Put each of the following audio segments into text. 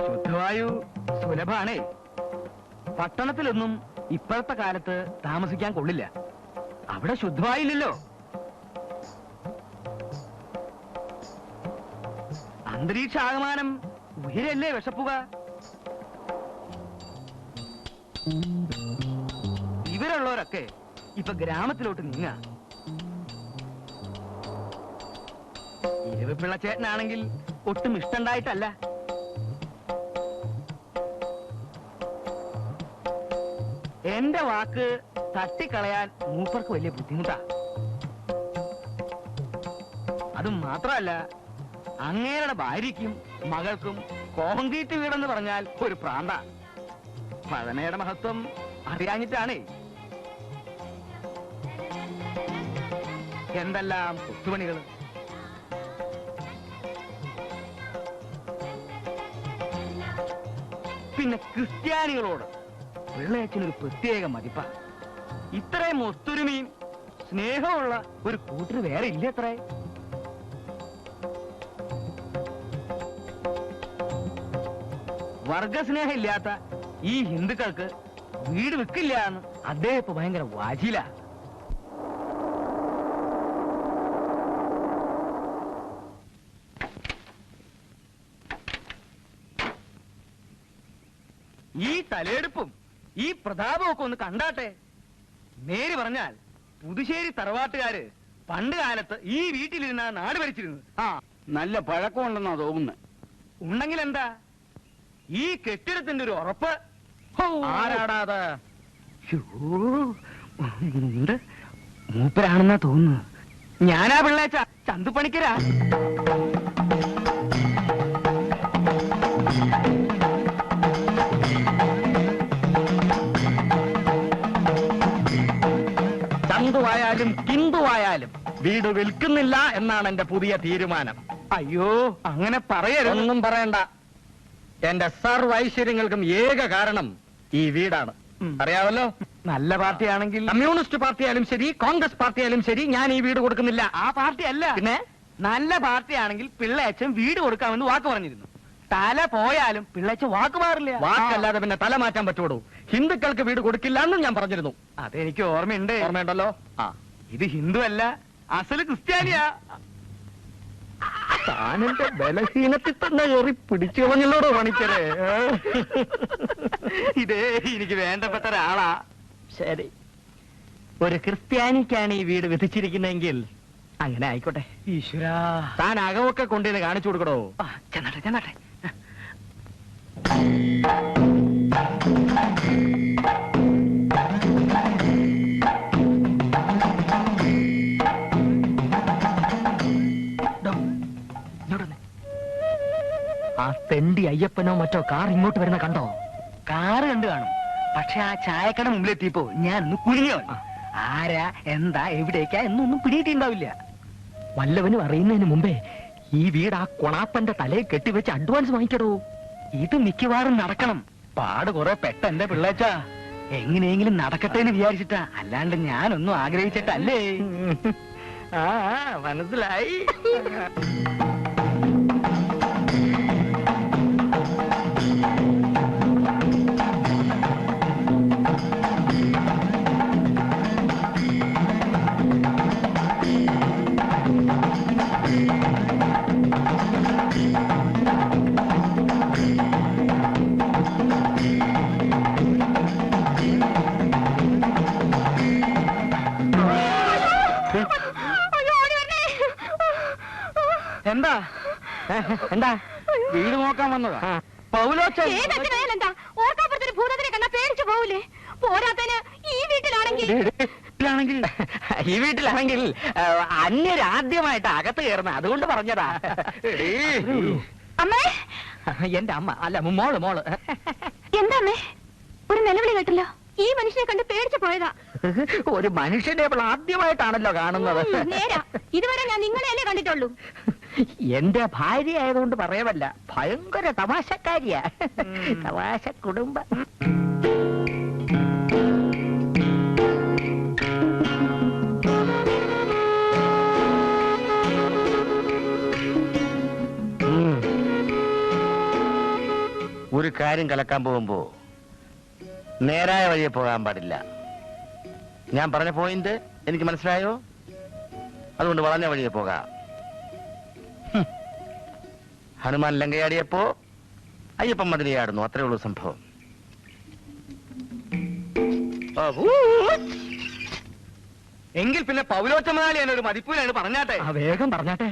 ശുദ്ധവായു സുലഭാണേ. പട്ടണത്തിലൊന്നും ഇപ്പോഴത്തെ കാലത്ത് താമസിക്കാൻ കൊള്ളില്ല. അവിടെ ശുദ്ധവായില്ലല്ലോ. അന്തരീക്ഷാകമാനം ഉയരല്ലേ വിഷപ്പുക. ഇവരുള്ളവരൊക്കെ ഇപ്പൊ ഗ്രാമത്തിലോട്ട് നീങ്ങ. ഇരവിപ്പിള്ളച്ചേട്ടനാണെങ്കിൽ ഒട്ടും ഇഷ്ടണ്ടായിട്ടല്ല. എന്റെ വാക്ക് തട്ടിക്കളയാൻ മൂപ്പർക്ക് വലിയ ബുദ്ധിമുട്ടാ. അതും മാത്രമല്ല, അങ്ങേരുടെ ഭാര്യയ്ക്കും മകൾക്കും കോൺക്രീറ്റ് വീടെന്ന് പറഞ്ഞാൽ ഒരു പ്രാന്ത. പഴമയുടെ മഹത്വം അറിയാഞ്ഞിട്ടാണേ. എന്തെല്ലാം കൊത്തുപണികൾ. പിന്നെ ക്രിസ്ത്യാനികളോട് പിള്ളേച്ചനൊരു പ്രത്യേക മതിപ്പ. ഇത്രയും ഒത്തൊരുമയും സ്നേഹമുള്ള ഒരു കൂട്ടർ വേറെ ഇല്ല. അത്രേ വർഗസ്നേഹം ഇല്ലാത്ത ഈ ഹിന്ദുക്കൾക്ക് വീട് വെക്കില്ല എന്ന് അദ്ദേഹം ഇപ്പൊ ഭയങ്കര വാചില. ഈ തലയെടുപ്പും ഈ പ്രതാപവും ഒക്കെ ഒന്ന് കണ്ടാട്ടെ. നേര് പറഞ്ഞാൽ പുതുശ്ശേരി തറവാട്ടുകാര് പണ്ട് കാലത്ത് ഈ വീട്ടിലിരുന്ന നാട് ഭരിച്ചിരുന്നത്. ആ, നല്ല പഴക്കമുണ്ടെന്നാ തോന്നുന്നത്. ഉണ്ടെങ്കിൽ എന്താ, ഈ കെട്ടിടത്തിന്റെ ഒരു ഉറപ്പ്. ആരാടാത്? മൂപ്പരാണെന്നാ തോന്നുന്നു. ഞാനാ പിള്ളേച്ച, ചന്തുപണിക്കരാ. ചന്തുവായാലും കിന്തുവായാലും വീട് വിൽക്കുന്നില്ല എന്നാണ് എന്റെ പുതിയ തീരുമാനം. അയ്യോ, അങ്ങനെ പറയരുത്. ഒന്നും പറയണ്ട. എന്റെ സർവ്വ ഐശ്വര്യങ്ങൾക്കും ഏക കാരണം ഈ വീടാണ്. അറിയാമല്ലോ. നല്ല പാർട്ടിയാണെങ്കിൽ, കമ്മ്യൂണിസ്റ്റ് പാർട്ടിയായാലും ശരി, കോൺഗ്രസ് പാർട്ടിയായാലും ശരി, ഞാൻ ഈ വീട് കൊടുക്കുന്നില്ല. ആ പാർട്ടി അല്ല. പിന്നെ നല്ല പാർട്ടിയാണെങ്കിൽ പിള്ളേച്ചൻ വീട് കൊടുക്കാമെന്ന് വാക്ക് പറഞ്ഞിരുന്നു. തല പോയാലും പിള്ളേച്ചൻ വാക്ക് മാറില്ല. വാക്കല്ലാതെ പിന്നെ തല മാറ്റാൻ പറ്റുള്ളൂ. ഹിന്ദുക്കൾക്ക് വീട് കൊടുക്കില്ല എന്നും ഞാൻ പറഞ്ഞിരുന്നു. അതെനിക്ക് ഓർമ്മയുണ്ട്. ഓർമ്മയുണ്ടല്ലോ. ആ, ഇത് ഹിന്ദു അല്ല, അസല് ക്രിസ്ത്യാനിയാ. താനെന്റെ ബലഹീനത്തിൽ തന്നെ കയറി പിടിച്ചു കളഞ്ഞല്ലോടോ പണിക്കരെ. ഇതേ എനിക്ക് വേണ്ടപ്പെട്ട ഒരാളാ. ശരി, ഒരു ക്രിസ്ത്യാനിക്കാണ് ഈ വീട് വിധിച്ചിരിക്കുന്നതെങ്കിൽ അങ്ങനെ ആയിക്കോട്ടെ. ഈശ്വരാ, താൻ അകമൊക്കെ കൊണ്ടുവന്ന് കാണിച്ചു കൊടുക്കടോ. ചെന്നാട്ടെ ചെന്നാട്ടെ. ആ തെണ്ടി അയ്യപ്പനോ മറ്റോ കാർ ഇങ്ങോട്ട് വരുന്ന കണ്ടോ? കാറ് കണ്ടു കാണും. പക്ഷെ ആ ചായക്കട മുമ്പിലെത്തിയപ്പോ ഞാൻ ഒന്ന് കുഴിഞ്ഞോ. ആരാ, എന്താ, എവിടേക്കാ എന്നൊന്നും പിടിയിട്ടുണ്ടാവില്ല. വല്ലവനും അറിയുന്നതിന് മുമ്പേ ഈ വീട് ആ കൊണാപ്പന്റെ തലയിൽ കെട്ടിവെച്ച് അഡ്വാൻസ് വാങ്ങിക്കടോ. ഇത് മിക്കവാറും നടക്കണം. പാട് കുറെ പെട്ട എന്റെ പിള്ളേച്ചാ. എങ്ങനെയെങ്കിലും നടക്കട്ടെ എന്ന് വിചാരിച്ചിട്ടാ, അല്ലാണ്ട് ഞാനൊന്നും ആഗ്രഹിച്ചിട്ടല്ലേ. ആ, മനസ്സിലായി. എന്താ എന്താ വീട് നോക്കാൻ വന്നതാ? എന്താ ഓർക്കാപ്പുറത്തൊരു ഭൂതത്തിനെ കണ്ടാ പേടിച്ചു പോവില്ലേ? പോരാത്തതിന് ഈ വീട്ടിലാണെങ്കിൽ ഈ വീട്ടിലാണെങ്കിൽ അന്യരാദ്യമായിട്ട് അകത്ത് കയറുന്ന, അതുകൊണ്ട് പറഞ്ഞതാ. അമ്മേ, എന്റെ അമ്മ അല്ല, മോള്. എന്താ അമ്മേ, ഒരു നിലവിളി കേട്ടല്ലോ? ഈ മനുഷ്യനെ കണ്ട് പേടിച്ചു പോയതാ. ഒരു മനുഷ്യനെ ഇപ്പോൾ ആദ്യമായിട്ടാണല്ലോ കാണുന്നത്. നേരാ, ഇതുവരെ ഞാൻ നിങ്ങളെയല്ലേ കണ്ടിട്ടുള്ളൂ. എന്റെ ഭാര്യ ആയതുകൊണ്ട് പറയവല്ല, ഭയങ്കര തമാശക്കാരിയാ. തമാശ കുടുംബം. ഒരു കാര്യം കലക്കാൻ പോകുമ്പോ നേരായ വഴിയെ പോകാൻ പാടില്ല. ഞാൻ പറഞ്ഞ പോയിന്റ് എനിക്ക് മനസ്സിലായോ? അതുകൊണ്ട് വളഞ്ഞ വഴിയെ പോകാം. ഹനുമാൻ ലങ്കയാടിയപ്പോ അയ്യപ്പൻ മതിലയാടുന്നു, അത്രേ ഉള്ളൂ സംഭവം. എങ്കിൽ പിന്നെ പൗലോച്ച മുതലാളി എന്നെ ഒരു മതിപ്പൂരാണ് പറഞ്ഞാട്ടെ. വേഗം പറഞ്ഞാട്ടെ.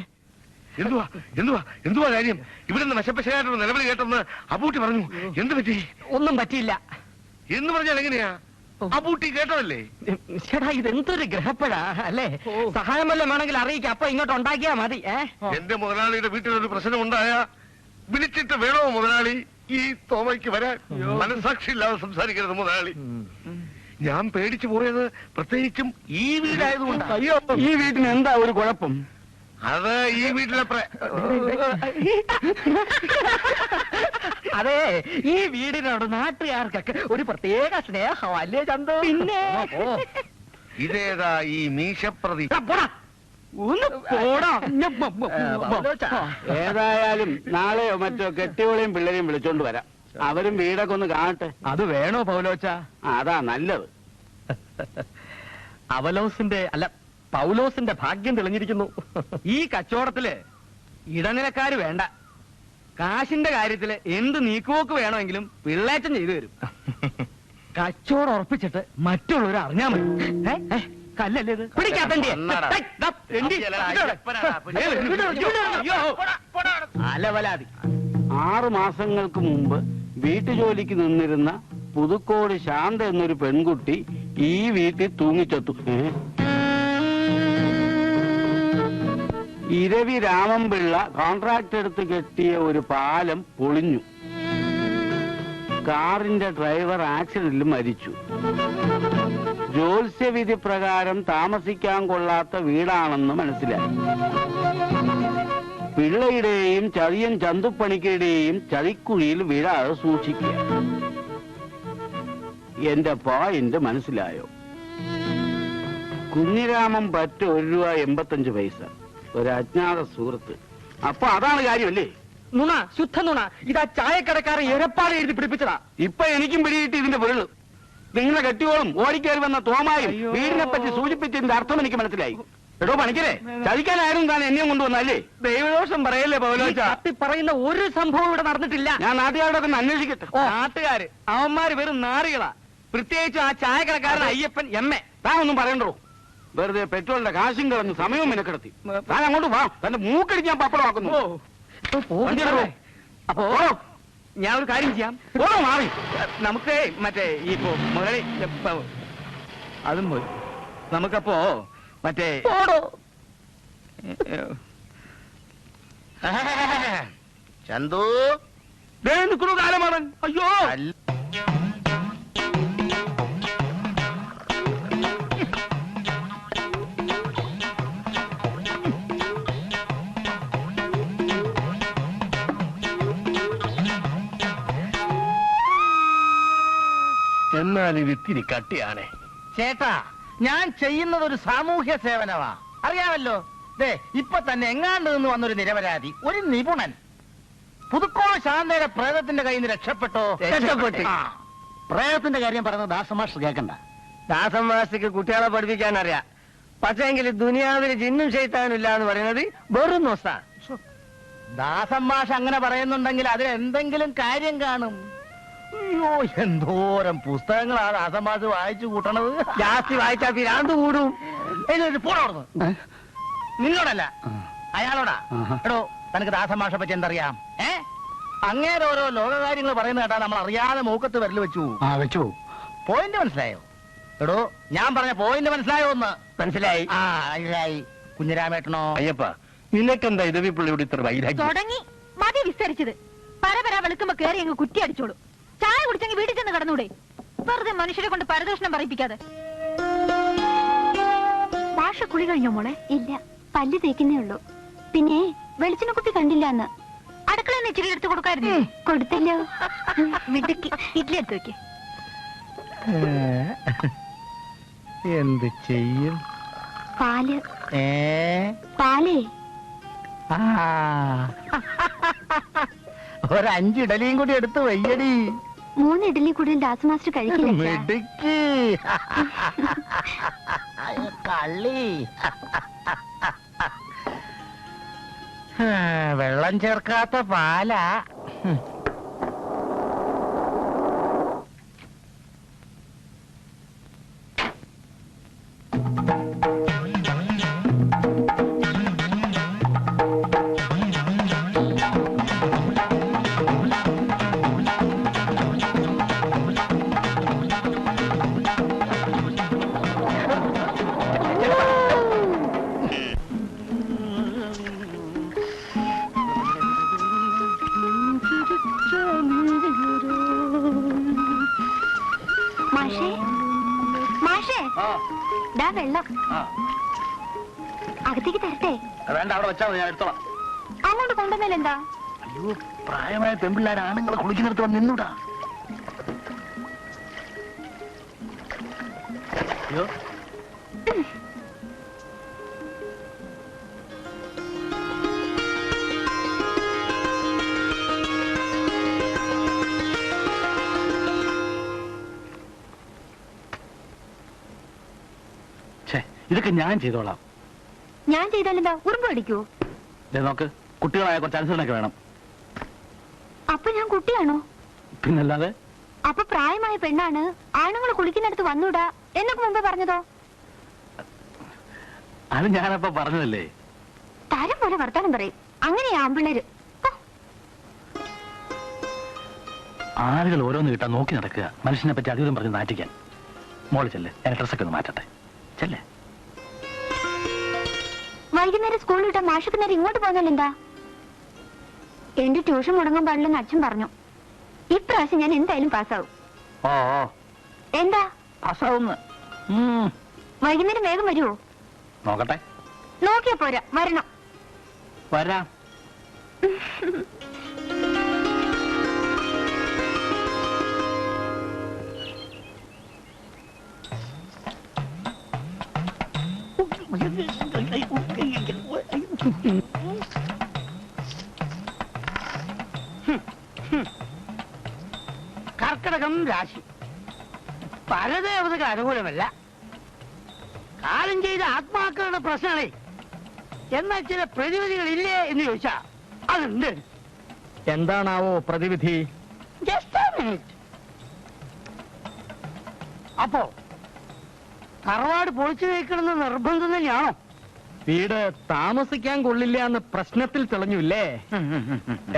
എന്തുവാ എന്തുവാ എന്തുവാ കാര്യം? ഇവിടെ നിന്ന് വശപ്പശയായിട്ടുള്ള നിലവിളി കേട്ടെന്ന് അബൂട്ടി പറഞ്ഞു. എന്ത് പറ്റി? ഒന്നും പറ്റിയില്ല എന്ന് പറഞ്ഞാൽ എങ്ങനെയാ? അബൂട്ടി കേട്ടതല്ലേ? ചേട്ടാ, ഇതെന്തൊരു ഗ്രഹപ്പെടാ അല്ലേ? സഹായം വല്ലതും വേണമെങ്കിൽ അറിയിക്കാം, അപ്പൊ ഇങ്ങോട്ട് ഉണ്ടാക്കിയാ മതി. എന്റെ മുതലാളിയുടെ വീട്ടിലൊരു പ്രശ്നം ഉണ്ടായ വിളിച്ചിട്ട് വേണോ മുതലാളി ഈ തോമയ്ക്ക് വരാൻ? മനസാക്ഷി ഇല്ലാതെ സംസാരിക്കരുത് മുതലാളി. ഞാൻ പേടിച്ചു പോയത് പ്രത്യേകിച്ചും ഈ വീടായതുകൊണ്ട്. അയ്യോ, ഈ വീട്ടിന് എന്താ ഒരു കുഴപ്പം? അത് ഈ വീട്ടിലെ അതെ, ഈ വീടിനോട് നാട്ടുകാർക്കൊക്കെ ഒരു പ്രത്യേക സ്നേഹം അല്ലേ ചന്തു? പിന്നെ ഇതേതാ ഈ മീശപ്രതി? ഏതായാലും നാളെയോ മറ്റോ കെട്ടിയോളെയും പിള്ളേരെയും വിളിച്ചോണ്ട് വരാം. അവരും വീടൊക്കെ ഒന്ന് കാണട്ടെ. അത് വേണോ പൗലോച്ച? അതാ നല്ലത്. പൗലോസിന്റെ ഭാഗ്യം തെളിഞ്ഞിരിക്കുന്നു. ഈ കച്ചവടത്തില് ഇടനിലക്കാര് വേണ്ട. കാശിന്റെ കാര്യത്തില് എന്ത് നീക്കുപോക്ക് വേണമെങ്കിലും പിള്ളേച്ചൻ ചെയ്തു തരും. കച്ചവടം ഉറപ്പിച്ചിട്ട് മറ്റുള്ളവർ അറിഞ്ഞാ മതി. കല്ലല്ലേ ഇത്? അലവലാതി. 6 മാസങ്ങൾക്ക് മുമ്പ് വീട്ടുജോലിക്ക് നിന്നിരുന്ന പുതുക്കോട് ശാന്ത എന്നൊരു പെൺകുട്ടി ഈ വീട്ടിൽ തൂങ്ങിച്ചത്തു. ഇരവി രാമൻപിള്ള കോൺട്രാക്ട് എടുത്ത് കെട്ടിയ ഒരു പാലം പൊളിഞ്ഞു. കാറിന്റെ ഡ്രൈവർ ആക്സിഡന്റിൽ മരിച്ചു. ജ്യോത്സ്യവിധി പ്രകാരം താമസിക്കാൻ കൊള്ളാത്ത വീടാണെന്ന് മനസ്സിലായി. പിള്ളയുടെയും ചതിയൻ ചന്തുപ്പണിക്കരുടെയും ചതിക്കുഴിയിൽ വീഴാതെ സൂക്ഷിക്കുക. എന്റെ പോയിന്റ് മനസ്സിലായോ? കുഞ്ഞിരാമൻ പറ്റ ₹1.85. ഒരു അജ്ഞാത സുഹൃത്ത്. അപ്പൊ അതാണ് കാര്യമല്ലേ? നുണ, ശുദ്ധ നുണ. ഇതാ ചായക്കടക്കാരൻ എരപ്പാട് എഴുതി പിടിപ്പിച്ചതാ. ഇപ്പൊ എനിക്കും പിടികിട്ടി ഇതിന്റെ പൊരുള്. നിങ്ങളെ കെട്ടിയോളും ഓടിക്കയറി വന്ന തോമായും വീടിനെ പറ്റി സൂചിപ്പിച്ചതിന്റെ അർത്ഥം എനിക്ക് മനസ്സിലായി. എടോ പണിക്കരെ, ചതിക്കാനായിരുന്നു താൻ എന്നെയും കൊണ്ടുവന്നല്ലേ? ദൈവദോഷം പറയല്ലേ പൗലോച്ച? പറയുന്ന ഒരു സംഭവം ഇവിടെ നടന്നിട്ടില്ല. ഞാൻ നാട്ടുകാരുടെ തന്നെ അന്വേഷിക്കട്ടെ. നാട്ടുകാര് അവന്മാര് വെറും നാറികളാ. പ്രത്യേകിച്ച് ആ ചായക്കടക്കാരൻ അയ്യപ്പൻ എമ്മെ. താൻ ഒന്നും പറയണ്ടോ? വെറുതെ പെട്രോളിന്റെ കാശും കളഞ്ഞ് സമയവും മെനക്കെടുത്തി. താൻ അങ്ങോട്ട് വാ, തന്റെ മൂക്കടിച്ച് ഞാൻ പപ്പടമാക്കുന്നു. അപ്പോ ഞാൻ ഒരു കാര്യം ചെയ്യാം. മാറി നമുക്ക് മറ്റേ ഈ മുതലി അതും പോയി. നമുക്കപ്പോ മറ്റേ ചന്തു നിൽക്കുന്നു കാലമാണ്. അയ്യോ, എന്നാൽ ഈ വിത്തിരി കട്ടിയാണേ. ചേട്ടാ, ഞാൻ ചെയ്യുന്നത് ഒരു സാമൂഹ്യ സേവനമാ, അറിയാമല്ലോ. ദേ ഇപ്പൊ തന്നെ എങ്ങാണ്ട് നിന്ന് വന്നൊരു നിരപരാധി, ഒരു നിപുണൻ, പുതുക്കോട് ശാന്തയുടെ പ്രേതത്തിന്റെ കയ്യിൽ നിന്ന് രക്ഷപ്പെട്ടോ? രക്ഷപ്പെട്ടു. പ്രേതത്തിന്റെ കാര്യം പറഞ്ഞ ദാസമാഷ് കേൾക്കണ്ട. ദാസമാഷിക്ക് കുട്ടികളെ പഠിപ്പിക്കാൻ അറിയാം. പക്ഷേങ്കിൽ ദുനിയാവിൽ ജിന്നും ചെയ്ത്താനില്ല എന്ന് പറയുന്നത് വെറും നോസ. ദാസമാഷ് അങ്ങനെ പറയുന്നുണ്ടെങ്കിൽ അതിൽ എന്തെങ്കിലും കാര്യം കാണും. അയ്യോ, എന്തോരം പുസ്തകങ്ങളാണ് ദാസമാഷ് വായിച്ചു കൂട്ടണത്. ജാസ്തി വായിച്ചാ പിരാന്ത് കൂടും. പോണോർന്ന് നിന്നോടല്ല, അയാളോടാ. എടോ, തനിക്ക് ദാസമാഷെ പറ്റി എന്തറിയാം? അങ്ങേരെ ഓരോ ലോകകാര്യങ്ങൾ പറയുന്ന കേട്ടാ നമ്മൾ അറിയാതെ മൂക്കത്ത് വിരൽ വെച്ചു. വെച്ചു. പോയിന്റ് മനസ്സിലായോ? എടോ, ഞാൻ പറഞ്ഞ പോയിന്റ് മനസ്സിലായോ? ഒന്ന് മനസ്സിലായി. മനസ്സിലായി. കുഞ്ഞിരാമേട്ടനോ? അയ്യപ്പ, നിനക്കെന്താ ഇരവിപ്പിള്ളിയോട് ഇത്ര വൈരാഗ്യം? തുടങ്ങി മതി വിസ്തരിച്ചത്. പരപര വെളുക്കുമ്പോ കേറി അങ്ങ് കുറ്റി അടിച്ചോളൂ. ചായ കുടിച്ചെങ്കിൽ വീട്ടിൽ ചെന്ന് കിടന്നൂടെ? വെറുതെ മനുഷ്യരെ കൊണ്ട് പരദൂഷണം പറയിപ്പിക്കാതെ. ഭാഷ കുളി കഴിഞ്ഞോ മോളെ? ഇല്ല, പല്ല് തേക്കുന്നേ ഉള്ളൂ. പിന്നെ വെളിച്ചെണ്ണ കുപ്പി കണ്ടില്ല എന്ന്. അടുക്കള ഇച്ചിരി എടുത്ത് കൊടുക്കായിരുന്നു. കൊടുത്തല്ലോ. മിടുക്കി. ഇഡ്ഡലി എടുത്ത് വെക്ക്. എന്ത് ചെയ്യും? പാല്. പാലേ. ഒരു5 ഇഡലിയും കൂടി എടുത്ത് വയ്യടി. 3 ഇഡലി കൂടുതൽ ദാസ് മാസ്റ്റർ കഴിക്കില്ല. മിടുക്കി. കള്ളി. വെള്ളം ചേർക്കാത്ത പാലാ. മാഷേ, മാഷേ, ദാ വെള്ളം. അകത്തേക്ക് തരട്ടെ? വേണ്ട, അവിടെ വെച്ചാൽ മതി, ഞാൻ എടുത്തോളാം. അങ്ങോട്ട് കൊണ്ടുവന്നല്ലെന്താ? അയ്യോ, പ്രായമായ പെൺപിള്ളേർ ആണുങ്ങളെ കുളിക്കുന്നിടത്ത് വന്ന് നിന്നൂടാ. അയ്യോ, ഇതൊക്കെ ഞാൻ ചെയ്തോളാം. ഞാൻ ചെയ്താലെന്താ? ഉറുമ്പ് അടിക്കൂ? നോക്ക്, കുട്ടികളായ കുറച്ച് അനുസരണയൊക്കെ വേണം. അപ്പൊ ഞാൻ കുട്ടിയാണോ? പിന്നല്ലാതെ. അപ്പൊ പ്രായമായ പെണ്ണാണ്, ആണുങ്ങൾ കുളിക്കുന്നിടത്ത് വന്നൂടാ എന്നൊക്കെ മുമ്പേ പറഞ്ഞതോ? അത് ഞാനപ്പോ പറഞ്ഞതല്ലേ. തരം പോലെ വർത്താനം പറയും. അങ്ങനെയാ ആമ്പിള്ളേര്. ആളുകൾ ഓരോന്ന് കിട്ടാൻ നോക്കി നടക്കുക, മനുഷ്യനെ പറ്റി അധികം പറഞ്ഞ് നാറ്റിക്കാൻ. മോള് ചെല്ലേ, ഞാൻ ഡ്രസ്സൊക്കെ ഒന്ന് മാറ്റട്ടെ. ചെല്ലേ. വൈകുന്നേരം സ്കൂളിൽ വിട്ടാ മാഷക്ക് നേരം ഇങ്ങോട്ട് പോകുന്നല്ലെന്താ? എന്റെ ട്യൂഷൻ മുടങ്ങാൻ പാടില്ലെന്ന് അച്ഛൻ പറഞ്ഞു. ഇപ്രാവശ്യം ഞാൻ എന്തായാലും പാസ്സാവും. ഓ, എന്താ പാസ്സാവുന്ന്? വൈകുന്നേരം വേഗം വരുമോ? നോക്കട്ടെ. നോക്കിയാ പോരാ, വരണം. വരാം. കർക്കിടകം രാശി പരദേവതകൾ അനുകൂലമല്ല. കാലം ചെയ്ത ആത്മാക്കളുടെ പ്രശ്നങ്ങളെ എന്നാൽ ചില പ്രതിവിധികളില്ലേ എന്ന് ചോദിച്ചാ അതുണ്ട്. എന്താണാവോ പ്രതിവിധി? Just A minute. അപ്പോ തറവാട് പൊളിച്ചു നീക്കണമെന്ന് നിർബന്ധം തന്നെയാണോ? വീട് താമസിക്കാൻ കൊള്ളില്ല എന്ന് പ്രശ്നത്തിൽ തെളിഞ്ഞില്ലേ?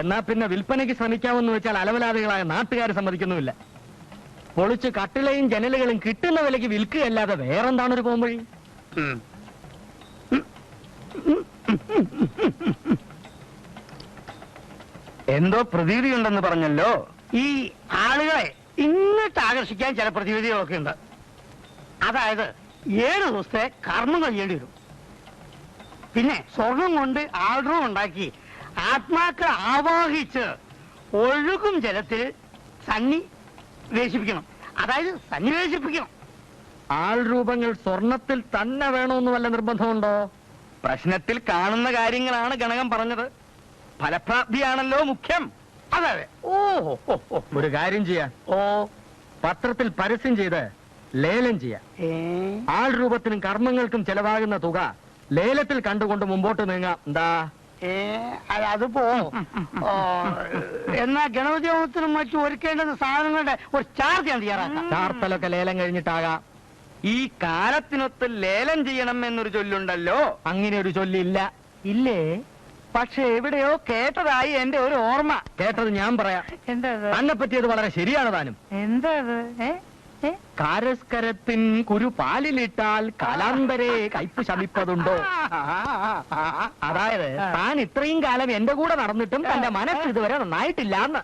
എന്നാ പിന്നെ വിൽപ്പനയ്ക്ക് ശ്രമിക്കാമെന്ന് വെച്ചാൽ അലവലാദികളായ നാട്ടുകാർ സമ്മതിക്കുന്നുമില്ല. പൊളിച്ച് കട്ടിളയും ജനലുകളും കിട്ടുന്ന വിലയ്ക്ക് വിൽക്കുകയല്ലാതെ വേറെന്താണൊരു പോംവഴി? എന്തോ പ്രതിവിധി ഉണ്ടെന്ന് പറഞ്ഞല്ലോ. ഈ ആളുകളെ ഇങ്ങോട്ട് ആകർഷിക്കാൻ ചില പ്രതിവിധികളൊക്കെ ഉണ്ട്. അതായത് 7 ദിവസത്തെ കർമ്മം കഴിയേണ്ടി വരും. പിന്നെ സ്വർണം കൊണ്ട് ആൾറൂം ഉണ്ടാക്കി ആത്മാക്കളെ ആവാഹിച്ച് ഒഴുകും ജലത്തിൽ സന്നിവേശിപ്പിക്കണം. അതായത് സന്നിവേശിപ്പിക്കണം. ആൾ രൂപങ്ങൾ സ്വർണത്തിൽ തന്നെ വേണമെന്ന് വല്ല നിർബന്ധമുണ്ടോ? പ്രശ്നത്തിൽ കാണുന്ന കാര്യങ്ങളാണ് ഗണകം പറഞ്ഞത്. ഫലപ്രാപ്തിയാണല്ലോ മുഖ്യം. അതെ അതെ. ഓ, ഒരു കാര്യം ചെയ്യാം. പത്രത്തിൽ പരസ്യം ചെയ്ത് ലേലം ചെയ്യാം. ആൾ രൂപത്തിനും കർമ്മങ്ങൾക്കും ചെലവാകുന്ന തുക ലേലത്തിൽ കണ്ടുകൊണ്ട് മുമ്പോട്ട് നീങ്ങാം. എന്താ? അതിപ്പോ എന്നാ ഗണപതി ഹോമത്തിനും മറ്റും ഒരുക്കേണ്ടുന്ന സാധനങ്ങളുടെ ഒരു ചാർജ് ഞാൻ തയ്യാറാക്കാം. ചാർത്തലൊക്കെ ലേലം കഴിഞ്ഞിട്ടാകാം. ഈ കാലത്തിനൊത്ത് ലേലം ചെയ്യണം എന്നൊരു ചൊല്ലുണ്ടല്ലോ. അങ്ങനെ ഒരു ചൊല്ലില്ല. ഇല്ലേ? പക്ഷെ എവിടെയോ കേട്ടതായി എന്റെ ഒരു ഓർമ്മ. കേട്ടത് ഞാൻ പറയാം. എന്താ തന്നെ പറ്റിയത് വളരെ ശരിയാണ് താനും. എന്താ? കാരസ്കരത്തിൻ കുരു പാലിലിട്ടാൽ കാലാന്തരെ കയ്പ് ശമിപ്പതുണ്ടോ? അതായത് താൻ ഇത്രയും കാലം എന്റെ കൂടെ നടന്നിട്ടും തന്റെ മനസ്സ് ഇതുവരെ നന്നായിട്ടില്ല എന്ന്.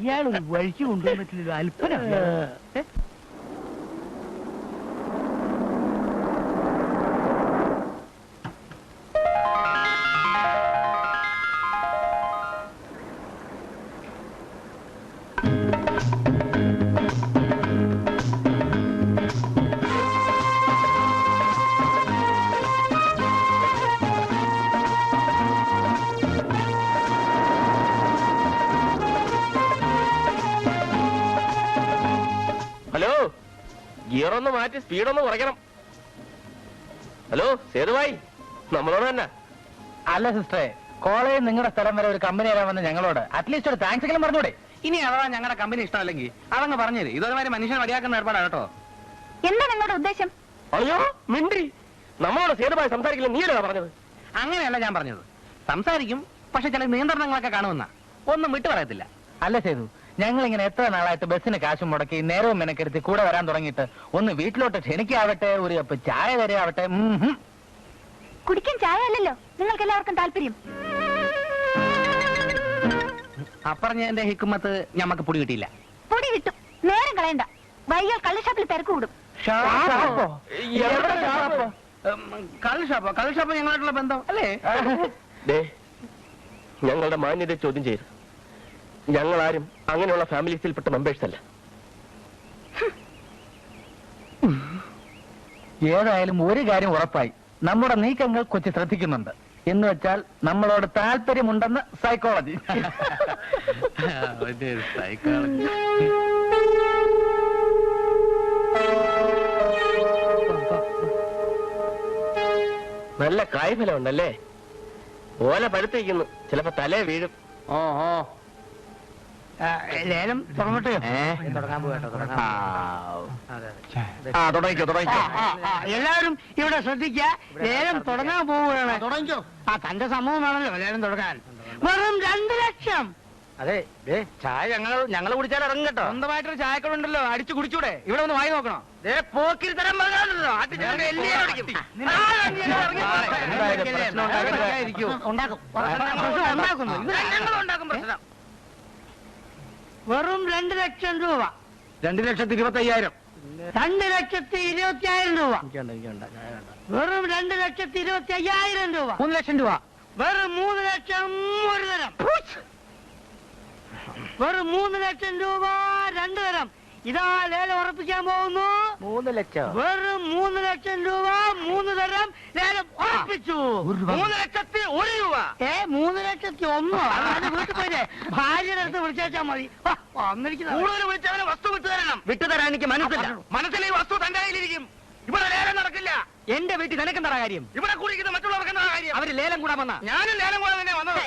ഇയാളൊരു വഴിക്ക് കൊണ്ടുവന്നിട്ടില്ല അല്പന. ഹലോ, ഗിയറൊന്ന് മാറ്റി സ്പീഡൊന്ന് കുറയ്ക്കണം. ഹലോ സേതുഭായി, നമ്മളോട് തന്നെ. അല്ല സിസ്റ്ററെ, കോളേജിൽ നിങ്ങളുടെ സ്ഥലം വരെ ഒരു കമ്പനി വരാമെന്ന് ഞങ്ങളോട് അറ്റ്ലീസ്റ്റ് ഒരു താങ്ക്സ് എങ്കിലും പറഞ്ഞൂടെ? ഇനി അഥവാ ഞങ്ങളുടെ കമ്പനി ഇഷ്ടമല്ലെങ്കിൽ അതങ്ങ് പറഞ്ഞത്. ഇതൊരുമാതിരി മനുഷ്യനെ മര്യാദക്കുന്ന ഏർപ്പാടാ കേട്ടോ. എന്താ നിങ്ങളുടെ ഉദ്ദേശം? അയ്യോ മിണ്ടി, നമ്മളോട് സേതുഭായി സംസാരിക്കില്ല, നീയല്ലേ പറഞ്ഞത്? അങ്ങനെയല്ല ഞാൻ പറഞ്ഞത്. സംസാരിക്കും, പക്ഷെ ചില നിയന്ത്രണങ്ങളൊക്കെ കാണുമെന്ന ഒന്നും വിട്ടു പറയത്തില്ല. അല്ല സേതു, ഞങ്ങളിങ്ങനെ എത്ര നാളായിട്ട് ബസ്സിന് കാശും മുടക്കി നേരവും മെനക്കെടുത്തി കൂടെ വരാൻ തുടങ്ങിയിട്ട് ഒന്ന് വീട്ടിലോട്ട് ക്ഷണിക്കാവട്ടെ, ഒരു കപ്പ് ചായ വരെ ആവട്ടെ. കുടിക്കാൻ ചായ അല്ലല്ലോ നിങ്ങൾക്ക് എല്ലാവർക്കും താല്പര്യം. അപ്പറഞ്ഞതിന്റെ ഹിക്കുമത്ത് ഞമ്മക്ക് പൊടി കിട്ടിയില്ല. പൊടി കിട്ടും, നേരം കളയണ്ട. വൈകിയാൽ കള്ളുഷാപ്പിൽ തിരക്ക് കൂടും. കള്ളുഷാപ്പോ ഞങ്ങളായിട്ടുള്ള ബന്ധം അല്ലേ? ഞങ്ങളുടെ മാന്യത ചോദ്യം ചെയ്ത് ഞങ്ങളാരും അങ്ങനെയുള്ള ഫാമിലീസിൽപ്പെട്ട മെമ്പേഴ്സ് അല്ല. ഏതായാലും ഒരു കാര്യം ഉറപ്പായി, നമ്മുടെ നീക്കങ്ങൾ കൊച്ചി ശ്രദ്ധിക്കുന്നുണ്ട്. എന്ന് വെച്ചാൽ നമ്മളോട് താല്പര്യമുണ്ടെന്ന് സൈക്കോളജി. നല്ല കായ്ഫലം ഉണ്ടല്ലേ? ഓല പഴുത്തിരിക്കുന്നു, ചിലപ്പോ തലേ വീഴും. ലേലം തുടങ്ങട്ടെ? തുടങ്ങാൻ പോകട്ടോ. തുടങ്ങിക്കോ. എല്ലാവരും ഇവിടെ ശ്രദ്ധിക്ക, ലേലം തുടങ്ങാൻ പോവുകയാണ്. തുടങ്ങിക്കോ. തന്റെ സംഭവം വേണമല്ലോ ലേലം തുടങ്ങാൻ. വെറും 2 ലക്ഷം. അതെ, ചായ ഞങ്ങൾ കുടിച്ചാൽ ഇറങ്ങും കേട്ടോ. സ്വന്തമായിട്ടൊരു ചായക്കടുണ്ടല്ലോ, അടിച്ചു കുടിച്ചൂടെ? ഇവിടെ ഒന്ന് വാങ്ങി നോക്കണം. പോക്കിൽ തരം പറഞ്ഞാലോ ഉണ്ടാക്കും പ്രശ്നം. വെറും 2 ലക്ഷം രൂപ. 2,25,000. 2,25,000 രൂപ. വെറും 2,25,000 രൂപ. 3 ലക്ഷം രൂപ. വെറും 3 ലക്ഷം ഒരു തരം. വെറും 3 ലക്ഷം രൂപ 2 തരം. ഇതാ ലേലം ഉറപ്പിക്കാൻ പോകുന്നു. 3 ലക്ഷം. വെറും 3 ലക്ഷം രൂപ 3 തരം ലേലം ഉറപ്പിച്ചു. 3 ലക്ഷത്തി 1 രൂപ. 3 ലക്ഷത്തി 1. വീട്ടിൽ പോയില്ലേ ഭാര്യയുടെ അടുത്ത് വിളിച്ചാൽ മതി. കൂടുതൽ വിളിച്ചവനെ വസ്തു വിട്ടുതരണം. വിട്ടുതരാൻ എനിക്ക് മനസ്സില്ല. മനസ്സിൽ ഈ വസ്തു തന്റെ കയ്യിലിരിക്കും. ഇവിടെ ലേലം നടക്കില്ല. എന്റെ വീട്ടിൽ നിനക്കെന്താ കാര്യം? ഇവിടെ കുടിക്കുന്ന മറ്റുള്ളവർക്ക് എന്താ കാര്യം? അവര് ലേലം കൂടാൻ വന്ന. ഞാനും ലേലം കൂടാൻ തന്നെ വന്നത്.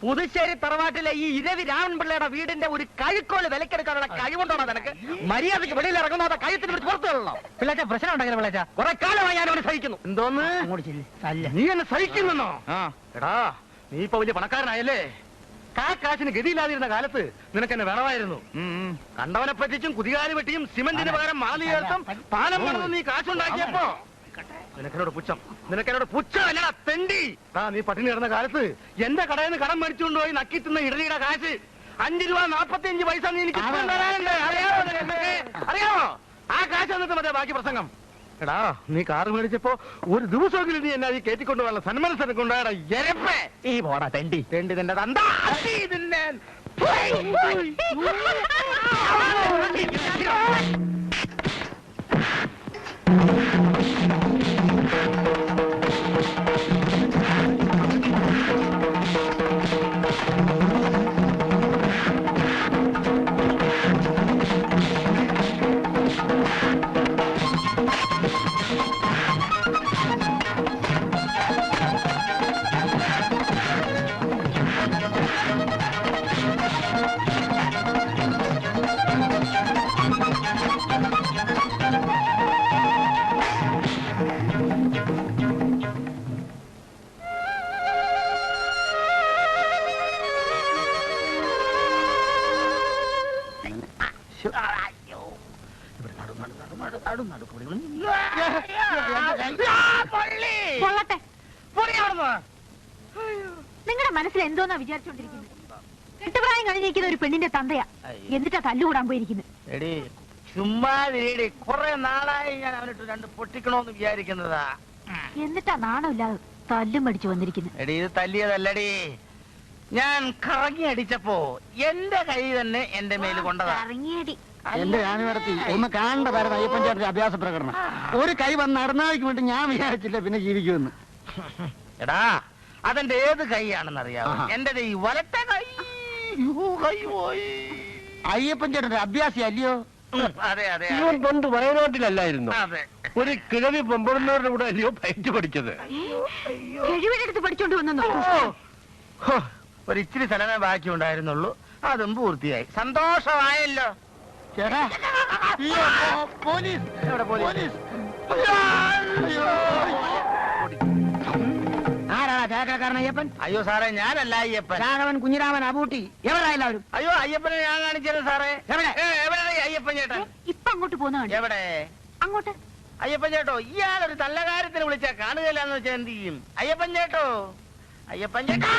പുതുശ്ശേരി തറവാട്ടിലെ ഈ ഇരവി രാമൻപിള്ളയുടെ വീടിന്റെ ഒരു കഴുക്കോല് വിലക്കെടുക്കാനുള്ള കഴിവുണ്ടോ നിനക്ക്? മര്യാദയ്ക്ക് വെളിയിൽ ഇറങ്ങുന്നോ കഴുത്തിന് പിടിച്ച് പുറത്തു കൊള്ളണോ? പിള്ളേച്ച പ്രശ്നം ഉണ്ടെങ്കിലും പിള്ളേച്ച കുറെ കാലമായി ഞാൻ അവനെ സഹിക്കുന്നു. എന്തോന്ന് നീ എന്നെ സഹിക്കുന്നെന്നോ? എടാ, നീ ഇപ്പൊ വലിയ പണക്കാരനായല്ലേ? കാശിന് ഗതിയില്ലാതിരുന്ന കാലത്ത് നിനക്ക് എന്നെ വേണമായിരുന്നു. കണ്ടവനെ പറ്റിച്ചും കുതികാരി വെട്ടിയും സിമന്റിന് പകരം മാലി ചേർത്തും പാലം പണിതും നീ കാശുണ്ടാക്കിയപ്പോ നിനക്കെന്നോട് പുച്ഛം അല്ലടാ തെണ്ടി. നീ പട്ടിണി കിടന്ന കാലത്ത് എന്റെ കടയിൽ നിന്ന് കടം മേടിച്ചുകൊണ്ട് പോയി നക്കിത്തുന്ന ഇടലിയുടെ കാശ് 5 രൂപ 45 പൈസ നീ എനിക്ക് അറിയാമോ? ആ കാശ് എന്നിട്ട് മറ്റേ ബാക്കി പ്രസംഗം. എടാ, നീ കാറ് മേടിച്ചപ്പോ ഒരു ദിവസമെങ്കിലും നീ എന്നെ കയറ്റിക്കൊണ്ടു പോകാനുള്ള സന്മനസ്സനെ കൊണ്ടാടാ എരപ്പേ. ഈ പോടാ തെണ്ടി നിന്റെ തന്താ. നിങ്ങളുടെ മനസ്സിൽ എന്തോന്നാ വിചാരിച്ചോണ്ടിരിക്കുന്നത്? കെട്ടുപ്രായം കഴിഞ്ഞിരിക്കുന്ന ഒരു പെണ്ണിന്റെ തന്തയാ, എന്നിട്ടാ തല്ലുകൂടാൻ പോയിരിക്കുന്നത്. എടി ചുമ്മാതിരി, കുറെ നാളായി ഞാൻ അവനിട്ട് രണ്ട് പൊട്ടിക്കണോന്ന് വിചാരിക്കുന്നതാ. എന്നിട്ടാ നാണമില്ലാതെ തല്ലും പഠിച്ചു വന്നിരിക്കുന്നത്. എടി ഇത് തല്ലിയതല്ലടി, ഞാൻ കറങ്ങി അടിച്ചപ്പോ എന്റെ കൈ തന്നെ എന്റെ മേല് കൊണ്ടതാ. ഇറങ്ങിയടി. എന്റെ ഞാനിടത്തി ഒന്ന് കാണേണ്ടതായിരുന്നു അയ്യപ്പൻ ചേട്ടന്റെ അഭ്യാസ പ്രകടനം. ഒരു കൈ വന്ന് നടന്നാൾക്ക് വേണ്ടി ഞാൻ വിചാരിച്ചില്ല പിന്നെ ജീവിക്കുമെന്ന്. എടാ അതെന്റെ ഏത് കൈയാണെന്നറിയാമോ? എന്റെ ഈ വലത്തെ കൈ. കൈ പോയി. അയ്യപ്പൻ ചേട്ടന്റെ അഭ്യാസി അല്ലയോ? അതെ അതെ ഇവൻ പണ്ട് വയനാട്ടിലല്ലായിരുന്നു, അതെ. ഒരു കിഴവി പെമ്പറന്നവരുടെ കൂടെ അല്ലയോ പയറ്റ് പഠിച്ചത്? കഴിവിനെടുത്ത് പഠിച്ചോണ്ട് വന്നു. ഒരു ഇച്ചിരി സ്ഥലമേ ബാക്കി ഉണ്ടായിരുന്നുള്ളൂ, അതും പൂർത്തിയായി. സന്തോഷമായല്ലോ. ചേട്ടാ പോലീസ്, എവിടെ പോലീസ്? ആരാ ചായക്കടക്കാരൻ അയ്യപ്പൻ? അയ്യോ സാറേ, ഞാനല്ല അയ്യപ്പൻ. രാഘവൻ, കുഞ്ഞിരാമൻ, അബൂട്ടി, എവിടെ എല്ലാവരും? അയ്യോ അയ്യപ്പനെ ഞാൻ കാണിച്ചത് സാറേ. എവിടെ? എവിടെ അയ്യപ്പൻ ചേട്ടൻ? ഇപ്പൊ അങ്ങോട്ട് പോകുന്നതാണ്. എവിടെ അങ്ങോട്ട്. അയ്യപ്പൻ ചേട്ടോ? ഇയാളൊരു നല്ല കാര്യത്തിന് വിളിച്ചാ കാണുകയില്ലാന്ന് വെച്ചാൽ എന്ത് ചെയ്യും? അയ്യപ്പൻ ചേട്ടോ, അയ്യപ്പൻ ചേട്ടാ.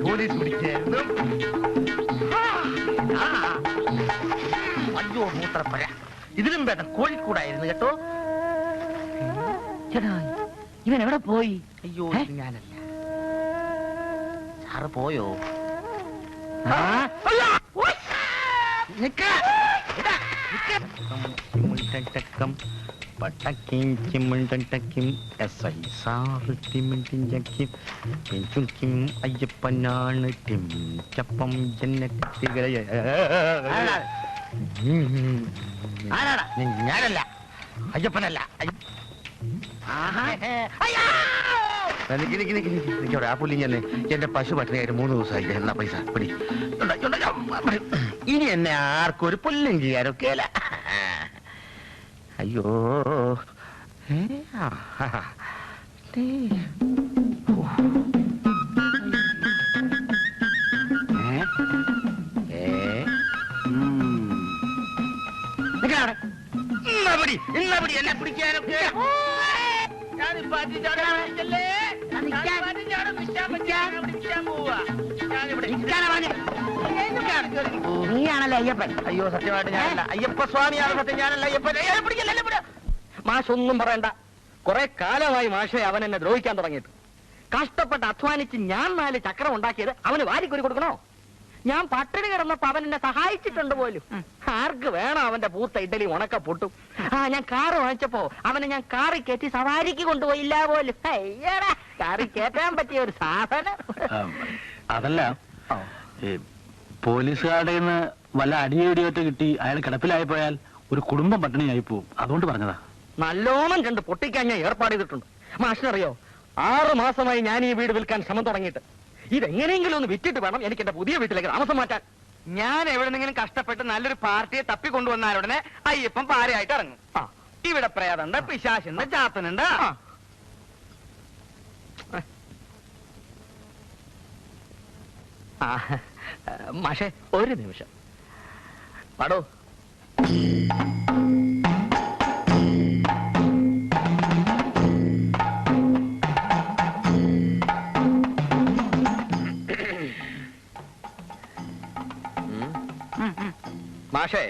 പോലീസ് പിടിച്ചായിരുന്നു. അയ്യോ മൂത്രപ്പഴ, ഇതിലും ഭേദം കോഴിക്കൂടായിരുന്നു കേട്ടോ. ചേട്ടാ ഇവൻ എവിടെ പോയി? അയ്യോ ഇത് ഞാനല്ല. സാറ് പോയോ? അയ്യപ്പനാണ് ടിം ചപ്പം ഞാനല്ല, അയ്യപ്പനല്ല. ആ പുള്ളി ഞാൻ എന്റെ പശു പട്ടിണിയായിട്ട് 3 ദിവസമായി. എന്നാ പൈസ പിടി. ഇനി എന്നെ ആർക്കും ഒരു പുല്ലും ചെയ്യാനൊക്കെ അല്ല. അയ്യോ എന്നെ പിടിക്കാനൊക്കെ നീയാണല്ലേ അയ്യപ്പൻ? അയ്യോ സത്യമായിട്ട് ഞാനല്ല അയ്യപ്പ സ്വാമിയാണ്. സത്യം ഞാനല്ല അയ്യപ്പൻ. മാഷൊന്നും പറയണ്ട. കുറെ കാലമായി മാഷെ അവൻ എന്നെ ദ്രോഹിക്കാൻ തുടങ്ങിയിട്ട്. കഷ്ടപ്പെട്ട് അധ്വാനിച്ച് ഞാൻ 4 ചക്രം ഉണ്ടാക്കിയത് അവന് വാരിക്കൊരു കൊടുക്കണോ? ഞാൻ പട്ടിണി കിടന്നപ്പോ അവൻ എന്നെ സഹായിച്ചിട്ടുണ്ട് പോലും. ആർക്ക് വേണം അവന്റെ പൂത്ത ഇഡലി ഉണക്ക പൊട്ടും? ഞാൻ കാറ് വാങ്ങിച്ചപ്പോ അവനെ ഞാൻ കാറി കയറ്റി സവാരിക്ക് കൊണ്ടുപോയില്ല പോലും. അയ്യടാ, കാറി കയറ്റാൻ പറ്റിയ ഒരു സാധനം. അതല്ല, പോലീസുകാരുടെ നിന്ന് വല്ല അടിയടിയൊക്കെ കിട്ടി അയാൾ കിടപ്പിലായി പോയാൽ ഒരു കുടുംബം പട്ടിണിയായി പോവും. അതുകൊണ്ട് പറഞ്ഞതാ. നല്ലോണം 2 പൊട്ടിക്കാൻ ഞാൻ ഏർപ്പാട് ചെയ്തിട്ടുണ്ട്. മാഷിനറിയോ, 6 മാസമായി ഞാൻ ഈ വീട് വിൽക്കാൻ ശ്രമം തുടങ്ങിയിട്ട്. ഇതെങ്ങനെയെങ്കിലും ഒന്ന് വിറ്റിട്ട് വേണം എനിക്ക് എന്റെ പുതിയ വീട്ടിലേക്ക് താമസം മാറ്റാൻ. ഞാൻ എവിടെന്നെങ്കിലും കഷ്ടപ്പെട്ട് നല്ലൊരു പാർട്ടിയെ തപ്പിക്കൊണ്ടുവന്നാലുടനെ അയ്യപ്പൻ പാരയായിട്ട് ഇറങ്ങും. ഇവിടെ പ്രേതണ്ട്, പിശാശുണ്ട്, ചാത്തനുണ്ട്. മാഷെ ഒരു നിമിഷം പാടോ. മാഷേ,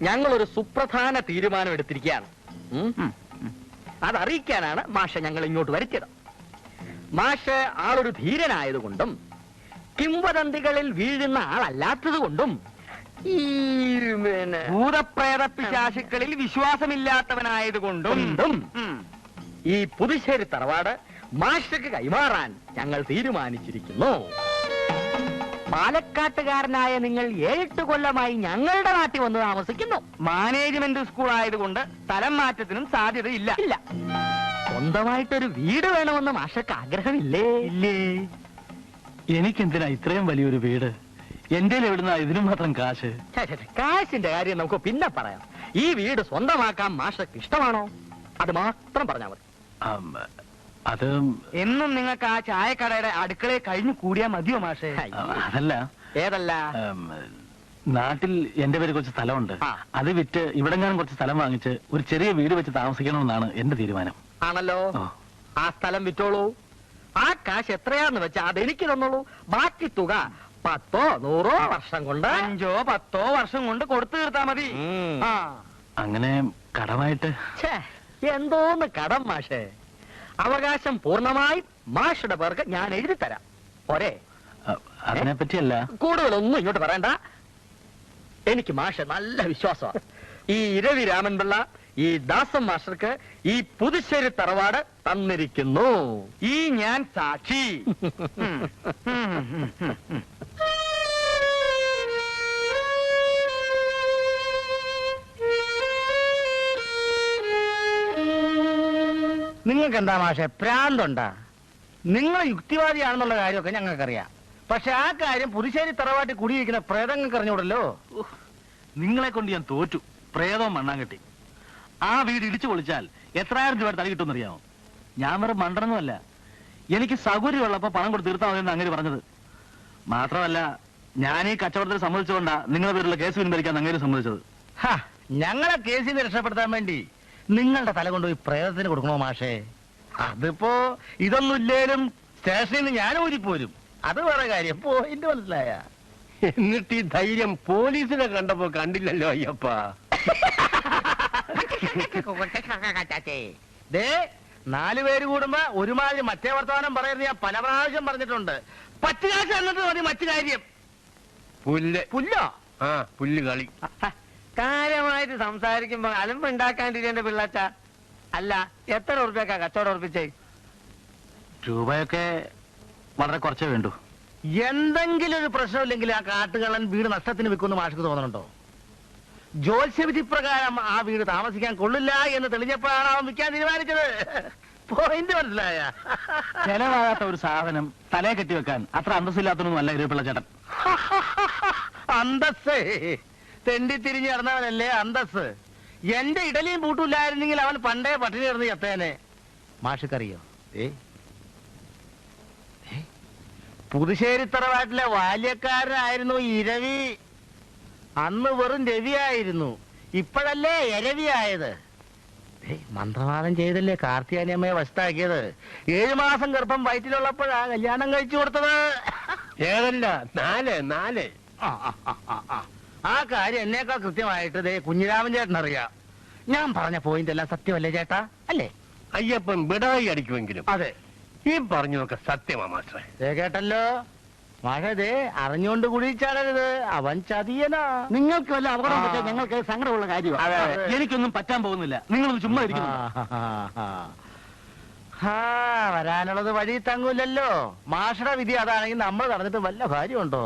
ഞങ്ങളൊരു സുപ്രധാന തീരുമാനം എടുത്തിരിക്കുകയാണ്. അതറിയിക്കാനാണ് മാഷ ഞങ്ങൾ ഇങ്ങോട്ട് വരുത്തിയത്. മാഷ് ആളൊരു ധീരനായതുകൊണ്ടും കിംവദന്തികളിൽ വീഴുന്ന ആളല്ലാത്തത് കൊണ്ടും ഈ ഭൂതപ്രേത പിശാചുക്കളിൽ വിശ്വാസമില്ലാത്തവനായതുകൊണ്ടും ഈ പുതുശ്ശേരി തറവാട് മാഷക്ക് കൈമാറാൻ ഞങ്ങൾ തീരുമാനിച്ചിരിക്കുന്നു. പാലക്കാട്ടുകാരനായ നിങ്ങൾ 7-8 കൊല്ലമായി ഞങ്ങളുടെ നാട്ടിൽ വന്ന് താമസിക്കുന്നു. മാനേജ്മെന്റ് സ്കൂൾ ആയതുകൊണ്ട് സ്ഥലം മാറ്റത്തിനും സാധ്യതയില്ല. ഇല്ല, സ്വന്തമായിട്ടൊരു വീട് വേണമെന്ന് മാഷക്ക് ആഗ്രഹമില്ലേ? ഇല്ലേ? എനിക്കെന്തിനാ ഇത്രയും വലിയൊരു വീട്? എന്റെ എവിടുന്ന ഇതിനും മാത്രം കാശ്? കാശിന്റെ കാര്യം നമുക്ക് പിന്നെ പറയാം. ഈ വീട് സ്വന്തമാക്കാൻ മാഷക്ക് ഇഷ്ടമാണോ? അത് മാത്രം പറഞ്ഞാൽ മതി. അത് എന്നും നിങ്ങൾക്ക് ആ ചായക്കടയുടെ അടുക്കളയിൽ കഴിഞ്ഞു കൂടിയാ മതിയോ മാഷേ? അതല്ല. ഏതല്ല? നാട്ടിൽ എന്റെ പേര് കുറച്ച് സ്ഥലമുണ്ട്. ആ. അത് വിറ്റ് ഇവിടെങ്ങാനും കുറച്ച് സ്ഥലം വാങ്ങിച്ച് ഒരു ചെറിയ വീട് വെച്ച് താമസിക്കണമെന്നാണ് എന്റെ തീരുമാനം. ആണല്ലോ. ഓ. ആ സ്ഥലം വിറ്റോളൂ. ആ കാശ് എത്രയാന്ന് വെച്ചാ അതെനിക്ക് തന്നോളൂ. ബാക്കി തുക 10 100 വർഷം കൊണ്ട് 5 10 വർഷം കൊണ്ട് കൊടുത്തു തീർത്താ മതി. ആ. അങ്ങനെ കടമായിട്ട് ഛേ, എന്തോന്ന് കടം മാഷേ. അവകാശം പൂർണ്ണമായി മാഷുടെ പേർക്ക് ഞാൻ എഴുതി തരാം. പോരെ? അതിനെ പറ്റിയല്ല. കൂടുതലൊന്നും ഇങ്ങോട്ട് പറയണ്ട. എനിക്ക് മാഷ നല്ല വിശ്വാസമാണ്. ഈ ഇരവി രാമൻപിള്ള ഈ ദാസൻ മാസ്റ്റർക്ക് ഈ പുതുശ്ശേരി തറവാട് തന്നിരിക്കുന്നു. ഈ ഞാൻ സാക്ഷി. നിങ്ങൾക്ക് എന്താ മാഷെ പ്രാന്തുണ്ടാ? നിങ്ങൾ യുക്തിവാദിയാണെന്നുള്ള കാര്യമൊക്കെ ഞങ്ങൾക്കറിയാം. പക്ഷെ ആ കാര്യം പുതുശ്ശേരി തറവാട്ടിൽ കുടിയിരിക്കുന്ന പ്രേതങ്ങൾക്ക് അറിഞ്ഞൂടല്ലോ. നിങ്ങളെ കൊണ്ട് ഞാൻ തോറ്റു. പ്രേതവും മണ്ണാങ്കട്ടി. ആ വീട് ഇടിച്ചു പൊളിച്ചാൽ എത്രായിരം രൂപ തല കിട്ടുമെന്നറിയാമോ? ഞാൻ വെറും മണ്ടനൊന്നുമല്ല. എനിക്ക് സൗകര്യമുള്ളപ്പോ പണം കൊടുത്ത് തീർത്താൽ മതിയെന്ന് അങ്ങനെ പറഞ്ഞത്. മാത്രമല്ല, ഞാൻ ഈ കച്ചവടത്തിൽ സമ്മതിച്ചുകൊണ്ടാ നിങ്ങളുടെ പേരുള്ള കേസ് പിൻവലിക്കാൻ അങ്ങനെ സമ്മതിച്ചത്. ഞങ്ങളെ കേസിൽ നിന്ന് രക്ഷപ്പെടുത്താൻ വേണ്ടി നിങ്ങളുടെ തല കൊണ്ടുപോയി പ്രേതത്തിന് കൊടുക്കണോ മാഷേ? അതിപ്പോ ഇതൊന്നും ഇല്ലേലും സ്റ്റേഷനിൽ നിന്ന് ഞാൻ ഊരിപ്പോരും. അത് വേറെ കാര്യം. പോയിന്റ് മനസ്സിലായ? എന്നിട്ട് ഈ ധൈര്യം പോലീസിനെ കണ്ടപ്പോ കണ്ടില്ലല്ലോ അയ്യപ്പ. ദേ, 4 പേര് കൂടുമ്പോ ഒരുമാതിരി മറ്റേ വർത്തമാനം പറയുന്നത് ഞാൻ പല പ്രാവശ്യം പറഞ്ഞിട്ടുണ്ട്. 10 കാശ് എന്നിട്ട് മതി മറ്റു കാര്യം. പുല്ലോ? ആ, പുല്ല് കളി. കാര്യമായിട്ട് സംസാരിക്കുമ്പോ അലമ്പുണ്ടാക്കാണ്ടിരിക്കേണ്ട പിള്ളാച്ച. അല്ല, എത്ര ഉറുപ്പ്യൊക്കെ കച്ചവടം ഉറപ്പിച്ചേ? രൂപയൊക്കെ വളരെ കുറച്ചേ വേണ്ടു. എന്തെങ്കിലും ഒരു പ്രശ്നമില്ലെങ്കിൽ ആ കാട്ടുകള്ളൻ വീട് നഷ്ടത്തിന് വിൽക്കുമെന്ന് മാഷിക്ക് തോന്നുന്നുണ്ടോ? ജ്യോത്സ്യവിധി പ്രകാരം ആ വീട് താമസിക്കാൻ കൊള്ളില്ല എന്ന് തെളിഞ്ഞപ്പോഴാണ് അവൻ വിൽക്കാൻ തീരുമാനിച്ചത്. പോയിന്റ് മനസ്സിലായ? ചെലവാകാത്ത ഒരു സാധനം തലയെ കെട്ടിവെക്കാൻ അത്ര അന്തസ്സില്ലാത്തൊന്നും അല്ല ഇരുപിള്ള ചേട്ടൻ. അന്തസ് തെണ്ടി തിരിഞ്ഞ് നടന്നവനല്ലേ അന്തസ്. എന്റെ ഇഡലിയും പൂട്ടില്ലായിരുന്നെങ്കിൽ അവൻ പണ്ടേ പട്ടിണി കിടന്ന് ചത്തേനെ. മാഷിക്കറിയോ? പുതുശ്ശേരി തറവാട്ടിലെ ബാല്യക്കാരനായിരുന്നു ഇരവി. അന്ന് വെറും രവിയായിരുന്നു. ഇപ്പോഴല്ലേ ഇരവിയായത്. മന്ത്രവാദം ചെയ്തല്ലേ കാർത്തിയാനിയമ്മയെ വശത്താക്കിയത്. 7 മാസം ഗർഭം വയറ്റിലുള്ളപ്പോഴാ കല്യാണം കഴിച്ചു കൊടുത്തത്. ഏതല്ല, 4. ആ കാര്യം എന്നേക്കാൾ കൃത്യമായിട്ട് ദേ കുഞ്ഞിരാമൻ ചേട്ടൻ അറിയാം. ഞാൻ പറഞ്ഞ പോയിന്റ് എല്ലാം സത്യമല്ലേ ചേട്ടാ? അല്ലേ? അയ്യപ്പൻ ബിടായി അടിക്കുമെങ്കിലും അതെ, ഈ പറഞ്ഞതൊക്കെ സത്യമാ മാസ്റ്ററെ. കേട്ടല്ലോ മാഷേ. അറിഞ്ഞുകൊണ്ട് കുടിച്ചാടരുത്. അവൻ ചതിയനാ. നിങ്ങൾക്ക് വല്ല അപകടം പറ്റാൻ ഞങ്ങൾക്ക് സങ്കടമുള്ള കാര്യമാണ്. എനിക്കൊന്നും പറ്റാൻ പോകുന്നില്ല. നിങ്ങളൊന്ന് ചുമ്മാ ഇരിക്കുന്നു. വരാനുള്ളത് വഴി തങ്ങൂലല്ലോ. മാഷയുടെ വിധി അതാണെങ്കിൽ നമ്മൾ നടന്നിട്ട് വല്ല കാര്യമുണ്ടോ?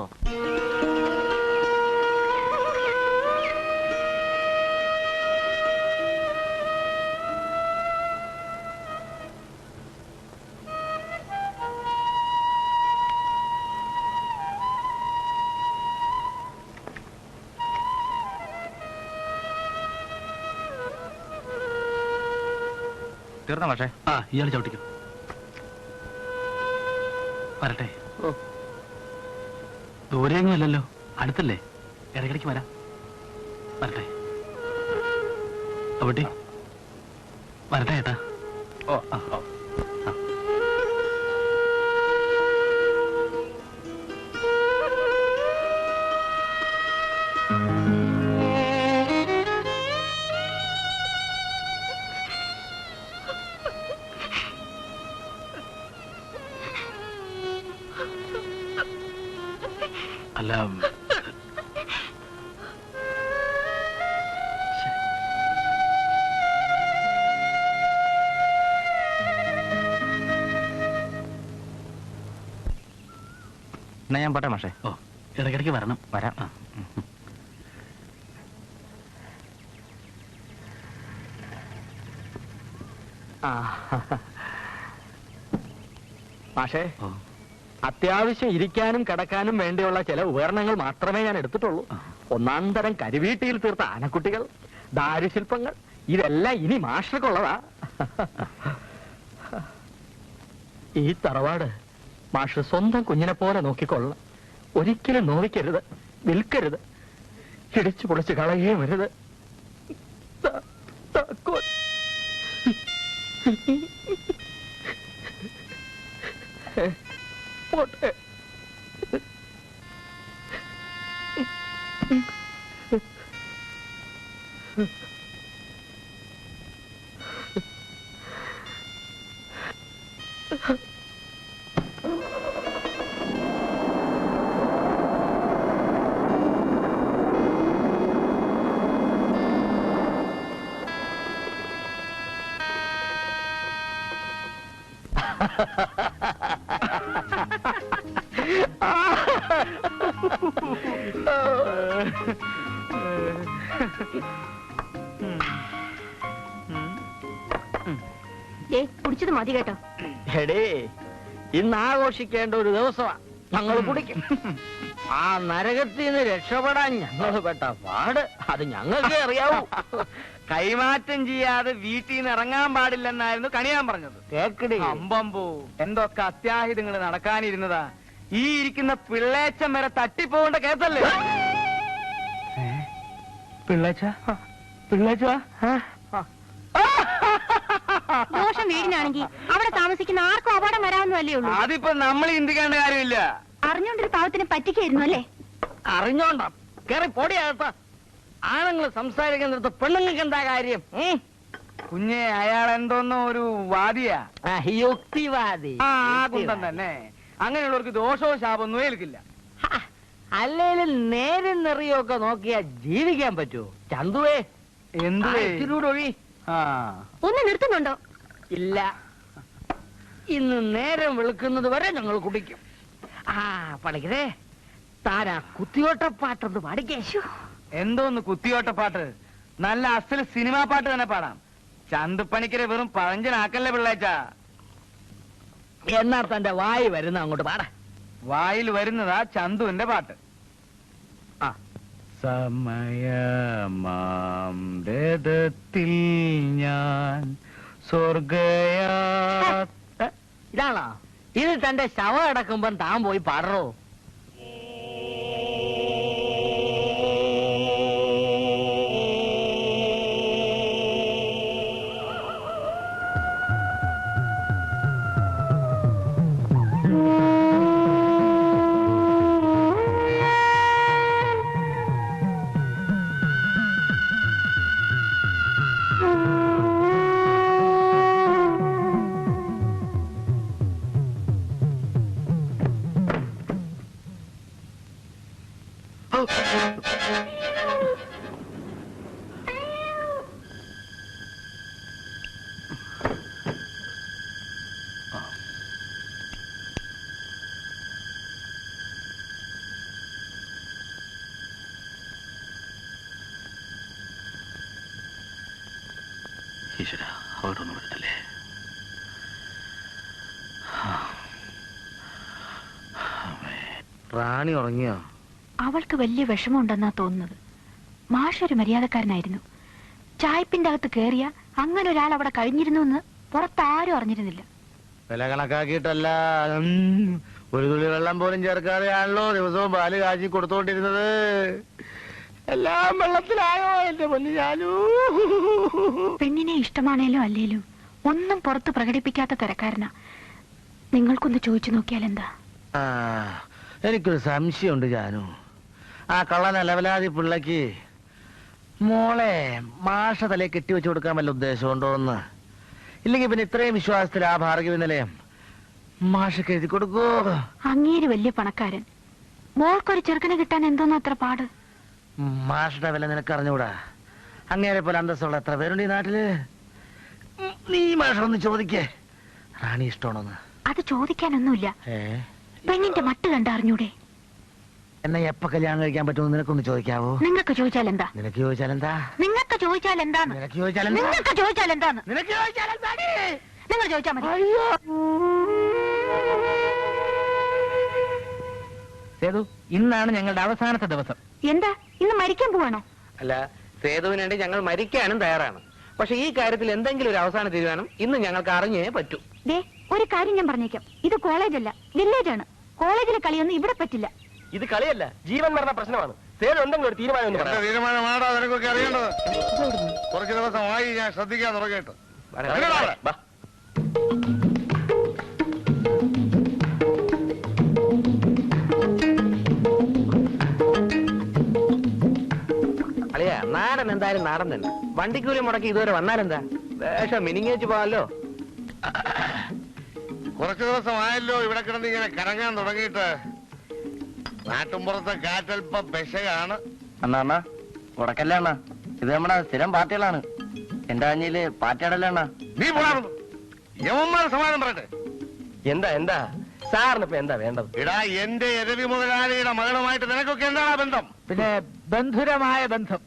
തീർന്ന പക്ഷേ ഇയാൾ ചവിട്ടിക്കും. വരട്ടെ. ദൂരെയൊന്നും അല്ലല്ലോ, അടുത്തല്ലേ? ഇടയ്ക്കിടയ്ക്ക് വരാം. വരട്ടെ. അവിടെ വരട്ടെ ഏട്ടാ. അല്ല, എന്നാ ഞാൻ പോട്ടെ മാഷേ. ഓ, ഇടയ്ക്കിടയ്ക്ക് വരണം. വരാം. മാഷേ, ഓ, അത്യാവശ്യം ഇരിക്കാനും കിടക്കാനും വേണ്ടിയുള്ള ചില ഉപകരണങ്ങൾ മാത്രമേ ഞാൻ എടുത്തിട്ടുള്ളൂ. ഒന്നാം തരം കരിവീട്ടിയിൽ തീർത്ത ആനക്കുട്ടികൾ, ദാരുശില്പങ്ങൾ, ഇതെല്ലാം ഇനി മാഷർക്കുള്ളതാ. ഈ തറവാട് മാഷ് സ്വന്തം കുഞ്ഞിനെ പോലെ നോക്കിക്കൊള്ളണം. ഒരിക്കലും നോവിക്കരുത്, വിൽക്കരുത്. ഇടിച്ചു പൊളിച്ച് കളയേ വരുത്. താക്കോൽ പോട്ടെ. കുടിച്ചത് മതി കേട്ടോ. എടേ, ഇന്ന് ആഘോഷിക്കേണ്ട ഒരു ദിവസമാണ്. ഞങ്ങൾ കുടിക്കും. ആ നരകത്തിൽ നിന്ന് രക്ഷപ്പെടാൻ ഞങ്ങൾ പെട്ട പാട് അത് ഞങ്ങൾക്ക് അറിയാവൂ. കൈമാറ്റം ചെയ്യാതെ വീട്ടിൽ നിന്ന് ഇറങ്ങാൻ പാടില്ലെന്നായിരുന്നു കണിയാൻ പറഞ്ഞത്. കേക്കടി, അമ്പമ്പോ എന്തൊക്കെ അത്യാഹിതങ്ങൾ നടക്കാനിരുന്നതാ. ഈ ഇരിക്കുന്ന പിള്ളേച്ചൻ വരെ തട്ടിപ്പോകേണ്ട കേസല്ലേ? പിള്ളേച്ച പിള്ളേച്ച ദോഷം വീടിനാണെങ്കിൽ അവിടെ താമസിക്കുന്ന ആർക്കും അപകടം വരാമെന്നല്ലേ ഉള്ളൂ. അതിപ്പോ നമ്മൾ ചിന്തിക്കേണ്ട കാര്യമില്ല. അറിഞ്ഞോണ്ടൊരു പാവത്തിന് പറ്റിക്കായിരുന്നു അല്ലേ? അറിഞ്ഞോണ്ടാ കേറി പൊടിയാകത്ത. ആണുങ്ങൾ സംസാരിക്കുന്നിടത്ത് പെണ്ണുങ്ങൾക്ക് എന്താ കാര്യം? കുഞ്ഞെ, അയാൾ എന്തോന്നോ ഒരു വാദിയാ. യുക്തിവാദി. ആ കുന്തം തന്നെ. അങ്ങനെയുള്ളവർക്ക് ദോഷവും ശാപമൊന്നും ഏൽക്കില്ല. അല്ലേലും നേരും നിറയൊക്കെ നോക്കിയാ ജീവിക്കാൻ പറ്റുമോ? ചന്തുവേ, എന്തൊഴി ഒന്ന് നിർത്തുന്നുണ്ടോ? ഇല്ല, ഇന്ന് നേരം വെളുക്കുന്നത് വരെ ഞങ്ങൾ കുടിക്കും. ആ പണിക്കരേ, താനാ കുത്തിയോട്ടപ്പാട്ടൊന്ന് പാടിക്കേ. എന്തോന്ന് കുത്തിയോട്ടപ്പാട്ട്? നല്ല അസൽ സിനിമാ പാട്ട് തന്നെ പാടാം. ചന്തുപ്പണിക്കരെ വെറും പഴഞ്ചനാക്കല്ലേ പിള്ളേച്ച. എന്നാ തന്റെ വായി വരുന്ന അങ്ങോട്ട് പാട. വായിൽ വരുന്നതാ ചന്തുവിന്റെ പാട്ട്. ആ, സമയമാംരഥത്തിൽ ഞാൻ സ്വർഗയാ. ഇതാണോ? ഇത് തന്റെ ശവം അടക്കുമ്പം താൻ പോയി പാടറോ? ഈശ്വര, അവരൊന്നും വരുത്തല്ലേ. റാണി ഉറങ്ങിയോ? അവൾക്ക് വലിയ വിഷമമുണ്ടെന്നാ തോന്നുന്നത്. മാഷൊരു മര്യാദക്കാരനായിരുന്നു. ചായപ്പിന്റെ അകത്ത് കേറിയ അങ്ങനെ ഒരാൾ അവിടെ കഴിഞ്ഞിരുന്നു എന്ന് പുറത്താരും അറിഞ്ഞിരുന്നില്ല. വില കണക്കാക്കിയിട്ടല്ല, ഒരു തുള്ളി വെള്ളം പോലും ചേർക്കാതെയാണല്ലോ ദിവസവും പാല് കാച്ചി കൊടുത്തോണ്ടിരുന്നത്. എല്ലാം വെള്ളത്തിലായോ എന്റെ പൊന്നു ചാലു? പെണ്ണിനെ ഇഷ്ടമാണേലും അല്ലേലും ഒന്നും പുറത്ത് പ്രകടിപ്പിക്കാത്ത തരക്കാരനാ. നിങ്ങൾക്കൊന്ന് ചോദിച്ചു നോക്കിയാൽ എന്താ? എനിക്കൊരു സംശയമുണ്ട് ജാനു. ആ കള്ളന ലവലാതി പിള്ളക്ക് മോളെ മാഷ തലയെ കെട്ടിവെച്ചു കൊടുക്കാൻ വല്ല ഉദ്ദേശമുണ്ടോന്ന്? ഇല്ലെങ്കിൽ പിന്നെ ഇത്രയും വിശ്വാസത്തിൽ ആ ഭാർഗവി നിലയം മാഷക്ക് എഴുതി കൊടുക്കോ? അങ്ങേര് വലിയ പണക്കാരൻ. മോൾക്കൊരു ചെറുക്കനെ കിട്ടാൻ എന്തോന്ന് അത്ര പാട്? മാഷയുടെ വില നിനക്ക് അറിഞ്ഞൂടാ. അങ്ങേരെ പോലെ അന്തസ്സുള്ള എത്ര പേരുണ്ട് ഈ നാട്ടില്? നീ മാഷൊന്ന് ചോദിക്കേ, റാണി ഇഷ്ടമാണോന്ന്? അത് ചോദിക്കാനൊന്നുമില്ല. പെണ്ണിന്റെ മട്ട് കണ്ടറിഞ്ഞൂടെ? എന്നെ എപ്പ കല്യാണം കഴിക്കാൻ പറ്റുമെന്ന് നിനക്കൊന്ന് ചോദിക്കാവോ? നിങ്ങൾക്ക് ചോദിച്ചാൽ എന്താ? നിനക്ക് ചോദിച്ചാൽ എന്താ? നിങ്ങൾക്ക് ചോദിച്ചാൽ എന്താന്ന്? നിനക്ക് ചോദിച്ചാൽ എന്താ? നിങ്ങൾക്ക് ചോദിച്ചാൽ എന്താന്ന്? നിനക്ക് ചോദിച്ചാൽ എന്താടി? നിങ്ങൾ ചോദിച്ചാൽ മതി. സേതു, ഇന്നാണ് ഞങ്ങളുടെ അവസാനത്തെ ദിവസം. എന്താ, ഇന്ന് മരിക്കാൻ പോവാണോ? അല്ല, സേതുവിന് വേണ്ടി ഞങ്ങൾ മരിക്കാനും തയ്യാറാണ്. പക്ഷെ ഈ കാര്യത്തിൽ എന്തെങ്കിലും ഒരു അവസാന തീരുമാനം ഇന്ന് ഞങ്ങൾക്ക് അറിഞ്ഞേ പറ്റൂ. ദേ, ഒരു കാര്യം ഞാൻ പറഞ്ഞേക്കാം. ഇത് കോളേജല്ല, വില്ലേജ് ആണ്. കോളേജിലെ കളിയൊന്നും ഇവിടെ പറ്റില്ല. ഇത് കളിയല്ല, ജീവൻ മരണ പ്രശ്നമാണ്. ഉണ്ടെങ്കിൽ ഒരു തീരുമാനം ഒന്ന് പറയാം. തീരുമാനമാണോ നിനക്കൊക്കെ അറിയേണ്ടത്? കുറച്ച് ദിവസമായി ഞാൻ ശ്രദ്ധിക്കാൻ തുടങ്ങിയിട്ട്. അളിയ നാടൻ എന്തായാലും നാടൻ തന്നെ. വണ്ടിക്കൂലി മുടക്കി ഇതുവരെ വന്നാലെന്താ? വേഷം മിനിങ്ങേച്ച് പോവാല്ലോ. കുറച്ചു ദിവസമായല്ലോ ഇവിടെ കിടന്ന് ഇങ്ങനെ കറങ്ങാൻ തുടങ്ങിയിട്ട്. നാട്ടുമ്പുറത്തെ കാറ്റൽപ്പം പെശകാണ്. അണ്ണാ ഉടക്കല്ലേ അണ്ണാ, ഇത് നമ്മുടെ സ്ഥിരം പാർട്ടികളാണ്. എന്റെ അഞ്ഞില് പാറ്റയാടല്ലേ അണ്ണാ. നീ പോണാറുന്നു യവന്മാർ സമാധാനം പറയട്ടെ. എന്താ സാറിന് ഇപ്പൊ എന്താ വേണ്ടത്? ഇടാ, എന്റെ എരവി മുതലാളിയുടെ മകളുമായിട്ട് നിനക്കൊക്കെ എന്താണ് ബന്ധം? പിന്നെ ബന്ധുരമായ ബന്ധം,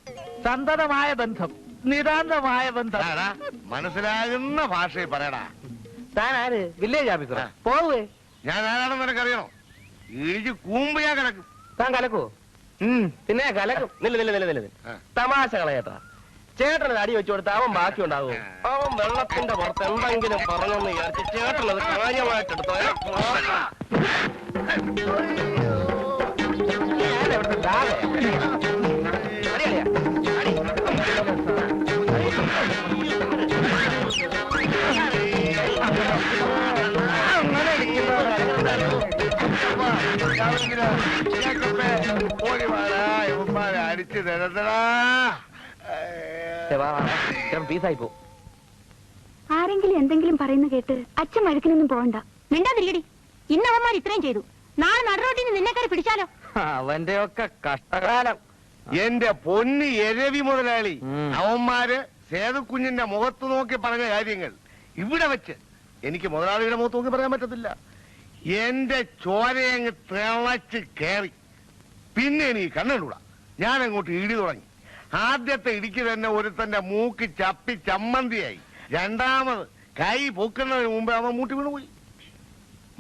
സന്തതമായ ബന്ധം, നിതാന്തമായ ബന്ധം. എടാ, മനസ്സിലാകുന്ന ഭാഷയിൽ പറയടാ. താൻ ആര്? വില്ലേജ് ഓഫീസറാ? പോവേ. ഞാൻ ആരാണെന്ന് നിനക്കറിയണോ? ഇടിച്ച് കൂമ്പ് ഞാൻ കിടക്കും. താൻ കലക്കോ? പിന്നെ കലക്കും. നില്ല തമാശ കളയേട്ടാ. ചേട്ടനത് അടി വെച്ചു കൊടുത്ത അവൻ ബാക്കി ഉണ്ടാവും. അവൻ വെള്ളത്തിന്റെ പുറത്ത് എന്തെങ്കിലും പറഞ്ഞെന്ന് വിചാരിച്ച് ചേട്ടനത് കാര്യമായിട്ടെടുത്തോ. അടിച്ചു തരത്തടാ. പീസായി പോ. ആരെങ്കിലും എന്തെങ്കിലും പറയുന്ന കേട്ട് അച്ഛൻ വഴക്കിനൊന്നും പോകണ്ട. മിണ്ടാതിരിക്കടി. ഇന്ന് അവന്മാർ ഇത്രയും ചെയ്തു, നാളെ നടുറോട്ടിന് നിന്നെക്കാരെ പിടിച്ചാലോ? അവന്റെ ഒക്കെ കഷ്ടകാലം. എന്റെ പൊന്നി എരവി മുതലാളി, അവന്മാര് സേതുക്കുഞ്ഞിന്റെ മുഖത്ത് നോക്കി പറഞ്ഞ കാര്യങ്ങൾ ഇവിടെ വെച്ച് എനിക്ക് മുതലാളിയുടെ മുഖത്ത് നോക്കി പറയാൻ പറ്റത്തില്ല. എന്റെ ചോരയങ്ങ് തിളച്ച് കയറി. പിന്നെ എനിക്ക് കണ്ണുകൂടാ. ഞാൻ അങ്ങോട്ട് ഇടി തുടങ്ങി. ആദ്യത്തെ ഇടിക്ക് തന്നെ ഒരുത്തന്റെ മൂക്ക് ചപ്പി ചമ്മന്തിയായി. രണ്ടാമത് കൈ പൊക്കുന്നതിന് മുമ്പേ അവൻ മൂട്ടി വീണുപോയി.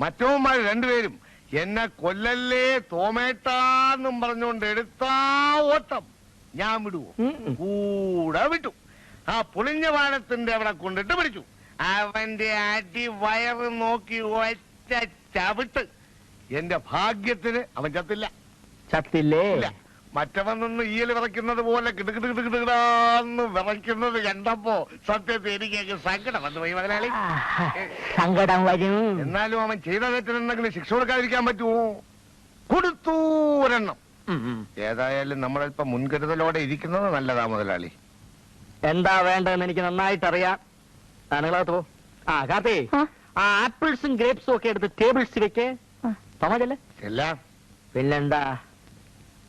മറ്റവന്മാർ രണ്ടുപേരും എന്നെ കൊല്ലല്ലേ തോമേട്ടാന്നും പറഞ്ഞുകൊണ്ട് എടുത്താ ഓട്ടം. ഞാൻ വിടുവോ? കൂടെ വിട്ടു. ആ പൊളിഞ്ഞ വാനത്തിന്റെ അവിടെ കൊണ്ടിട്ട് പിടിച്ചു. അവന്റെ അടി വയറ് നോക്കി ഒറ്റ ചവിട്ട്. എന്റെ ഭാഗ്യത്തിന് അവൻ ചത്തില്ല. ചത്തില്ലേ? മറ്റവൻ നിന്ന് ഈയൽ വിറയ്ക്കുന്നത് പോലെ കിടുകിടുകിടുകിടാന്ന് വിറയ്ക്കുന്നത് കണ്ടപ്പോ സത്യത്തിൽ എനിക്ക് സങ്കടം വന്നു പോയി മുതലാളി. സങ്കടം വരും. എന്നാലും അവൻ ചെയ്ത തെറ്റിനെന്തെങ്കിലും ശിക്ഷ കൊടുക്കാതിരിക്കാൻ പറ്റുമോ? കൊടുത്തു ഒരെണ്ണം. ഏതായാലും നമ്മളൽപ്പം മുൻകരുതലോടെ ഇരിക്കുന്നത് നല്ലതാ മുതലാളി. എന്താ വേണ്ടതെന്ന് എനിക്ക് നന്നായിട്ടറിയാം. താനുകളകത്ത് പോ. ആ കാത്തേ, ആ ആപ്പിൾസും ഗ്രേപ്സും ഒക്കെ എടുത്ത് ടേബിൾസ് വെക്കേ. തോമല്ലേ എല്ലാം പിന്നെന്താ?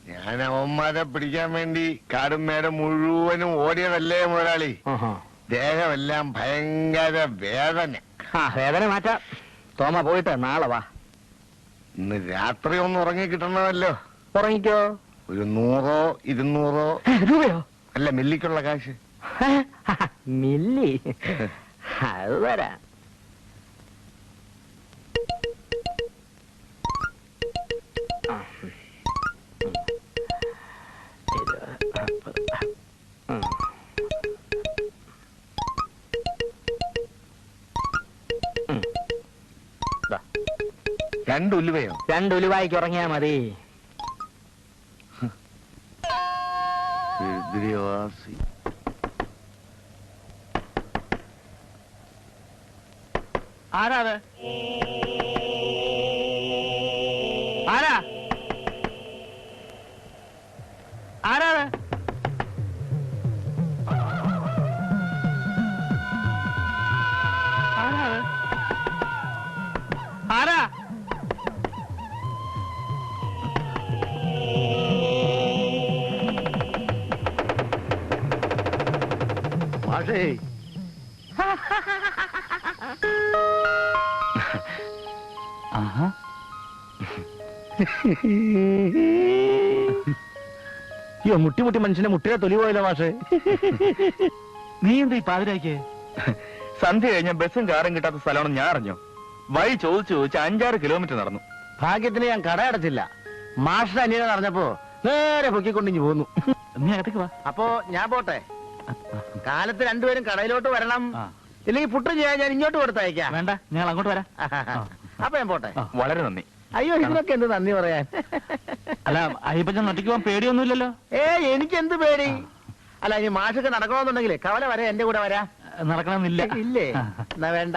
ഞാൻ അവന്മാരെ പിടിക്കാൻ വേണ്ടി കാടും മേടം മുഴുവനും ഓടിയതല്ലേ മുതലാളി. ദേഹമെല്ലാം ഭയങ്കര വേദന. വേദന മാറ്റാം. തോമ പോയിട്ട് നാളെ വാ. ഇന്ന് രാത്രി ഒന്ന് ഉറങ്ങി കിട്ടണമല്ലോ. ഉറങ്ങിക്കോ. ഒരു 100 200 രൂപയോ? അല്ല, മില്ലിക്കുള്ള കാശ്. മില്ലി? അത് തരാം. രണ്ട് ഉലുവയോ? 2 ഉലുവായിക്ക് ഉറങ്ങിയാ മതി. ആരാത്? ആരാ? ആരാത്? ആരാത്? ആരാ? മാഷേ, അയ്യോ, മുട്ടി മനുഷ്യന്റെ മുട്ടിയെ തൊലി പോയല്ലോ മാഷേ. നീ എന്താ ഈ പാതിരാക്ക്? സന്ധ്യ കഴിഞ്ഞ ബസ്സും കാറും കിട്ടാത്ത സ്ഥലമാണെന്ന് ഞാൻ അറിഞ്ഞു. വഴി ചോദിച്ചു 5-6 കിലോമീറ്റർ നടന്നു. ഭാഗ്യത്തിന് ഞാൻ കട അടച്ചില്ല. മാഷിന്റെ അനിയനെ നടന്നപ്പോ നേരെ പൊക്കിക്കൊണ്ടിഞ്ഞു പോന്നു. നീ അകത്തേക്ക് വാ. അപ്പോ ഞാൻ പോട്ടെ. കാലത്ത് രണ്ടുപേരും കടയിലോട്ട് വരണം. ഇല്ലെങ്കിൽ പുട്ടും ചെയ്യാൻ ഞാൻ ഇങ്ങോട്ട് കൊടുത്തയക്കാം. വേണ്ട, ഞങ്ങൾ അങ്ങോട്ട് വരാം. അപ്പൊ ഞാൻ പോട്ടെ. വളരെ നന്ദി. അയ്യോ, ഇതിനൊക്കെ എന്ത് നന്ദി പറയാൻ. അല്ല അയ്യപ്പച്ചൻ ഒറ്റയ്ക്ക് പോകാൻ പേടിയൊന്നുമില്ലല്ലോ? എനിക്ക് എന്ത് പേടി? അല്ല ഇനി മാഷൊക്കെ നടക്കണമെന്നുണ്ടെങ്കിലേ കവല വരെ എന്റെ കൂടെ വരാ. നടക്കണമെന്നില്ല. ഇല്ലേ? എന്നാ വേണ്ട.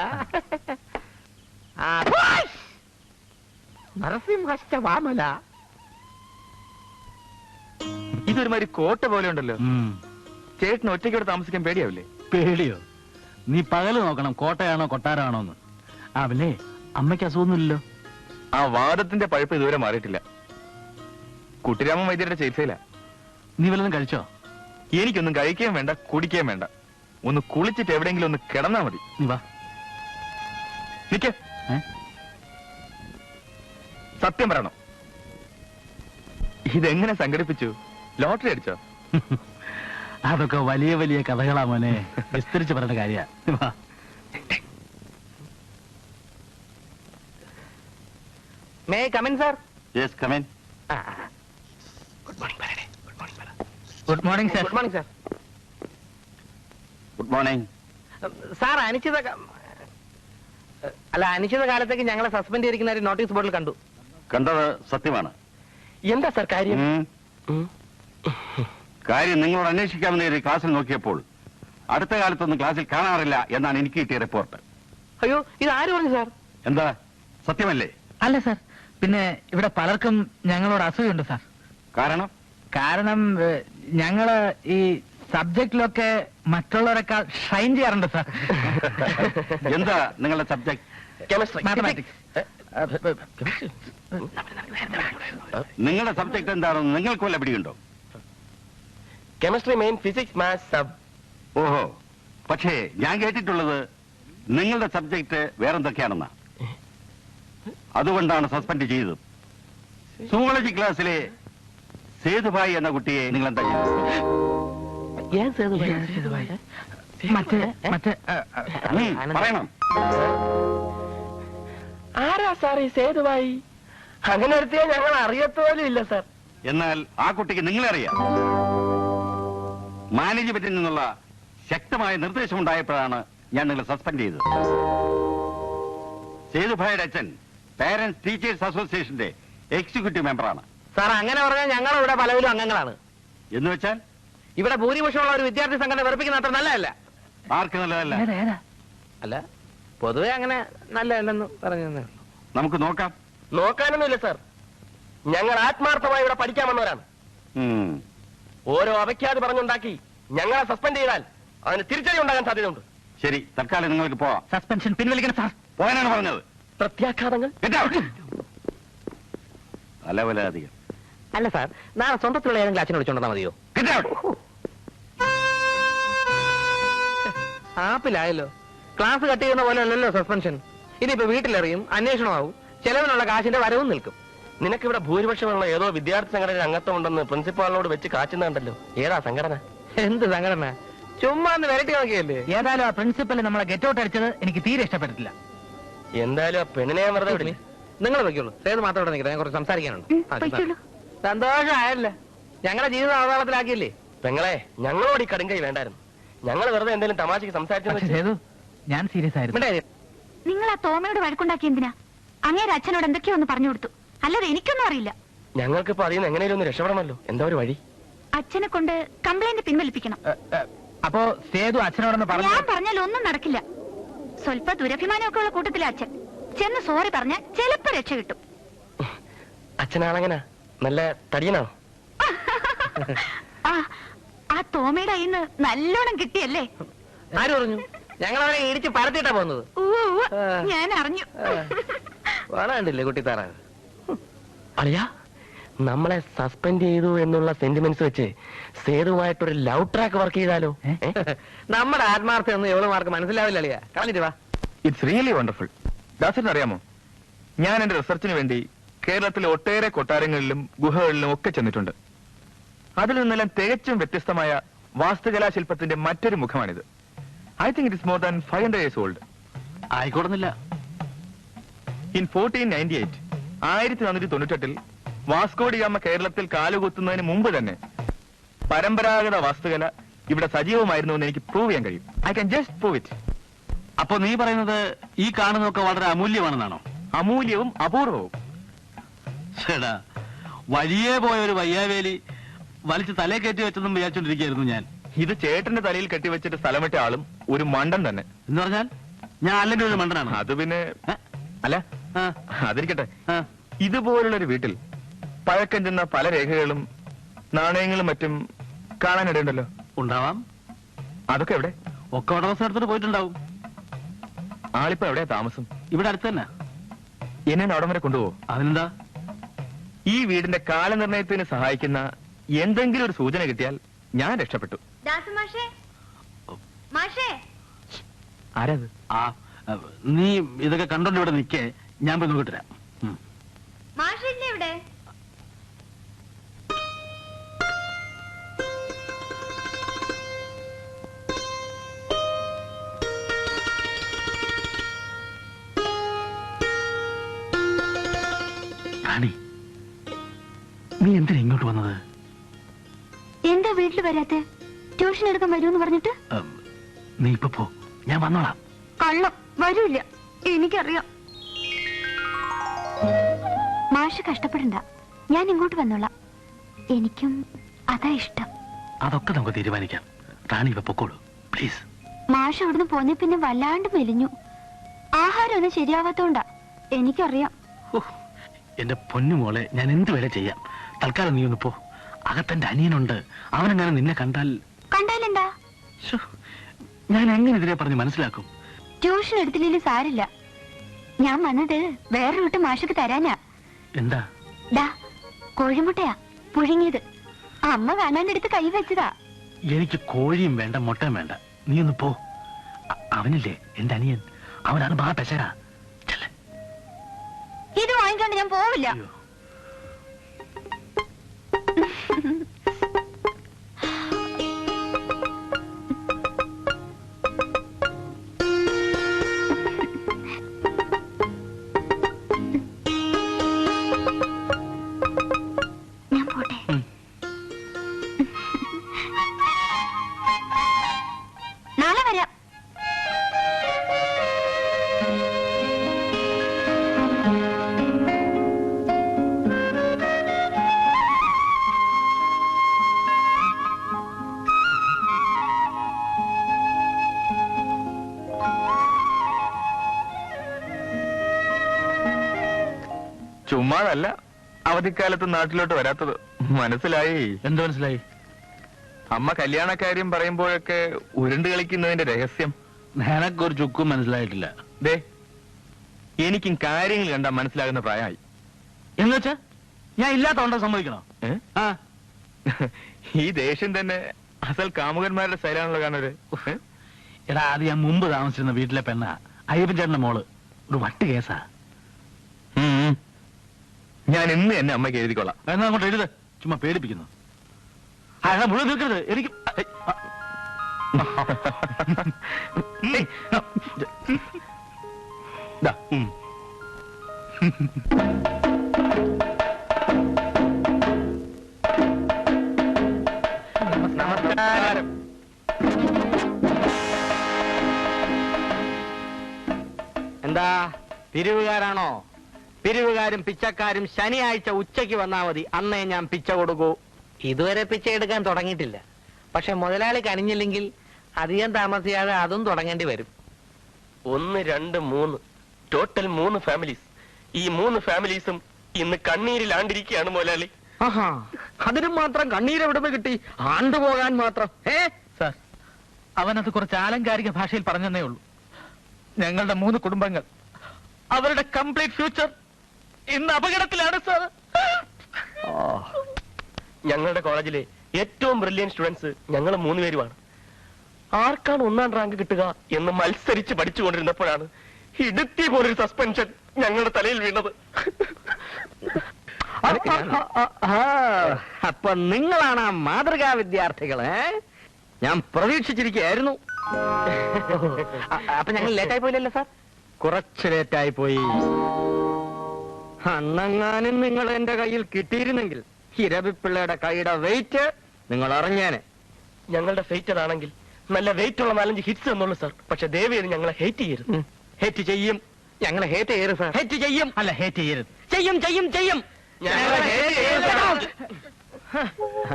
നരസിംഹ വാമല. ഇതൊരുമാതിരി കോട്ട പോലെ ഉണ്ടല്ലോ. ചേട്ടന് ഒറ്റയ്ക്കോടെ താമസിക്കാൻ പേടിയാവില്ലേ? പേടിയോ? നീ പകല് നോക്കണം കോട്ടയാണോ കൊട്ടാരാണോന്ന്. പിന്നെ അമ്മയ്ക്ക് അസുഖമൊന്നുമില്ലല്ലോ? ആ വാദത്തിന്റെ പഴുപ്പ് ഇതുവരെ മാറിയിട്ടില്ല. കുട്ടിരാമൻ വൈദ്യരുടെ ചികിത്സയില. നീ വല്ലതും കഴിച്ചോ? എനിക്കൊന്നും കഴിക്കുകയും വേണ്ട കുടിക്കുകയും വേണ്ട. ഒന്ന് കുളിച്ചിട്ട് എവിടെയെങ്കിലും ഒന്ന് കിടന്നാ മതി. നീ വാ. നിക്ക്. സത്യം പറയണം, ഇതെങ്ങനെ സംഘടിപ്പിച്ചു? ലോട്ടറി അടിച്ചോ? അതൊക്കെ വലിയ വലിയ കഥകളാ മോനെ, വിസ്തരിച്ച് പറയേണ്ട കാര്യ. May come in sir? Yes come in. Good morning പറയണേ. ഗുഡ് മോർണിംഗ് പറ. Good morning sir. Good morning sir. Good morning sir. അനിശ്ചിത കാലത്തേക്ക് ഞങ്ങളെ സസ്പെൻഡ് ചെയ്തിരിക്കുന്ന ഒരു നോട്ടീസ് ബോർഡിൽ കണ്ടു. കണ്ടത് സത്യമാണ്. എന്താ സാർ കാര്യം? കാര്യം നിങ്ങളോട് അന്വേഷിക്കാമെന്ന് ഒരു ക്ലാസ്സിൽ നോക്കിയപ്പോൾ അടുത്ത കാലത്തൊന്നും ക്ലാസ്സിൽ കാണാറില്ല എന്നാണ് എനിക്ക് കിട്ടിയ റിപ്പോർട്ട്. അയ്യോ, ഇത് ആര് പറഞ്ഞു സാർ? എന്താ, സത്യമല്ലേ? അല്ല സാർ, പിന്നെ ഇവിടെ പലർക്കും ഞങ്ങളോട് അസൂയുണ്ട് സാർ. കാരണം ഞങ്ങള് ഈ സബ്ജക്റ്റിലൊക്കെ മറ്റുള്ളവരെക്കാൾ ഷൈൻ ചെയ്യാറുണ്ട് സാർ. എന്താ നിങ്ങളുടെ സബ്ജക്ട്? Chemistry, mathematics. നിങ്ങളുടെ സബ്ജക്ട് എന്താണെന്ന് നിങ്ങൾക്ക് വല്ല പിടിയുണ്ടോ? Chemistry main, physics, maths sub. ഓഹോ, പക്ഷേ ഞാൻ കേട്ടിട്ടുള്ളത് നിങ്ങളുടെ സബ്ജക്ട് വേറെന്തൊക്കെയാണെന്നാ. അതുകൊണ്ടാണ് സസ്പെൻഡ് ചെയ്തത്. സൂവോളജി ക്ലാസ്സിലെ സേതുഭായി എന്ന കുട്ടിയെ നിങ്ങൾ എന്താ ചെയ്തത്? പറയണം. ആരാ സാർ ഈ സേതുഭായി? അങ്ങനെ എടുത്തിയാ ഞങ്ങൾ അറിയത്തോലും ഇല്ല സാർ. എന്നാൽ ആ കുട്ടിക്ക് നിങ്ങളെ അറിയാം. മാനേജ്മെന്റിൽ നിന്നുള്ള ശക്തമായ നിർദ്ദേശമുണ്ടായപ്പോഴാണ് ഞാൻ നിങ്ങളെ സസ്പെൻഡ് ചെയ്തത്. സേതുഭായിയുടെ അച്ഛൻ പാരന്റ്സ് ടീച്ചേഴ്സ് അസോസിയേഷന്റെ എക്സിക്യൂട്ടീവ് മെമ്പറാണ്. സാർ അങ്ങനെ പറഞ്ഞാൽ ഞങ്ങൾ ഇവിടെ പലവിലും അംഗങ്ങളാണ്. എന്ന് വെച്ചാൽ ഇവിടെ ഭൂരിപക്ഷമുള്ള ഒരു വിദ്യാർത്ഥി സംഘടന വെറുപ്പിക്കുന്ന അത്ര നല്ലതല്ല. ആർക്ക് നല്ലതല്ല? അല്ല, പൊതുവെ അങ്ങനെ നല്ലതല്ലെന്ന് പറഞ്ഞു. നമുക്ക് നോക്കാം. നോക്കാനൊന്നുമില്ല സാർ, ഞങ്ങൾ ആത്മാർത്ഥമായി ഇവിടെ പഠിക്കാൻ വന്നവരാണ്. ഓരോ അപഖ്യാതി പറഞ്ഞുണ്ടാക്കി ഞങ്ങളെ സസ്പെൻഡ് ചെയ്താൽ അതിന് തിരിച്ചടി ഉണ്ടാകാൻ സാധ്യതയുണ്ട്. ശരി, തൽക്കാലം നിങ്ങൾക്ക് പോവാം. സസ്പെൻഷൻ പിൻവലിക്കണം സാർ. പോകാനാണ് പറഞ്ഞത്. പ്രത്യാഘാതങ്ങൾ അലവലാധികം. അല്ല സാർ, നാളെ സ്വന്തത്തിലുള്ള ഏതെങ്കിലും അച്ഛനെ വിളിച്ചോണ്ടാ മതിയോ? ആപ്പിലായല്ലോ. ക്ലാസ് കട്ട് ചെയ്യുന്ന പോലെ അല്ലല്ലോ സസ്പെൻഷൻ. ഇനിയിപ്പോ വീട്ടിലെറിയും, അന്വേഷണമാവും, ചെലവിനുള്ള കാശിന്റെ വരവും നിൽക്കും. നിനക്കിവിടെ ഭൂരിപക്ഷമുള്ള ഏതോ വിദ്യാർത്ഥി സംഘടന അംഗത്വം ഉണ്ടെന്ന് പ്രിൻസിപ്പാളിനോട് വെച്ച് കാച്ചുന്നുണ്ടല്ലോ. ഏതാ സംഘടന? എന്ത് സംഘടന? ചുമ്മാ ഒന്ന് വരട്ടി നോക്കിയല്ലേ. ഏതായാലും ആ പ്രിൻസിപ്പൽ നമ്മളെ ഗെറ്റ് ഔട്ട് അടിച്ചത് എനിക്ക് തീരെ ഇഷ്ടപ്പെട്ടിട്ടില്ല. എന്തായാലും ആ പെണ്ണിനെ ഞാൻ വെറുതെ വിടില്ല. നിങ്ങൾ വെക്കുള്ളൂ, സേത് മാത്രം ഇവിടെ നിൽക്കട്ടെ, ഞാൻ കുറച്ച് സംസാരിക്കാനുണ്ട്. സന്തോഷമായല്ലേ, ഞങ്ങളുടെ ജീവിതം അവതാളത്തിലാക്കിയില്ലേ. പെങ്ങളെ, ഞങ്ങളോട് ഈ കടുങ്കൈ വേണ്ടായിരുന്നു. ഞങ്ങൾ വെറുതെ എന്തെങ്കിലും തമാശക്ക് സംസാരിച്ചു. ഞാൻ സീരിയസ് ആയിരുന്നു. നിങ്ങൾ ആ തോമയോട് വഴക്കുണ്ടാക്കി എന്തിനാ? അങ്ങേരെ അച്ഛനോട് എന്തൊക്കെയോ ഒന്ന് പറഞ്ഞു കൊടുത്തു, അല്ലാതെ എനിക്കൊന്നും അറിയില്ല. ഞങ്ങൾക്കിപ്പോ അറിയുന്ന എങ്ങനെയും ഒന്ന് രക്ഷപ്പെടണമല്ലോ. എന്താ ഒരു വഴി? അച്ഛനെ കൊണ്ട് കംപ്ലൈന്റ് പിൻവലിപ്പിക്കണം. അപ്പോ സേതു അച്ഛനോടൊന്ന് പറഞ്ഞു. ഞാൻ പറഞ്ഞാൽ ഒന്നും നടക്കില്ല. സ്വല്പ ദുരഭിമാനമൊക്കെ ഉള്ള കൂട്ടത്തിലെ അച്ഛൻ. ചെന്ന് സോറി പറഞ്ഞ ചിലപ്പോ രക്ഷ കിട്ടും. അച്ഛനാണെങ്ങനെ? നല്ല തടിയനാണോ? ആ തോമയുടെ കയ്യിന്ന് നല്ലോണം കിട്ടിയല്ലേ? ആര് പറഞ്ഞു? ഞങ്ങൾ അവരെ ഇടിച്ച് പരത്തിയിട്ടാ പോകുന്നത്. ഞാൻ അറിഞ്ഞു. വേണണ്ടില്ലേ കുട്ടിത്താറ? അളിയാ, നമ്മളെ സസ്പെൻഡ് ചെയ്തു എന്നുള്ള സെന്റിമെന്റ്സ് വെച്ച് സേതുവായിട്ടൊരു ലവ് ട്രാക്ക് വർക്ക് ചെയ്താലോ? നമ്മുടെ ആത്മാർത്ഥം ഒന്നും എവളുമാർക്ക് മനസ്സിലാവില്ല അളിയാ. കളഞ്ഞിട്ട് വാ. It's really wonderful. ദാസൻ അറിയാമോ, ഞാൻ എന്റെ റിസർച്ചിന് വേണ്ടി കേരളത്തിലെ ഒട്ടേറെ കൊട്ടാരങ്ങളിലും ഗുഹകളിലും ഒക്കെ ചെന്നിട്ടുണ്ട്. അതിൽ നിന്നെല്ലാം തികച്ചും വ്യത്യസ്തമായ വാസ്തുകലാ ശില്പത്തിന്റെ മറ്റൊരു മുഖമാണിത്. I think it is more than 500 years old. ആയിക്കോടുന്നില്ല. ഇൻ 1498 1498 വാസ്കോഡിഗാമ കേരളത്തിൽ കാലുകുത്തുന്നതിന് മുമ്പ് തന്നെ പരമ്പരാഗത വാസ്തുകല ഇവിടെ സജീവമായിരുന്നു എന്ന് എനിക്ക് പ്രൂവ് ചെയ്യാൻ കഴിയും. I can just prove it. അപ്പൊ നീ പറയുന്നത് ഈ കാണുന്നതൊക്കെ വളരെ അമൂല്യമാണെന്നാണോ? അമൂല്യവും അപൂർവവും. ചേടാ, വഴിയേ പോയ ഒരു വയ്യാവേലി വലിച്ച് തലേ കയറ്റി വെച്ചെന്നും വിചാരിച്ചോണ്ടിരിക്കുകയായിരുന്നു ഞാൻ. ഇത് ചേട്ടന്റെ തലയിൽ കെട്ടിവെച്ചിട്ട് സ്ഥലമിട്ട ആളും ഒരു മണ്ടൻ തന്നെ. എന്ന് പറഞ്ഞാൽ ഞാൻ അല്ലെങ്കിൽ ഒരു മണ്ടനാണ്. അത് പിന്നെ അല്ല ആ, അതിരിക്കട്ടെ. ആ. ഇതുപോലുള്ള ഒരു വീട്ടിൽ പഴക്കം ചെന്ന പല രേഖകളും നാണയങ്ങളും മറ്റും കാണാനിടയുണ്ടല്ലോ. ഉണ്ടാവാം. അതൊക്കെ എവിടെ? ഒക്കെ ഉടമസ്ഥ എടുത്തിട്ട് പോയിട്ടുണ്ടാവും. ആളിപ്പോ എവിടെയാ താമസം? ഇവിടെ അടുത്ത് തന്നെ. എന്നെ അവിടം വരെ കൊണ്ടുപോകും. അതിനെന്താ? ഈ വീടിന്റെ കാലനിർണയത്തിന് സഹായിക്കുന്ന എന്തെങ്കിലും ഒരു സൂചന കിട്ടിയാൽ ഞാൻ രക്ഷപ്പെട്ടു. ആരാത്? ആ, നീ ഇതൊക്കെ കണ്ടോണ്ട് ഇവിടെ നിൽക്കേ, ഞാൻ പോയി നോക്കിട്ട് വരാം. ഇവിടെ റാണി, നീ എന്തിനാ ഇങ്ങോട്ട് വന്നത്? എന്താ വീട്ടിൽ വരാത്തെ? ട്യൂഷൻ എടുക്കാൻ വരുമെന്ന് പറഞ്ഞിട്ട്? നീ ഇപ്പൊ പോ, ഞാൻ വന്നോളാം. കള്ളം വരൂല്ല, എനിക്കറിയാം. മാഷ് കഷ്ടപ്പെടണ്ട, ഞാൻ ഇങ്ങോട്ട് വന്നോളാം. എനിക്കും അതാ ഇഷ്ടം. അതൊക്കെ നമുക്ക് തീരുമാനിക്കാം. റാണി ഇപ്പൊ പൊക്കോളൂ പ്ലീസ്. മാഷ് അവിടുന്ന് പോന്നെ പിന്നെ വല്ലാണ്ട് മെലിഞ്ഞു. ആഹാരം ഒന്നും ശരിയാവാത്തോണ്ടാ, എനിക്കറിയാം. എന്റെ പൊന്നുമോളെ, ഞാൻ എന്ത് വേല ചെയ്യാം. തൽക്കാലം നീ ഒന്ന് പോ. അകത്തെന്റെ അനിയനുണ്ട്, അവനെങ്ങനെ നിന്നെ കണ്ടാലെന്താ? ഞാൻ എങ്ങനെ ഇതിനെ പറഞ്ഞ് മനസ്സിലാക്കും? ട്യൂഷൻ എടുത്തില്ലെങ്കിൽ സാരില്ല. ഞാൻ വന്നത് വേറെ വിട്ട് മാഷക്ക് തരാനാ. എന്താ? ഡാ, കോഴിമുട്ടയാ പുഴുങ്ങിയത്. അമ്മ കാണാനെടുത്ത് കൈ വെച്ചതാ. എനിക്ക് കോഴിയും വേണ്ട മുട്ടയും വേണ്ട, നീ ഒന്ന് പോ. അവനില്ലേ എന്റെ അനിയൻ, അവനാണ് ബാ പെശകാ. ഇത് വാങ്ങിക്കൊണ്ട് ഞാൻ പോവില്ല. ഞാൻ പോട്ടെ. നാളെ വരാം. ചുമ്മാതല്ല അവധിക്കാലത്ത് നാട്ടിലോട്ട് വരാത്തത്. മനസ്സിലായി. എന്ത് മനസ്സിലായി? അമ്മ കല്യാണക്കാര്യം പറയുമ്പോഴൊക്കെ ഉരുണ്ട് കളിക്കുന്നതിന്റെ രഹസ്യം നിനക്കൊരു ചുക്കും മനസ്സിലായിട്ടില്ല. ദേ, എനിക്കും കാര്യങ്ങൾ കണ്ടാ മനസ്സിലാകുന്ന പ്രായമായി. എന്നുവെച്ചാ ഞാൻ ഇല്ലാത്തോണ്ട സമ്മതിക്കണോ? ആ, ഈ ദേഷ്യം തന്നെ അസൽ കാമുകന്മാരുടെ ശൈലാണല്ലോ കാണൊരു. എടാ, അത് ഞാൻ മുമ്പ് താമസിച്ചിരുന്ന വീട്ടിലെ പെണ്ണ അയ്യപ്പൻ ചേട്ടന്റെ മോള്. ഒരു വട്ട് കേസാ. ഞാൻ ഇന്ന് എന്നെ അമ്മയ്ക്ക് എഴുതിക്കൊള്ളാം. എന്നാ അങ്ങോട്ട് എഴുത്. ചുമ്മാ പേടിപ്പിക്കുന്നു. അയാളെ മുഴുവൻ നിൽക്കരുത്. എനിക്ക് ദാ. നമസ്കാരം. എന്താ പിരിവുകാരാണോ? പിരിവുകാരും പിച്ചക്കാരും ശനിയാഴ്ച ഉച്ചയ്ക്ക് വന്നാ മതി, അന്നേ ഞാൻ പിച്ച കൊടുക്കൂ. ഇതുവരെ പിച്ച എടുക്കാൻ തുടങ്ങിയിട്ടില്ല. പക്ഷെ മുതലാളി കനിഞ്ഞില്ലെങ്കിൽ അധികം താമസിയാതെ അതും തുടങ്ങേണ്ടി വരും. 1, 2, 3 ടോട്ടൽ 3 ഫാമിലീസ്. ഈ 3 ഫാമിലീസും ഇന്ന് കണ്ണീരിലാണ്ടിരിക്കുകയാണ് മുതലാളി. ആഹാ, അതിനും മാത്രം കണ്ണീരെവിടുന്ന് കിട്ടി? ആണ്ടുപോകാൻ മാത്രം. സാർ, അവനത് കുറച്ച് ആലങ്കാരിക ഭാഷയിൽ പറഞ്ഞതേ ഉള്ളൂ. ഞങ്ങളുടെ 3 കുടുംബങ്ങൾ, അവരുടെ കംപ്ലീറ്റ് ഫ്യൂച്ചർ ഇന്ന് അപകടത്തിലാണ് സാർ. ഞങ്ങളുടെ കോളേജിലെ ഏറ്റവും ബ്രില്യൻ സ്റ്റുഡൻസ് ഞങ്ങൾ 3 പേരുമാണ്. ആർക്കാണ് 1ാം റാങ്ക് കിട്ടുക എന്ന് മത്സരിച്ച് പഠിച്ചുകൊണ്ടിരുന്നപ്പോഴാണ് ഇടുത്തി പോലൊരു സസ്പെൻഷൻ ഞങ്ങളുടെ തലയിൽ വീണത്. അപ്പൊ നിങ്ങളാണ് ആ മാതൃകാ വിദ്യാർത്ഥികളെ? ഞാൻ പ്രതീക്ഷിച്ചിരിക്കുകയായിരുന്നു. അപ്പൊ ഞങ്ങൾ ലേറ്റായി പോയില്ലല്ലോ സാർ? കുറച്ച് ലേറ്റായി പോയി. അന്നെങ്ങാനും നിങ്ങൾ എന്റെ കയ്യിൽ കിട്ടിയിരുന്നെങ്കിൽ ഇരവിപ്പിള്ളയുടെ കൈയുടെ വെയിറ്റ് നിങ്ങൾ അറിഞ്ഞേനെ. ഞങ്ങളുടെ ഫേറ്റർ ആണെങ്കിൽ നല്ല വെയിറ്റ് ഉള്ള 4-5 ഹിറ്റ്സ് എന്നുള്ളൂ സാർ. പക്ഷെ ദേവിയത് ഞങ്ങളെ ഹേറ്റ് ചെയ്യരുത്. ഹേറ്റ് ചെയ്യും. ഞങ്ങളെ ഹേറ്റ് ചെയ്യരുത് സാർ. ഹേറ്റ് ചെയ്യും. അല്ല, ഹേറ്റ് ചെയ്യരുത്. ചെയ്യും ചെയ്യും ചെയ്യും.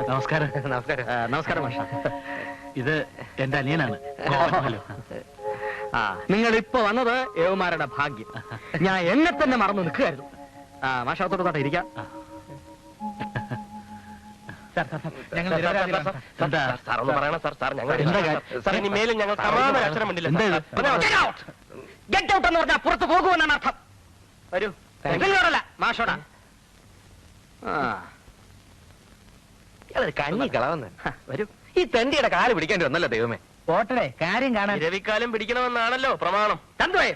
നമസ്കാരം. നമസ്കാരം. നമസ്കാരം മാഷ. ഇത് എന്റെ അനിയനാണ്. നിങ്ങൾ ഇപ്പൊ വന്നത് ഏവന്മാരുടെ ഭാഗ്യം. ഞാൻ എന്നെ തന്നെ മറന്നു നിൽക്കുകയായിരുന്നു. മാഷത്തോട്ട് തൊട്ട് ഇരിക്കാം. എന്താ? സാർ ഒന്ന് പറയണം സാർ. സാർ ഞങ്ങൾ എന്താ കാര്യം? സാർ ഇനി മേലും ഞങ്ങൾ സമാധാന അക്ഷരം വേണ്ടില്ല. എന്താ ഇത്? ഗെറ്റ് ഔട്ട് എന്ന് പറഞ്ഞാൽ പുറത്ത് പോകുമെന്നാണ് അർത്ഥം. വരൂ. നിങ്ങളോടല്ല മാഷോടാ. കഞ്ഞി കളവന്ന് വരൂ. ഈ തെണ്ടിയുടെ കാല് പിടിക്കേണ്ടി വന്നല്ലോ ദൈവമേ. പോട്ടടെ കാര്യം കാണാൻ. രവിക്കാലം പിടിക്കണമെന്നാണല്ലോ പ്രമാണം. ചന്തുവേ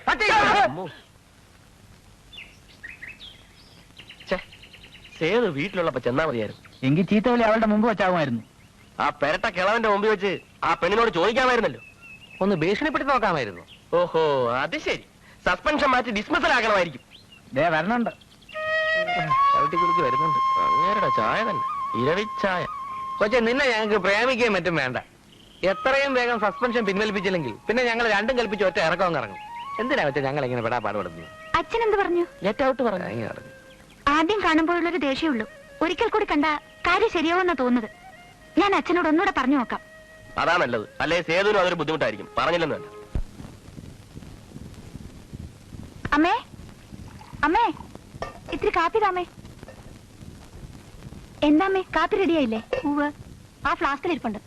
സേതു വീട്ടിലുള്ളപ്പോ ചെന്നാ മതിയായിരുന്നു. എങ്കിൽ ചീത്തവിളി അവളുടെ മുമ്പ് വെച്ചാകുമായിരുന്നു. ആ പെരട്ട കിളവന്റെ മുമ്പിൽ വെച്ച് ആ പെണ്ണിനോട് ചോദിക്കാമായിരുന്നല്ലോ. ഒന്ന് ഭീഷണിപ്പെടുത്തി നോക്കാമായിരുന്നു. ഓഹോ അത് ശരി. സസ്പെൻഷൻ മാറ്റി ഡിസ്മിസൽ ആക്കണമായിരിക്കും. വരണുണ്ട്. ചവിട്ടി കുടിച്ച് വരുന്നുണ്ട്. അങ്ങേരുടെ ചായ തന്നെ ഇരവിച്ചായ. കൊച്ചെ നിന്നെ ഞങ്ങൾക്ക് പ്രേമിക്കുകയും മറ്റും വേണ്ട. എത്രയും വേഗം സസ്പെൻഷൻ പിൻവലിപ്പിച്ചില്ലെങ്കിൽ പിന്നെ ഞങ്ങൾ രണ്ടും കൽപ്പിച്ച് ഒറ്റ ഇറക്കം ഇറങ്ങും. എന്തിനാ വെച്ചാൽ ഞങ്ങൾ ഇങ്ങനെ പെടാ പാടുപെടുന്നു. അച്ഛൻ എന്ത് പറഞ്ഞു? ഗെറ്റ് ഔട്ട് പറഞ്ഞു. ആദ്യം കാണുമ്പോഴുള്ളൊരു ദേഷ്യമുള്ളൂ. ഒരിക്കൽ കൂടി കണ്ട കാര്യം ശരിയാവുമെന്നാ തോന്നുന്നത്. ഞാൻ അച്ഛനോട് ഒന്നുകൂടെ പറഞ്ഞു നോക്കാം. അതാ നല്ലത്. അല്ലെ സേതുവിനും അതൊരു ബുദ്ധിമുട്ടായിരിക്കും. പറഞ്ഞില്ലെന്ന് വേണ്ട. അമ്മേ അമ്മേ ഇത്തിരി കാപ്പി താമേ. എന്താമ്മേ കാപ്പി റെഡിയായില്ലേ? ഉവ്വ്. ആ ഫ്ലാസ്കിലിരിപ്പുണ്ട്.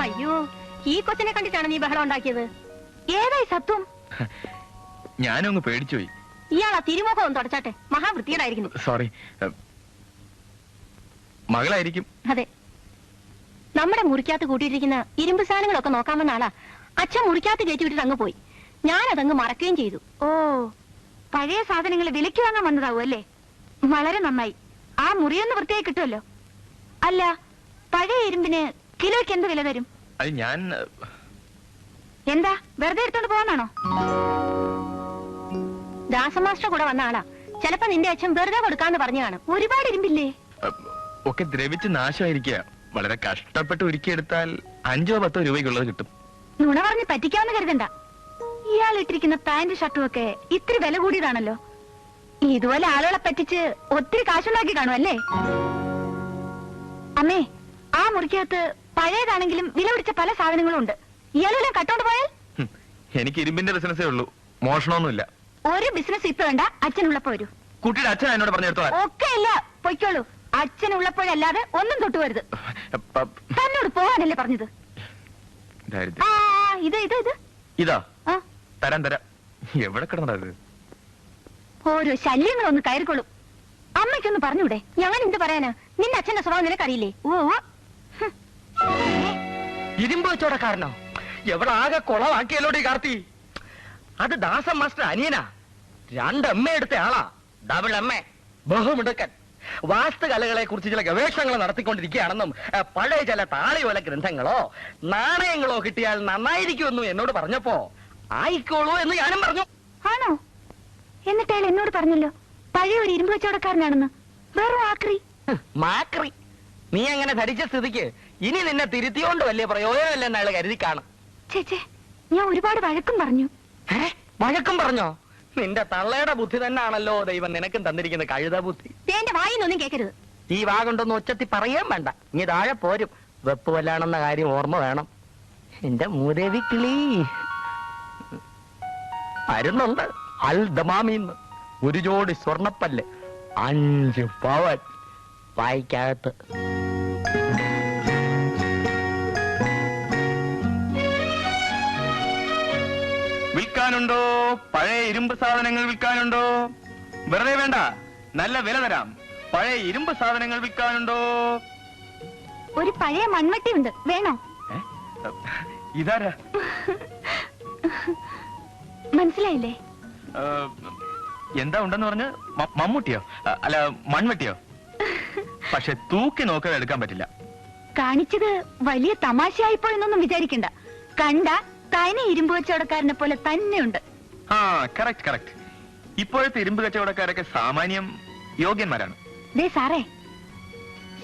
അയ്യോ ഈ കൊച്ചിനെ കണ്ടിട്ടാണ് നീ ബഹളം ഉണ്ടാക്കിയത്? ഏതായി സത്വം? ഞാനും അങ്ങ് പേടിച്ചുപോയി. ഇയാളാ തിരുമുഖം ഒന്ന് തുടച്ചാട്ടെ. മഹാവൃത്തിയോടായിരിക്കുന്നു. സോറി. മകളായിരിക്കും. അതെ. നമ്മുടെ മുറിക്കകത്ത് കൂട്ടിയിട്ടിരിക്കുന്ന ഇരുമ്പ് സാധനങ്ങളൊക്കെ നോക്കാമെന്ന ആളാ അച്ഛൻ മുറിക്കകത്ത് കയറ്റി വിട്ടിട്ട് അങ്ങ് പോയി. ഞാനതങ്ങ് മറക്കുകയും ചെയ്തു. ഓ പഴയ സാധനങ്ങൾ വിലയ്ക്ക് വാങ്ങാൻ വന്നതാവും അല്ലേ? വളരെ നന്നായി. ആ മുറിയൊന്ന് വൃത്തിയായി കിട്ടുമല്ലോ. അല്ല പഴയ ഇരുമ്പിന് കിലോയ്ക്ക് എന്ത് വില തരും? അത് ഞാൻ എന്താ വെറുതെ എടുത്തോണ്ട് പോകാനാണോ? ദാസമാസ്റ്റർ കൂടെ വന്ന ആളാ. ചിലപ്പോ നിന്റെ അച്ഛൻ വെറുതെ കൊടുക്കാന്ന് പറഞ്ഞു കാണും. ഒരുപാട് ഇരുമ്പില്ലേ? ഒക്കെ ദ്രവിച്ച് നാശമായിരിക്കുക. വളരെ കഷ്ടപ്പെട്ട് ഒരുക്കിയെടുത്താൽ 5-10 രൂപയ്ക്കുള്ളത് കിട്ടും. നുണ പറഞ്ഞ് പറ്റിക്കാമെന്ന് കരുതണ്ട. ഇയാൾ ഇട്ടിരിക്കുന്ന പാന്റ് ഷർട്ടും ഒക്കെ ഇത്തിരി വില കൂടിയതാണല്ലോ. ഇതുപോലെ ആളുകളെ പറ്റിച്ച് ഒത്തിരി കാശുണ്ടാക്കി കാണും അല്ലേ? അമ്മേ ആ മുറിക്കകത്ത് പഴയതാണെങ്കിലും വില പിടിച്ച പല സാധനങ്ങളും ഉണ്ട്. ഇയാളെല്ലാം കട്ടോണ്ട് പോയാൽ? എനിക്ക് ഇരുമ്പിന്റെ ബിസിനസ്സേ ഉള്ളൂ, മോഷണമൊന്നുമില്ല. ഒരു ബിസിനസ് ഇപ്പൊ വേണ്ട, അച്ഛനുള്ളപ്പോ വരൂ. കുട്ടിയുടെ അച്ഛൻ എന്നോട് പറഞ്ഞെടുത്തോ? ഒക്കെ ഇല്ല, പൊയ്ക്കോളൂ. അച്ഛനുള്ളപ്പോഴല്ലാതെ ഒന്നും തൊട്ടുവരുത്. തന്നോട് പോവാനല്ലേ പറഞ്ഞത്? ആ ഇത് ഇത് ഇത് ഇതാ ആ തരാം തരാം. എവിടെ കിടന്നത്? ഓരോ ശല്യങ്ങളൊന്ന് കയറിക്കൊള്ളും. അമ്മയ്ക്കൊന്ന് പറഞ്ഞൂടെ? ഞാൻ എന്ത് പറയാനാ? നിന്റെ അച്ഛന്റെ സ്വഭാവം നിനക്കറിയില്ലേ? ഓ ഇരുമ്പ് വെച്ചോടക്കാരനോ? എവിടെ ആകെ കൊളവാക്കിയല്ലോടി കാർത്തി. അത് ദാസൻ മാസ്റ്റർ അനിയനാ. 2 എമ്മ എടുത്ത ആളാ. Double Emma. ബഹുമിടുക്കൻ. വാസ്തുകലകളെ കുറിച്ച് ചില ഗവേഷണങ്ങൾ നടത്തിക്കൊണ്ടിരിക്കുകയാണെന്നും പഴയ ചില താളിയോല ഗ്രന്ഥങ്ങളോ നാണയങ്ങളോ കിട്ടിയാൽ നന്നായിരിക്കുമെന്നും എന്നോട് പറഞ്ഞപ്പോ ആയിക്കോളൂ എന്ന് ഞാനും പറഞ്ഞു. ആണോ? എന്നിട്ട് അയാൾ എന്നോട് പറഞ്ഞല്ലോ പഴയ ഒരു ഇരുമ്പ് വെച്ചോടക്കാരനാണെന്ന്. വെറും ആക്രി. മാക്രി. നീ അങ്ങനെ ധരിച്ച സ്ഥിതിക്ക് ഇനി നിന്നെ തിരുത്തിയോണ്ട് വലിയ പ്രയോജനമില്ലെന്ന് അയാൾ കരുതി കാണും. ചേച്ചേ ഞാൻ ഒരുപാട് വഴക്കും പറഞ്ഞു. വഴക്കും പറഞ്ഞോ? നിന്റെ തള്ളയുടെ ബുദ്ധി തന്നെയാണല്ലോ ദൈവം നിനക്കും തന്നിരിക്കുന്ന കഴുത ബുദ്ധി. എന്റെ വായിന്നൊന്നും കേൾക്കരുത്. ഈ വാ കൊണ്ടൊന്നും ഒച്ചത്തി പറയാൻ വേണ്ട. ഇനി താഴെ പോരും. വെപ്പ് വല്ലാണെന്ന കാര്യം ഓർമ്മ വേണം. എന്റെ മൂദേവി കിളി വരുന്നുണ്ട്. അൽ ദമാമിന്ന് ഒരു ജോഡി സ്വർണപ്പല്ല് 5 പവൻ വായിക്കകത്ത്. വിൽക്കാനുണ്ടോ? പഴയ ഇരുമ്പ് സാധനങ്ങൾ വിൽക്കാനുണ്ടോ? വെറുതെ വേണ്ട, നല്ല വില തരാം. പഴയ ഇരുമ്പ് സാധനങ്ങൾ വിൽക്കാനുണ്ടോ? ഒരു പഴയ മൺവെട്ടി ഉണ്ട്, വേണോ? ഇതാരാ? മനസ്സിലായില്ലേ? എന്താ ഉണ്ടെന്ന് പറഞ്ഞ് മമ്മൂട്ടിയോ അല്ല മൺവെട്ടിയോ? പക്ഷെ തൂക്കി നോക്കാതെ എടുക്കാൻ പറ്റില്ല. കാണിച്ചത് വലിയ തമാശയായിപ്പോ എന്നൊന്നും വിചാരിക്കണ്ട. കണ്ട തനി ഇരുമ്പ് കച്ചവടക്കാരനെ പോലെ തന്നെയുണ്ട്. ആ കറക്റ്റ് കറക്റ്റ്. ഇപ്പോഴത്തെ ഇരുമ്പ് കച്ചവടക്കാരൊക്കെ സാമാന്യം യോഗ്യന്മാരാണ്. ദേ സാറേ,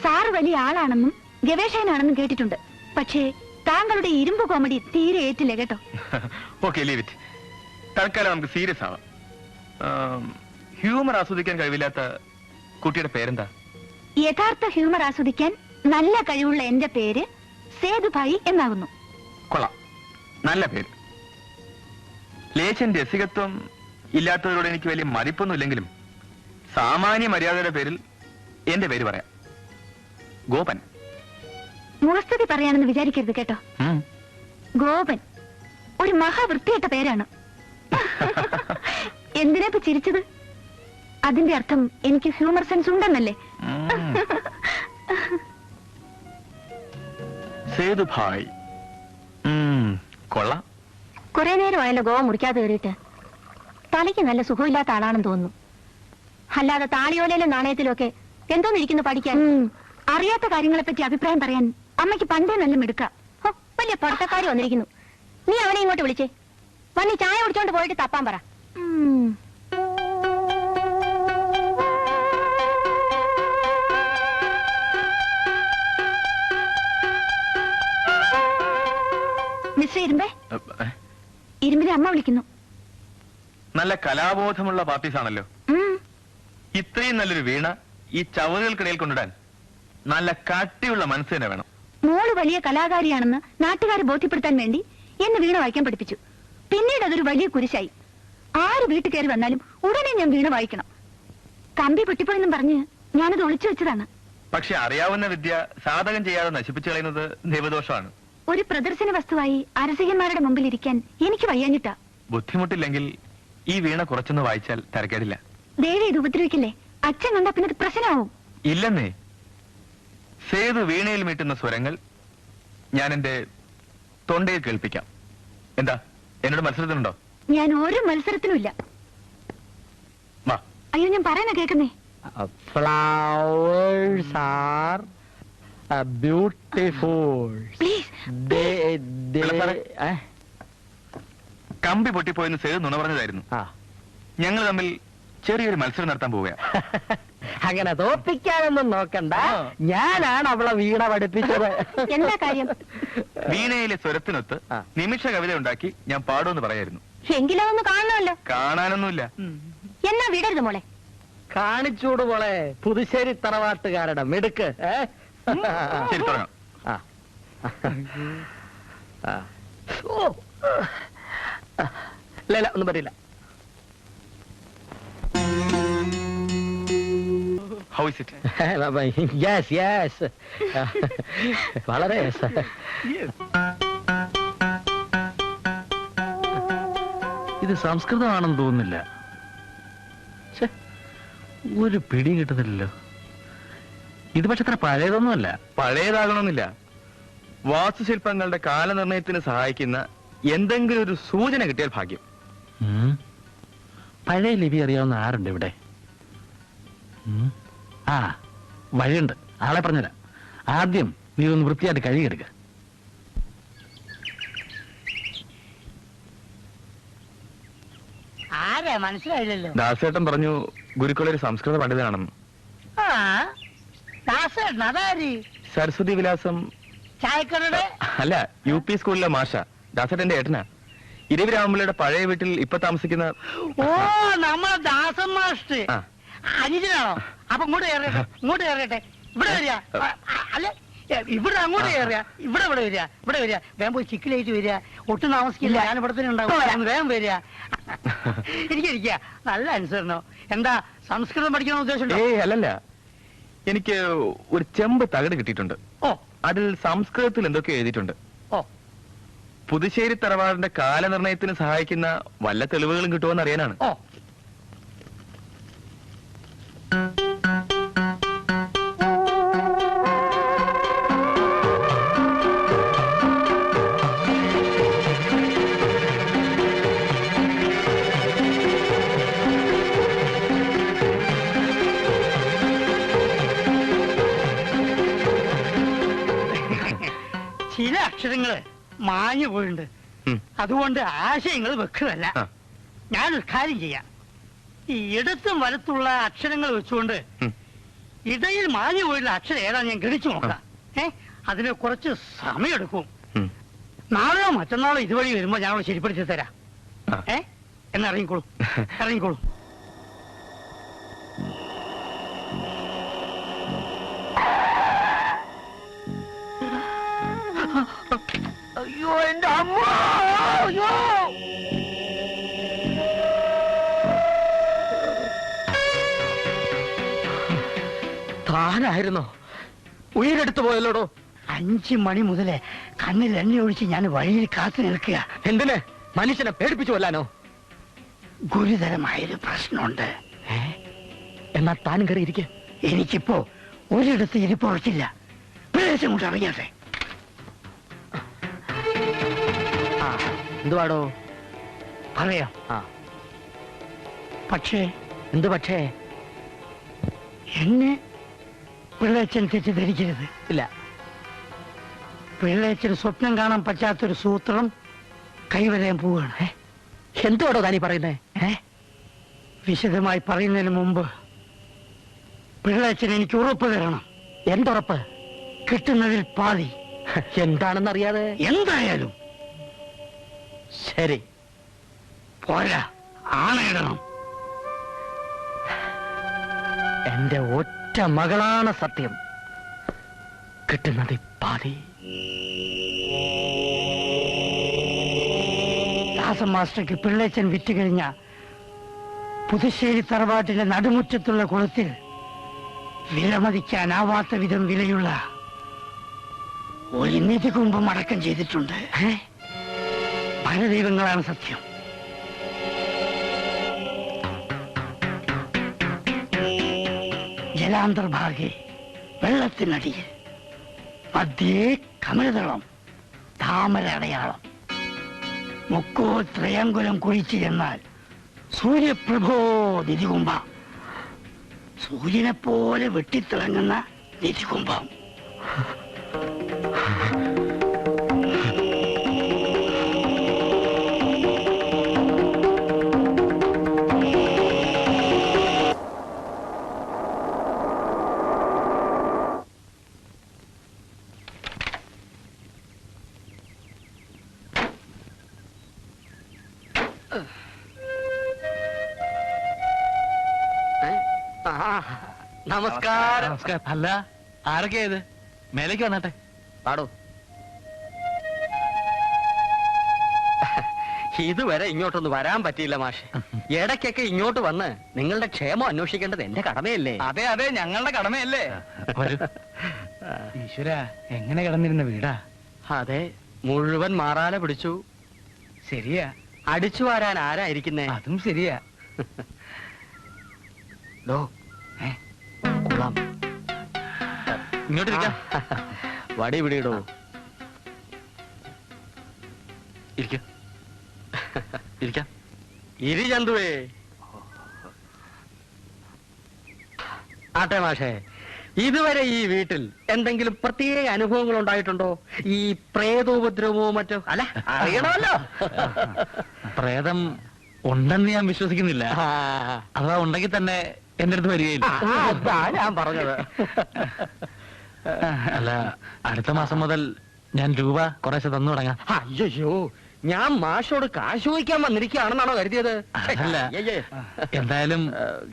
സാറ് വലിയ ആളാണെന്നും ഗവേഷകനാണെന്നും കേട്ടിട്ടുണ്ട്. പക്ഷേ താങ്കളുടെ ഇരുമ്പ് കോമഡി തീരെ ഏറ്റില്ല കേട്ടോ. Okay leave it. തൽക്കാലം നമുക്ക് സീരിയസ് ആവാം. ഹ്യൂമർ ആസ്വദിക്കാൻ കഴിവില്ലാത്ത കുട്ടിയുടെ പേരെന്താ? യഥാർത്ഥ ഹ്യൂമർ ആസ്വദിക്കാൻ നല്ല കഴിവുള്ള എന്റെ പേര് സേതുഭായി എന്നാകുന്നു. കൊള്ളാം, നല്ല പേര്. ലേശൻ രസികത്വം ഇല്ലാത്തവരോട് എനിക്ക് വലിയ മതിപ്പൊന്നുമില്ലെങ്കിലും സാമാന്യ മര്യാദയുടെ പേരിൽ എന്റെ പേര് പറയാം, ഗോപൻ. മുഖസ്തുതി പറയാണെന്ന് വിചാരിക്കരുത് കേട്ടോ. ഗോപൻ ഒരു മഹാവൃത്തിയിട്ട പേരാണ്. എന്തിനാ ചിരിച്ചത്? അതിന്റെ അർത്ഥം എനിക്ക് ഹ്യൂമർ സെൻസ് ഉണ്ടെന്നല്ലേ? സേതുഭായ് കൊള്ളാം. കുറെ നേരമായല്ലോ ഗോവ മുറിക്കാതെ കയറിയിട്ട്. തലയ്ക്ക് നല്ല സുഖമില്ലാത്ത ആളാണെന്ന് തോന്നുന്നു. അല്ലാതെ താളിയോലയിലും നാണയത്തിലും ഒക്കെ എന്തോന്നിരിക്കുന്നു പഠിക്കാൻ. അറിയാത്ത കാര്യങ്ങളെ പറ്റി അഭിപ്രായം പറയാൻ അമ്മയ്ക്ക് പണ്ടേ നല്ല മിടുക്കാം. വലിയ പഠിത്തക്കാരി വന്നിരിക്കുന്നു. നീ അവനെ ഇങ്ങോട്ട് വിളിച്ചേ. വന്നി ചായ കുടിച്ചോണ്ട് പോയിട്ട് തപ്പാൻ പറ. മിസ്റ്റർ ഇരുമ്പേ, ഇരുമ്പിനെ അമ്മ വിളിക്കുന്നു. നല്ല കലാബോധമുള്ള പാർട്ടീസ് ആണല്ലോ. ഇത്രയും നല്ലൊരു വീണ ഈ ചവറുകൾക്കിടയിൽ കൊണ്ടിടാൻ നല്ല കട്ടിയുള്ള മനസ്സ് തന്നെ വേണം. മോള് വലിയ കലാകാരിയാണെന്ന് നാട്ടുകാരെ ബോധ്യപ്പെടുത്താൻ വേണ്ടി എന്നെ വീണ വായിക്കാൻ പഠിപ്പിച്ചു. പിന്നീട് അതൊരു വലിയ കുരിശായി. ആര് വീട്ടിൽ കയറി വന്നാലും ഉടനെ ഞാൻ വീണ വായിക്കണം. കമ്പി പൊട്ടിപ്പോയെന്നും പറഞ്ഞ് ഞാനത് ഒളിച്ചു വെച്ചതാണ്. പക്ഷെ അറിയാവുന്ന വിദ്യ സാധകം ചെയ്യാതെ നശിപ്പിച്ചു കളയുന്നത് ദൈവദോഷമാണ്. ഒരു പ്രദർശന വസ്തുവായി അരസികന്മാരുടെ മുമ്പിൽ ഇരിക്കാൻ എനിക്ക് വയ്യാഞ്ഞിട്ടാ. ബുദ്ധിമുട്ടില്ലെങ്കിൽ ഈ വീണ കുറച്ചൊന്ന് വായിച്ചാൽ തരക്കേടില്ല. ദേവി ഇത് ഉപദ്രവിക്കില്ലേ? അച്ഛൻ കണ്ടാ പിന്നെ പ്രശ്നമാവും. ഇല്ലെന്നേ, സേതു വീണയിൽ മീട്ടുന്ന സ്വരങ്ങൾ ഞാൻ എന്റെ തൊണ്ടയിൽ കേൾപ്പിക്കാം. എന്താ, എന്നോട് മത്സരത്തിനുണ്ടോ? ഞാൻ ഒരു മത്സരത്തിനുമില്ല. അയ്യോ, ഞാൻ പറയുന്ന കേക്കുന്നേ. Flowers are beautiful. പ്ലീസ്. കമ്പി പൊട്ടിപ്പോയെന്ന് സേതു നുണ പറഞ്ഞതായിരുന്നു. ഞങ്ങൾ തമ്മിൽ ചെറിയൊരു മത്സരം നടത്താൻ പോവുകയാണ്. അങ്ങനെ തോപ്പിക്കാനൊന്നും നോക്കണ്ട. ഞാനാണ് അവളെ വീണ പഠിപ്പിച്ചത്. എന്താ കാര്യം? വീണയിലെ സ്വരത്തിനൊത്ത് നിമിഷ കവിത ഉണ്ടാക്കി ഞാൻ പാടുമെന്ന് പറയായിരുന്നു. എങ്കിലും ഒന്ന് കാണണമല്ലോ. കാണാനൊന്നുമില്ല. എന്നാ വിടരുത് മോളെ. കാണിച്ചൂട് മോളെ, പുതുശ്ശേരി തറവാട്ടുകാരുടെ മിടുക്ക്. ശരി, തുടങ്ങാം. ഇല്ല, ഒന്നും പറ്റില്ല. How is it? Yes yes, വളരെ ഇത് സംസ്കൃതമാണെന്ന് തോന്നുന്നില്ല. ഒരു പിടി കിട്ടുന്നില്ലല്ലോ. ഇത് പക്ഷെ അത്ര പഴയതൊന്നുമല്ല. പഴയതാകണമെന്നില്ല. വാസ്തുശില്പങ്ങളുടെ കാലനിർണയത്തിന് സഹായിക്കുന്ന എന്തെങ്കിലും ഒരു സൂചന കിട്ടിയാൽ ഭാഗ്യം. പഴയ ലിപി അറിയാവുന്ന ആരുണ്ട് ഇവിടെ? ആ, വഴിയുണ്ട്. ആളെ പറഞ്ഞുതരാം. ആദ്യം നീ ഒന്ന് വൃത്തിയായിട്ട് കഴുകിയെടുക്ക. ആരാ മനസ്സിലായില്ലല്ലോ. ദാസേട്ടൻ പറഞ്ഞു ഗുരുക്കളൊരു സംസ്കൃത പണ്ഡിതനാണെന്ന്. അതാരി സരസ്വതി വിലാസം ചായക്കടയുടെ അല്ല, UP സ്കൂളിലെ മാഷ. ദാസേട്ടന്റെ ഏട്ടനാ. ഇരവിരാമപിള്ളയുടെ പഴയ വീട്ടിൽ ഇപ്പൊ താമസിക്കുന്ന. ഓ, നമ്മളെ ദാസൻ മാസ്റ്റർ അനുജനാണോ? അപ്പൊ ഇങ്ങോട്ട് കയറട്ടെ, ഇങ്ങോട്ട് കയറട്ടെ. ഇവിടെ വരിക. അല്ല, ഇവിടെ അങ്ങോട്ട് കയറുക. ഇവിടെ വരിക, ഇവിടെ വരിക. വേഗം പോയി ചിക്കിലേക്ക് വരിക. ഒട്ടും താമസിക്കില്ല. ഞാൻ ഇവിടെ തന്നെ ഉണ്ടാവും. വേഗം വരിക. എനിക്കിരിക്കുക. നല്ല അനുസരണോ. എന്താ, സംസ്കൃതം പഠിക്കണമെന്ന് ഉദ്ദേശമുണ്ടോ? അല്ലല്ല, എനിക്ക് ഒരു ചെമ്പ് തകിട് കിട്ടിയിട്ടുണ്ട്. ഓ, അതിൽ സംസ്കൃതത്തിൽ എന്തൊക്കെ എഴുതിയിട്ടുണ്ട്. ഓ, പുതുശ്ശേരി തറവാടിന്റെ കാലനിർണയത്തിന് സഹായിക്കുന്ന വല്ല തെളിവുകളും കിട്ടുമെന്ന് അറിയാനാണ്. ഓ, മാഞ്ഞു പോയിട്ടുണ്ട്. അതുകൊണ്ട് ആശയങ്ങൾ വെക്കുകയല്ല. ഞാനൊരു കാര്യം ചെയ്യാം. ഈ ഇടത്തും വലത്തുള്ള അക്ഷരങ്ങൾ വെച്ചുകൊണ്ട് ഇടയിൽ മാഞ്ഞു പോയിട്ടുള്ള അക്ഷരം ഏതാന്ന് ഞാൻ ഗണിച്ചു നോക്കാം. അതിന് കുറച്ച് സമയമെടുക്കും. നാളെയോ മറ്റന്നാളോ ഇതുവഴി വരുമ്പോ ഞാനോട് ശരിപ്പെടുത്തി തരാം. എന്ന് ഇറങ്ങിക്കോളൂ, ഇറങ്ങിക്കോളൂ. അയ്യോ എന്റെ അമ്മ! അയ്യോ! താനായിരുന്നോ? ഉയരെടുത്തു പോയല്ലോടോ. 5 മണി മുതലേ കണ്ണിൽ എണ്ണ ഒഴിച്ച് ഞാൻ വഴിയിൽ കാത്തു നിൽക്കുക. എന്തിന്? മനുഷ്യനെ പേടിപ്പിച്ചു കൊല്ലാനോ? ഗുരുതരമായൊരു പ്രശ്നമുണ്ട്. എന്നാ താനും കയറി ഇരിക്കുക. എനിക്കിപ്പോ ഒരിടത്ത് ഇരിപ്പുറച്ചില്ല. പ്രദേശം കൊണ്ട് അറിയാട്ടെ. എന്തുവാടോ? പറയാം. പക്ഷേ എന്ത് പക്ഷേ? എന്നെ പിള്ളേച്ചൻ തെറ്റിദ്ധരിക്കരുത്. ഇല്ല, പിള്ളേച്ചന് സ്വപ്നം കാണാൻ പറ്റാത്തൊരു സൂത്രം കൈവരാൻ പോവുകയാണ്. എന്തുവാടോ താനീ പറയുന്നേ? വിശദമായി പറയുന്നതിന് മുമ്പ് പിള്ളേച്ചൻ എനിക്ക് ഉറപ്പ് തരണം. എന്തുറപ്പ്? കിട്ടുന്നതിൽ പാതി. എന്താണെന്നറിയാതെ? എന്തായാലും ശരി. പോരാ, ആണയിടണം. എന്റെ ഒറ്റ മകളാണ് സത്യം. കിട്ടുന്നത് പാതി. ദാസൻ മാസ്റ്റർക്ക് പിള്ളേച്ചൻ വിറ്റ് കഴിഞ്ഞ പുതുശ്ശേരി തറവാട്ടിലെ നടുമുറ്റത്തുള്ള കുളത്തിൽ വിലമതിക്കാനാവാത്ത വിധം വിലയുള്ള ഒരു നിധി കുംഭം അടക്കം ചെയ്തിട്ടുണ്ട്. പരദൈവങ്ങളാണ് സത്യം. ജലാന്തർഭാഗെ വെള്ളത്തിനടിയിൽ മധ്യേ കമലതളം താമര അടയാളം. മുക്കോ ത്രയങ്കുലം കുഴിച്ചു ചെന്നാൽ സൂര്യപ്രഭോ നിധികുംഭ. സൂര്യനെ പോലെ വെട്ടിത്തിളങ്ങുന്ന നിധികുംഭം. നമസ്കാരം. നമസ്കാരം. അല്ല, ആരൊക്കെയാ ഇത്? മേലേക്ക് വന്നാട്ടെ. പാടോ. ഇതുവരെ ഇങ്ങോട്ടൊന്ന് വരാൻ പറ്റിയില്ല മാഷെ. ഇടയ്ക്കൊക്കെ ഇങ്ങോട്ട് വന്ന് നിങ്ങളുടെ ക്ഷേമം അന്വേഷിക്കേണ്ടത് എന്റെ കടമയല്ലേ? അതെ അതെ, ഞങ്ങളുടെ കടമയല്ലേ. ഈശ്വര, എങ്ങനെ കിടന്നിരുന്ന വീടാ? അതെ, മുഴുവൻ മാറാല പിടിച്ചു. ശരിയാ. അടിച്ചു വാരാൻ ആരായിരിക്കുന്നേ? അതും ശരിയാ. ഇങ്ങോട്ടിരിക്കാം. വടി പിടിയിടോ. ഇരിക്കാം. ഇരി ചന്തുവേ. ആട്ടെ മാഷേ, ഇതുവരെ ഈ വീട്ടിൽ എന്തെങ്കിലും പ്രത്യേക അനുഭവങ്ങൾ ഉണ്ടായിട്ടുണ്ടോ? ഈ പ്രേതോപദ്രവമോ മറ്റോ? അല്ല, അറിയണമല്ലോ. പ്രേതം ഉണ്ടെന്ന് ഞാൻ വിശ്വസിക്കുന്നില്ല. അഥവാ ഉണ്ടെങ്കിൽ തന്നെ എന്റെ അടുത്ത് വരികയില്ല. ഞാൻ പറഞ്ഞത്. അല്ല, അടുത്ത മാസം മുതൽ ഞാൻ രൂപ കുറേശ്ശെ തന്നു തുടങ്ങാം. അയ്യോ, ഞാൻ മാഷോട് കാശ് ചോദിക്കാൻ വന്നിരിക്കുകയാണെന്നാണോ കരുതിയത്? അല്ല, എന്തായാലും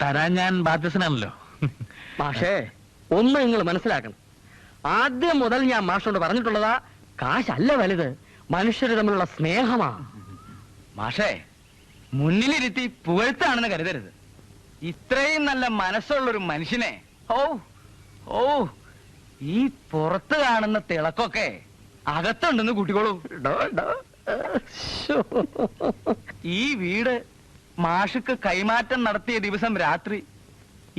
തരാൻ ഞാൻ ബാധ്യസ്ഥനാണല്ലോ. മാഷേ, ഒന്ന് നിങ്ങൾ മനസ്സിലാക്കണം. ആദ്യം മുതൽ ഞാൻ മാഷോട് പറഞ്ഞിട്ടുള്ളതാ, കാശല്ല വലുത്, മനുഷ്യർ തമ്മിലുള്ള സ്നേഹമാ. മാഷേ, മുന്നിലിരുത്തി പുകഴ്ത്താണെന്ന് കരുതരുത്. ഇത്രയും നല്ല മനസ്സുള്ളൊരു മനുഷ്യനെ ഓ ഓ ഈ പുറത്ത് കാണുന്ന തിളക്കൊക്കെ അകത്തുണ്ടെന്ന് കൂട്ടിക്കോളൂ. ഈ വീട് മാഷക്ക് കൈമാറ്റം നടത്തിയ ദിവസം രാത്രി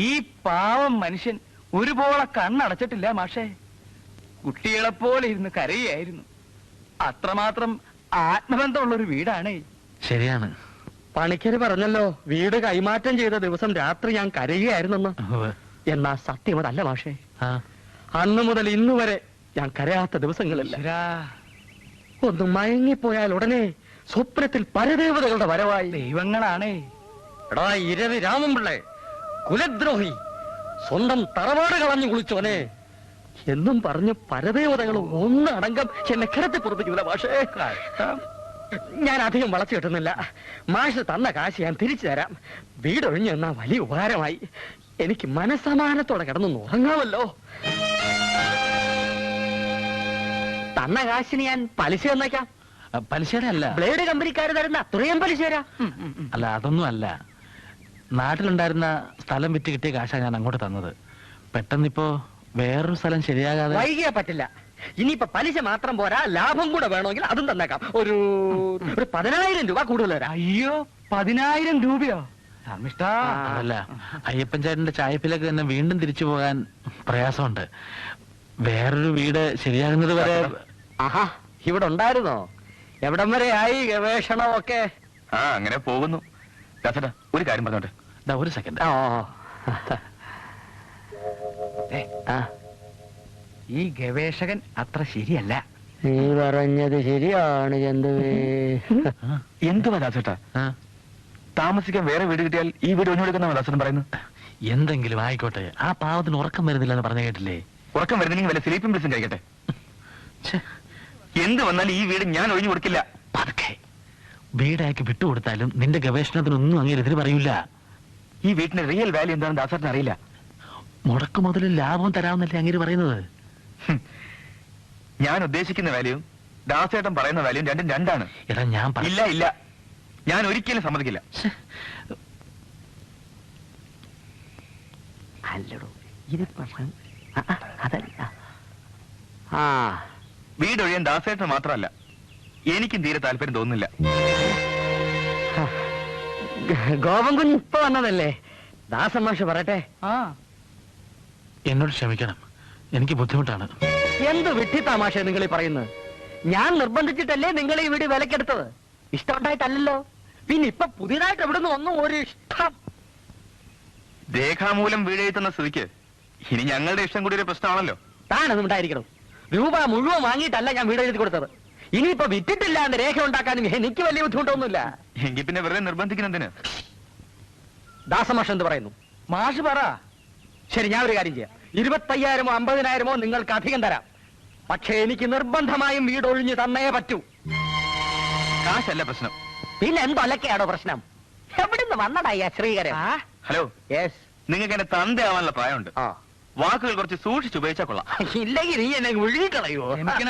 ഈ പാവം മനുഷ്യൻ ഒരുപോലെ കണ്ണടച്ചിട്ടില്ല മാഷേ. കുട്ടികളെപ്പോലെ ഇരുന്ന് കരയായിരുന്നു. അത്രമാത്രം ആത്മബന്ധമുള്ളൊരു വീടാണ്. ശരിയാണ്. പണിക്കര് പറഞ്ഞല്ലോ, വീട് കൈമാറ്റം ചെയ്ത ദിവസം രാത്രി ഞാൻ കരയുകയായിരുന്നെന്ന്. എന്നാ സത്യം അതല്ല മാഷേ. അന്ന് മുതൽ ഇന്ന് വരെ ഞാൻ കരയാത്ത ദിവസങ്ങളില്ല. ഒന്ന് മയങ്ങിപ്പോയാൽ ഉടനെ സ്വപ്നത്തിൽ പരദേവതകളുടെ വരവായി. ദൈവങ്ങളാണേ. എടാ ഇരവി രാമൻപിള്ളേ, കുലദ്രോഹി, സ്വന്തം തറവാട് കളഞ്ഞു കുളിച്ചോനെ എന്നും പറഞ്ഞ് പരദേവതകൾ ഒന്നടങ്കം എന്നെ കിടത്തി പുറപ്പിക്കുന്നില്ല മാഷേ. ഞാൻ അധികം വളച്ചു കിട്ടുന്നില്ല. മാഷ് തന്ന കാശ് ഞാൻ തിരിച്ചു തരാം. വീടൊഴിഞ്ഞു എന്നാ വലിയ ഉപകാരമായി. എനിക്ക് മനസ്സമാനത്തോടെ കിടന്നു ഉറങ്ങാമല്ലോ. തന്ന കാശിന് ഞാൻ പലിശ തന്നേക്കാം. പലിശയുടെ അല്ല. ബ്ലേഡ് കമ്പനിക്കാർ തരുന്ന അത്രയും പലിശ തരാം. അല്ല, അതൊന്നും അല്ല. നാട്ടിലുണ്ടായിരുന്ന സ്ഥലം വിറ്റ് കിട്ടിയ കാശാ ഞാൻ അങ്ങോട്ട് തന്നത്. പെട്ടെന്നിപ്പോ വേറൊരു സ്ഥലം ശരിയാകാതെ. വൈകിയാ പറ്റില്ല. ഇനിയിപ്പോ പലിശ മാത്രം പോരാ, ലാഭം കൂടെ വേണമെങ്കിൽ അതും തന്നേക്കാം. ഒരു 10,000 രൂപ കൂടുതൽ തരാം. അയ്യോ, 10,000 രൂപയോ? അതല്ല, അയ്യപ്പൻ ചേട്ടന്റെ ചായപ്പിലേക്ക് തന്നെ വീണ്ടും തിരിച്ചു പോകാൻ പ്രയാസമുണ്ട്. വേറൊരു വീട് ശരിയാകുന്നത് വരെ. ആഹാ, ഇവിടെ ഉണ്ടായിരുന്നോ? എവിടം വരെ ആയി ഗവേഷണമൊക്കെ? അങ്ങനെ പോകുന്നു. ദാസേട്ടാ, ഒരു കാര്യം പറഞ്ഞോട്ടെ. ഒരു സെക്കൻഡ്. ഈ ഗവേഷകൻ അത്ര ശരിയല്ല. നീ പറഞ്ഞത് ശരിയാണ് ചന്തുവേ. എന്തുവാ ദാസേട്ടാ, താമസിക്കാൻ വേറെ വീട് കിട്ടിയാൽ ഈ വീട് ഒഴിഞ്ഞെടുക്കുന്ന ദാസേട്ടൻ പറയുന്നത്? എന്തെങ്കിലും ആയിക്കോട്ടെ, ആ പാവത്തിന് ഉറക്കം വരുന്നില്ല എന്ന് പറഞ്ഞ കേട്ടില്ലേ? ഉറക്കം വരുന്നെങ്കിൽ വല്ല സ്ലീപ്പിംഗ് പിൽസും കഴിക്കട്ടെ. എന്ത് വന്നാലും ഈ വീട് ഞാൻ ഒഴിഞ്ഞു കൊടുക്കില്ല. പതുക്കെ വീടാക്കി വിട്ടുകൊടുത്താലും നിന്റെ ഗവേഷണത്തിനൊന്നും അങ്ങനെ എതിര് പറയൂല. ഈ വീട്ടിന്റെ റിയൽ വാല്യൂ എന്താണെന്ന് ദാസേട്ടൻ അറിയില്ല. മുടക്ക് മുതലും ലാഭം തരാമെന്നല്ലേ അങ്ങനെ പറയുന്നത്? ഞാൻ ഉദ്ദേശിക്കുന്ന വാല്യൂവും ദാസേട്ടൻ പറയുന്ന വാല്യൂവും രണ്ടും രണ്ടാണ്. എടാ ഞാൻ ഇല്ല ഇല്ല, ഞാൻ ഒരിക്കലും സമ്മതിക്കില്ല. അല്ലടോ, ഇത് പ്രശ്നം അതല്ല. വീടൊഴിയാൻ ദാസേട്ടന് മാത്രമല്ല, എനിക്കും തീരെ താല്പര്യം തോന്നുന്നില്ല. ഗോപൻകുഞ്ഞ് ഇപ്പൊ വന്നതല്ലേ? ദാസമാഷ് പറയട്ടെ. എന്നോട് ക്ഷമിക്കണം, എനിക്ക് ബുദ്ധിമുട്ടാണ്. എന്ത് വിഡ്ഢിത്തമാഷ നിങ്ങൾ ഈ പറയുന്നത്? ഞാൻ നിർബന്ധിച്ചിട്ടല്ലേ നിങ്ങൾ ഈ വീട് വിലക്കെടുത്തത്? ഇഷ്ടമുണ്ടായിട്ടല്ലല്ലോ. പിന്നെ ഇപ്പൊ പുതിയതായിട്ട് എവിടുന്ന് ഒന്നും ഒരു ഇഷ്ടം. രേഖാമൂലം വീട് എഴുതുന്ന സ്ഥിതിക്ക് ഇനി ഞങ്ങളുടെ ഇഷ്ടം കൂടി ഒരു പ്രശ്നമാണല്ലോ. താനൊന്നും ഉണ്ടായിരിക്കണം. രൂപ മുഴുവൻ വാങ്ങിയിട്ടല്ല ഞാൻ വീട് എഴുതി കൊടുത്തത്. ഇനിയിപ്പോ വിറ്റിട്ടില്ലാണ്ട് രേഖ ഉണ്ടാക്കാനും എനിക്ക് വലിയ ബുദ്ധിമുട്ടൊന്നുമില്ല. എങ്കിൽ പിന്നെ വെറുതെ നിർബന്ധിക്കുന്നതിന്? ദാസമാഷ് എന്ത് പറയുന്നു? മാഷ് പറ. ശരി, ഞാൻ ഒരു കാര്യം ചെയ്യാം. 25,000-ഓ 50,000-ഓ നിങ്ങൾക്ക് അധികം തരാം. പക്ഷേ എനിക്ക് നിർബന്ധമായും വീട് ഒഴിഞ്ഞു തന്നേ പറ്റൂ. കാശല്ല പ്രശ്നം. പിന്നെ എന്തൊലക്കെയാണോ പ്രശ്നം? എവിടുന്ന് വന്നടാ ഈ ശ്രീകരൻ? Hello, yes. നിങ്ങൾക്ക് എന്നെ തന്തയാവാനുള്ള പ്രായമുണ്ട്. വാക്കുകൾ കുറച്ച് സൂക്ഷിച്ച് ഉപയോഗിച്ചാൽ കൊള്ളാം. ഇല്ലെങ്കിൽ നീ എന്നെ ഒഴുകിക്കളയോ?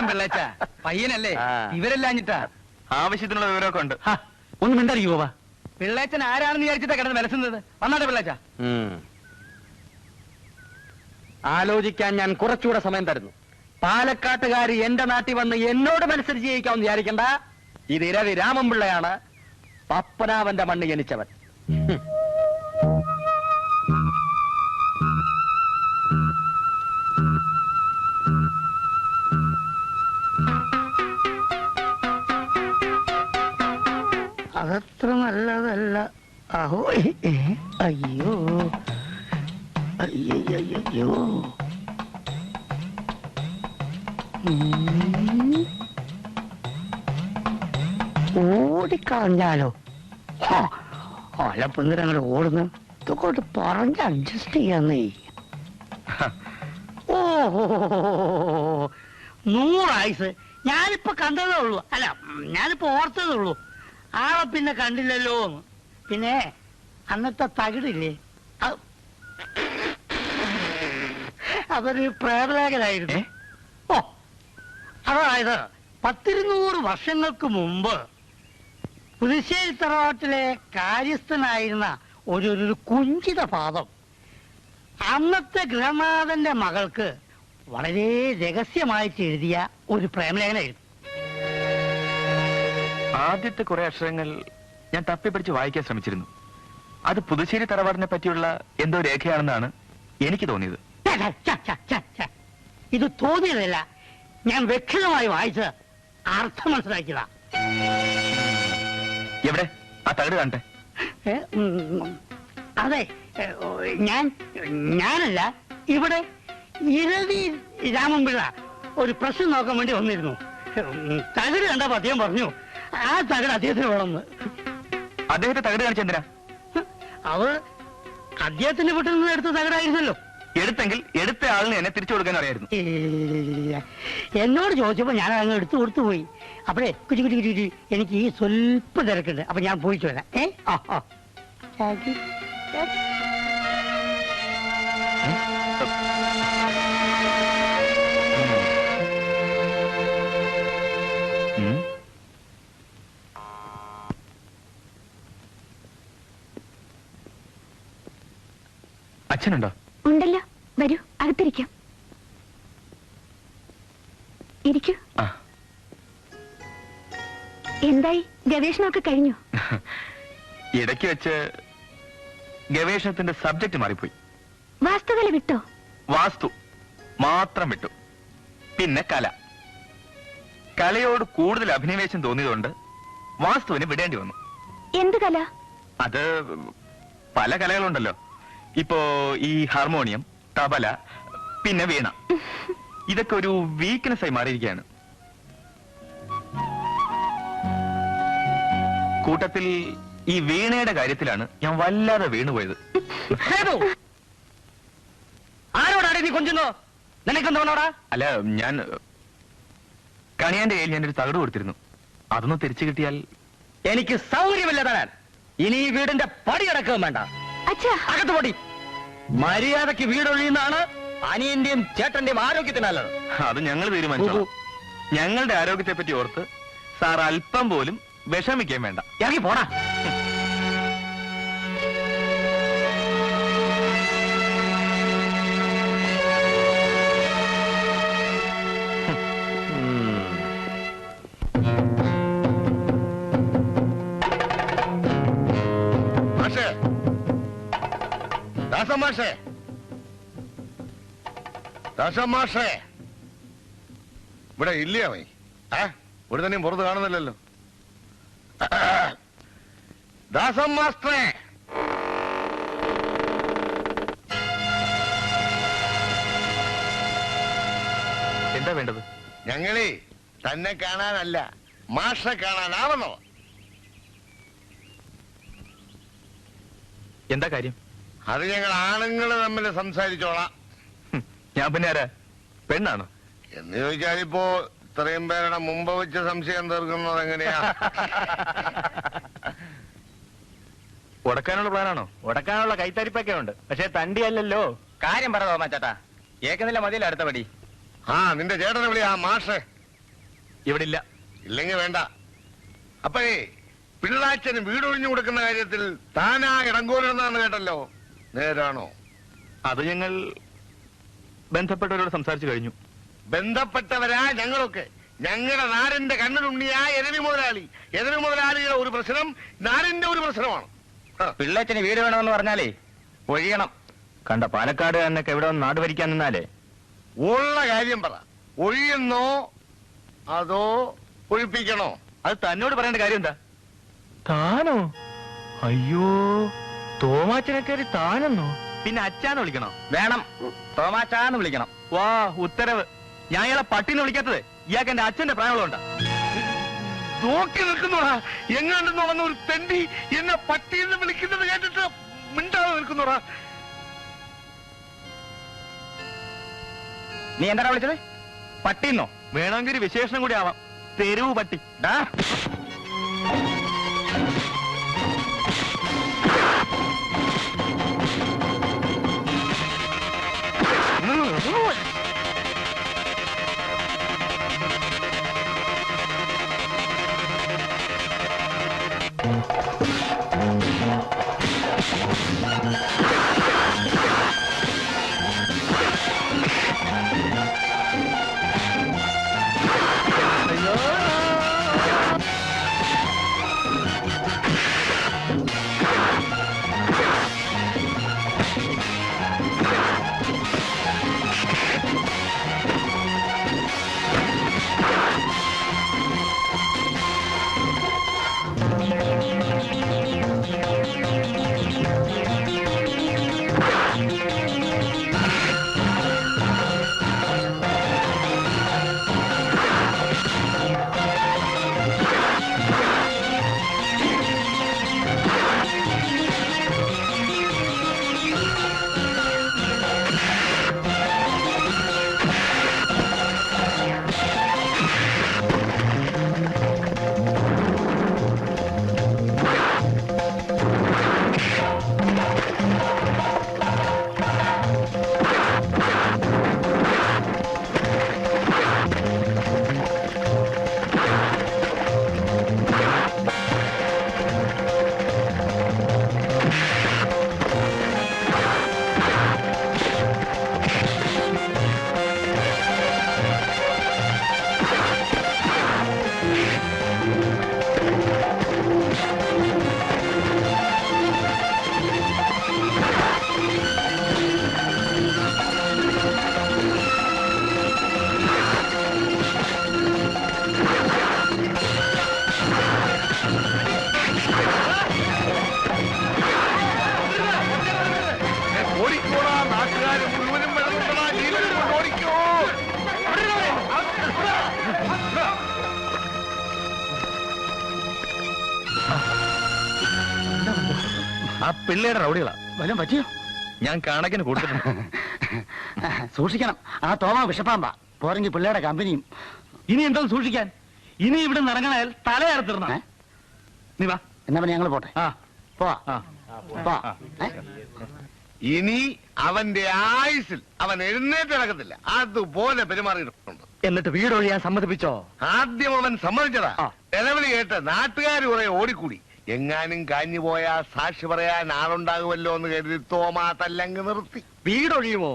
പിള്ളേച്ച പയ്യനല്ലേ, ഇവരെല്ലാഞ്ഞിട്ടാ. ആവശ്യത്തിനുള്ള വിവരമൊക്കെ ഉണ്ട്. ഒന്നും മിണ്ടറിയോ? പിള്ളേച്ചൻ ആരാണെന്ന് വിചാരിച്ചിട്ടാ കിടന്ന് വിലസുന്നത്? വന്നാട്ടെ പിള്ളേച്ച. ആലോചിക്കാൻ ഞാൻ കുറച്ചുകൂടെ സമയം തരുന്നു. പാലക്കാട്ടുകാരി എന്റെ നാട്ടിൽ വന്ന് എന്നോട് മത്സരിച്ച് ജയിക്കാമെന്ന് വിചാരിക്കണ്ട. ഇത് ഇരവി രാമൻപിള്ളയാണ്, പപ്പനാവന്റെ മണ്ണ് ജനിച്ചവൻ. അതത്ര നല്ലതല്ല. അഹോ, അയ്യോ അയ്യോ. ഓടിക്കളഞ്ഞാലോ? അലപ്പന്തിര അങ്ങനെ ഓടുന്നു. ഇതൊക്കെ പറഞ്ഞ് അഡ്ജസ്റ്റ് ചെയ്യാന്നേ. ഓഹോ, 100 ആയുസ്. ഞാനിപ്പോ കണ്ടതേ ഉള്ളൂ. അല്ല, ഞാനിപ്പോ ഓർത്തതേ ഉള്ളൂ. ആളെ പിന്നെ കണ്ടില്ലല്ലോ. പിന്നെ അന്നത്തെ തകിടില്ലേ, അതൊരു പ്രേതലേഖനായിരുന്നു. ഓ, അതായത് 10-200 വർഷങ്ങൾക്ക് മുമ്പ് പുതുശ്ശേരി തറവാട്ടിലെ കാര്യസ്ഥനായിരുന്ന ഒരു കുഞ്ചിത പാദം അന്നത്തെ ഗൃഹനാഥന്റെ മകൾക്ക് വളരെ രഹസ്യമായിട്ട് എഴുതിയ ഒരു പ്രേമലേഖനായിരുന്നു. ആദ്യത്തെ കുറെ അക്ഷരങ്ങൾ ഞാൻ തപ്പിപ്പിടിച്ച് വായിക്കാൻ ശ്രമിച്ചിരുന്നു. അത് പുതുശ്ശേരി തറവാടിനെ പറ്റിയുള്ള എന്തോ രേഖയാണെന്നാണ് എനിക്ക് തോന്നിയത്. ഇത് തോന്നിയതല്ല, ഞാൻ വ്യക്തമായി വായിച്ച് അർത്ഥം മനസ്സിലാക്കിയതാ. എവിടെ ആ തകിട് കാണട്ടെ? അതെ, ഞാനല്ല, ഇവിടെ ഇരവി രാമൻപിള്ള ഒരു പ്രശ്നം നോക്കാൻ വേണ്ടി വന്നിരുന്നു. തകട് കണ്ടപ്പോ അദ്ദേഹം പറഞ്ഞു ആ തകട് അദ്ദേഹത്തിന് വേണമെന്ന്. അദ്ദേഹത്തെ തകട് കാണിച്ചെന്തിനാ? അവർ അദ്ദേഹത്തിന്റെ വീട്ടിൽ നിന്ന് എടുത്ത തകടായിരുന്നല്ലോ. എടുത്തെങ്കിൽ എടുത്ത ആളിന് എന്നെ തിരിച്ചു കൊടുക്കാൻ അറിയായിരുന്നു. എന്നോട് ചോദിച്ചപ്പോ ഞാൻ അങ്ങ് എടുത്തു കൊടുത്തു പോയി. അപ്പഴേ കുറ്റി കുറ്റി കുറ്റി എനിക്ക് ഈ സ്വല്പം തിരക്കുണ്ട്. അപ്പൊ ഞാൻ പോയിട്ട് വരാം. അച്ഛനുണ്ടോ? ഉണ്ടല്ലോ, വരൂ, അകത്തിരിക്കാം. ഇരിക്കൂ. എന്തായി, ഗവേഷണമൊക്കെ കഴിഞ്ഞു? ഇടയ്ക്ക് വെച്ച് ഗവേഷണത്തിന്റെ സബ്ജക്ട് മാറിപ്പോയി. വാസ്തുകല വിട്ടോ? വാസ്തു മാത്രം വിട്ടു. പിന്നെ കലയോട് കൂടുതൽ അഭിനിവേശം തോന്നിയതുകൊണ്ട് വാസ്തുവിന് വിടേണ്ടി വന്നു. എന്ത് കല? അത് പല കലകളുണ്ടല്ലോ. ഇപ്പോ ഈ ഹാർമോണിയം, തബല, പിന്നെ വീണ, ഇതൊക്കെ ഒരു വീക്ക്നെസ് ആയി മാറിയിരിക്കുകയാണ്. കൂട്ടത്തിൽ ഈ വീണയുടെ കാര്യത്തിലാണ് ഞാൻ വല്ലാതെ വീണുപോയത്. ആരോടാണ് നീ കൊഞ്ചുന്നോ? നിനക്കെന്തോടാ? അല്ല, ഞാൻ കണിയാന്റെ കയ്യിൽ ഞാനൊരു തകട് കൊടുത്തിരുന്നു. അതൊന്ന് തിരിച്ചു കിട്ടിയാൽ. എനിക്ക് സൗകര്യമില്ല തരാൻ. ഇനി ഈ വീടിന്റെ പടി അടക്കം വേണ്ട. അകത്ത് പൊടി. മര്യാദക്ക് വീടൊഴിയുന്നതാണ് അനിയന്റെയും ചേട്ടന്റെയും ആരോഗ്യത്തിനല്ലത്. അത് ഞങ്ങൾ തീരുമാനിച്ചു. ഞങ്ങളുടെ ആരോഗ്യത്തെ പറ്റി ഓർത്ത് സാർ അല്പം പോലും വിഷമിക്കാൻ വേണ്ട. ഇറങ്ങി പോടാ. ഇവിടെ ഇല്ലേ അവൻ? ഇവിടെ തന്നെയും പുറത്ത് കാണുന്നില്ലല്ലോ. ദാസം മാസ്റ്ററേ, എന്താ വേണ്ടത്? ഞങ്ങളെ തന്നെ കാണാനല്ല, മാഷെ കാണാനാവണോ? എന്താ കാര്യം? അത് ഞങ്ങൾ ആണുങ്ങൾ തമ്മിൽ സംസാരിച്ചോളാം. ഞാൻ പിന്നെ ആരാ, പെണ്ണാണോ എന്ന് ചോദിച്ചാലിപ്പോ ഇത്രയും പേരുടെ മുമ്പ് വെച്ച് സംശയം തീർക്കുന്നത് എങ്ങനെയാ? ഉടക്കാനുള്ള പ്ലാനാണോ? ഉടക്കാനുള്ള കൈത്തരിപ്പൊക്കെ ഉണ്ട്, പക്ഷെ തണ്ടിയല്ലല്ലോ. കാര്യം പറ തോമാച്ചേട്ടാ, ഏക്കുന്നില്ല മതിയല്ലോ അടുത്ത പടി. നിന്റെ ചേട്ടനെ വിളി. മാഷെ ഇവിടെ ഇല്ല. ഇല്ലെങ്കിൽ വേണ്ട. അപ്പഴേ പിള്ളാച്ചന് വീടൊഴിഞ്ഞു കൊടുക്കുന്ന കാര്യത്തിൽ താനാ ഇടങ്കോലെന്നാണ് കേട്ടല്ലോ. നേരാണോ? അത് ഞങ്ങൾ ബന്ധപ്പെട്ടവരോട് സംസാരിച്ചു കഴിഞ്ഞു. ബന്ധപ്പെട്ടവരാ ഞങ്ങളൊക്കെ. ഞങ്ങളുടെ നാടിന്റെ കണ്ണിലുണ്ണിയാ എരവി മുതലാളി. എരവി മുതലാളിയുടെ ഒരു പ്രശ്നം നാടിന്റെ ഒരു പ്രശ്നമാണ്. പിള്ളേച്ചന് വീട് വേണമെന്ന് പറഞ്ഞാലേ ഒഴിയണം. കണ്ട പാലക്കാട് എന്നൊക്കെ എവിടെ നാട് ഭരിക്കാൻ നിന്നാലേ. ഉള്ള കാര്യം പറ. ഒഴിയുന്നോ അതോ ഒഴിപ്പിക്കണോ? അത് തന്നോട് പറയേണ്ട കാര്യം എന്താ? താനോ? അയ്യോ, തോമാച്ചനക്കാരി താനെന്നോ? പിന്നെ അച്ഛാന്ന് വിളിക്കണോ? വേണം, തോമാച്ചാന്ന് വിളിക്കണം. വാ ഉത്തരവ്. ഞാൻ ഇയാളെ പട്ടിന്ന് വിളിക്കാത്തത് ഇയാൾക്ക് എന്റെ അച്ഛന്റെ പ്രായമുള്ളതുകൊണ്ടാ. നോക്കി നിൽക്കുന്നോടാ. എങ്ങാണ്ടെന്ന് വന്ന ഒരു തെണ്ടി എന്നെ പട്ടിയെന്ന് വിളിക്കുന്നത് കേട്ടിട്ട് മിണ്ടാതെ നിൽക്കുന്നോടാ. നീ എന്താ വിളിച്ചത്? പട്ടിന്നോ? വേണമെങ്കിൽ ഒരു വിശേഷണം കൂടി ആവാം. തെരുവ് പട്ടി. ആ പിള്ളേരുടെ റൗഡികളാ. വല്ലതും പറ്റിയോ? ഞാൻ കണക്കിന് കൊടുത്തിട്ടുണ്ട്. സൂക്ഷിക്കണം, ആ തോമ വിഷപ്പാമ്പാ, പോരെങ്കിൽ പിള്ളേരുടെ കമ്പനിയും. ഇനി എന്തോ സൂക്ഷിക്കാൻ? ഇനി ഇവിടെ നിറങ്ങണാൽ തലയറുത്തിടണം. നീ വാ, എന്നാ പിന്നെ ഞങ്ങൾ പോട്ടെ. ഇനി അവന്റെ ആയുസിൽ അവൻ എഴുന്നേറ്റ് നടക്കത്തില്ല. അതുപോലെ പെരുമാറിയിട്ടുണ്ട്. എന്നിട്ട് വീടൊഴിയാൻ സമ്മതിപ്പിച്ചോ? ആദ്യം അവൻ സമ്മതിച്ചതാ. ഇലവിളി കേട്ട് നാട്ടുകാർ കുറെ ഓടിക്കൂടി. എങ്ങാനും കാഞ്ഞു പോയാ സാക്ഷി പറയാൻ ആളുണ്ടാകുമല്ലോ എന്ന് കരുതി തോമാ തല്ലങ്ങ് നിർത്തി. വീടൊഴിയുമോ?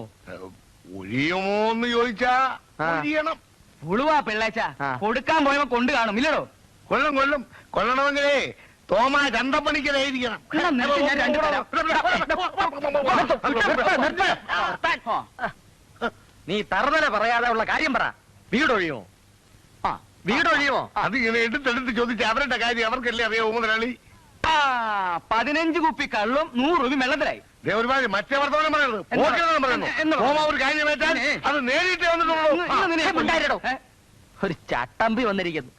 ഒഴിയുമോ എന്ന് ചോദിച്ചാ ഒഴിയണം. ഉളുവാ പിള്ളേച്ച, കൊടുക്കാൻ പോയപ്പോ കൊണ്ടു കാണും ഇല്ലടോ. കൊള്ളും കൊള്ളും. കൊള്ളണമെങ്കിലേ തോമാ ചന്തപ്പണിക്കലായിരിക്കണം. നീ തറുതല പറയാതെ ഉള്ള കാര്യം പറ. വീടൊഴിയുമോ? വീടൊഴിയുമോ? അത് ഇങ്ങനെ എടുത്തെടുത്ത് ചോദിച്ചാൽ അവരുടെ കാര്യം അവർക്കല്ലേ അറിയാവൂ മുതലാളി. 15 കുപ്പി കള്ളും 100 രൂപ വെള്ളത്തിലായി. ഒരുപാട് മറ്റേ വർത്തമാനം പറയുന്നത് പറയുന്നു. തോമാ ഒരു കാര്യം വെച്ചാൽ അത് നേരിട്ട് വന്നിട്ടുള്ളൂ. ഒരു ചട്ടമ്പി വന്നിരിക്കുന്നു.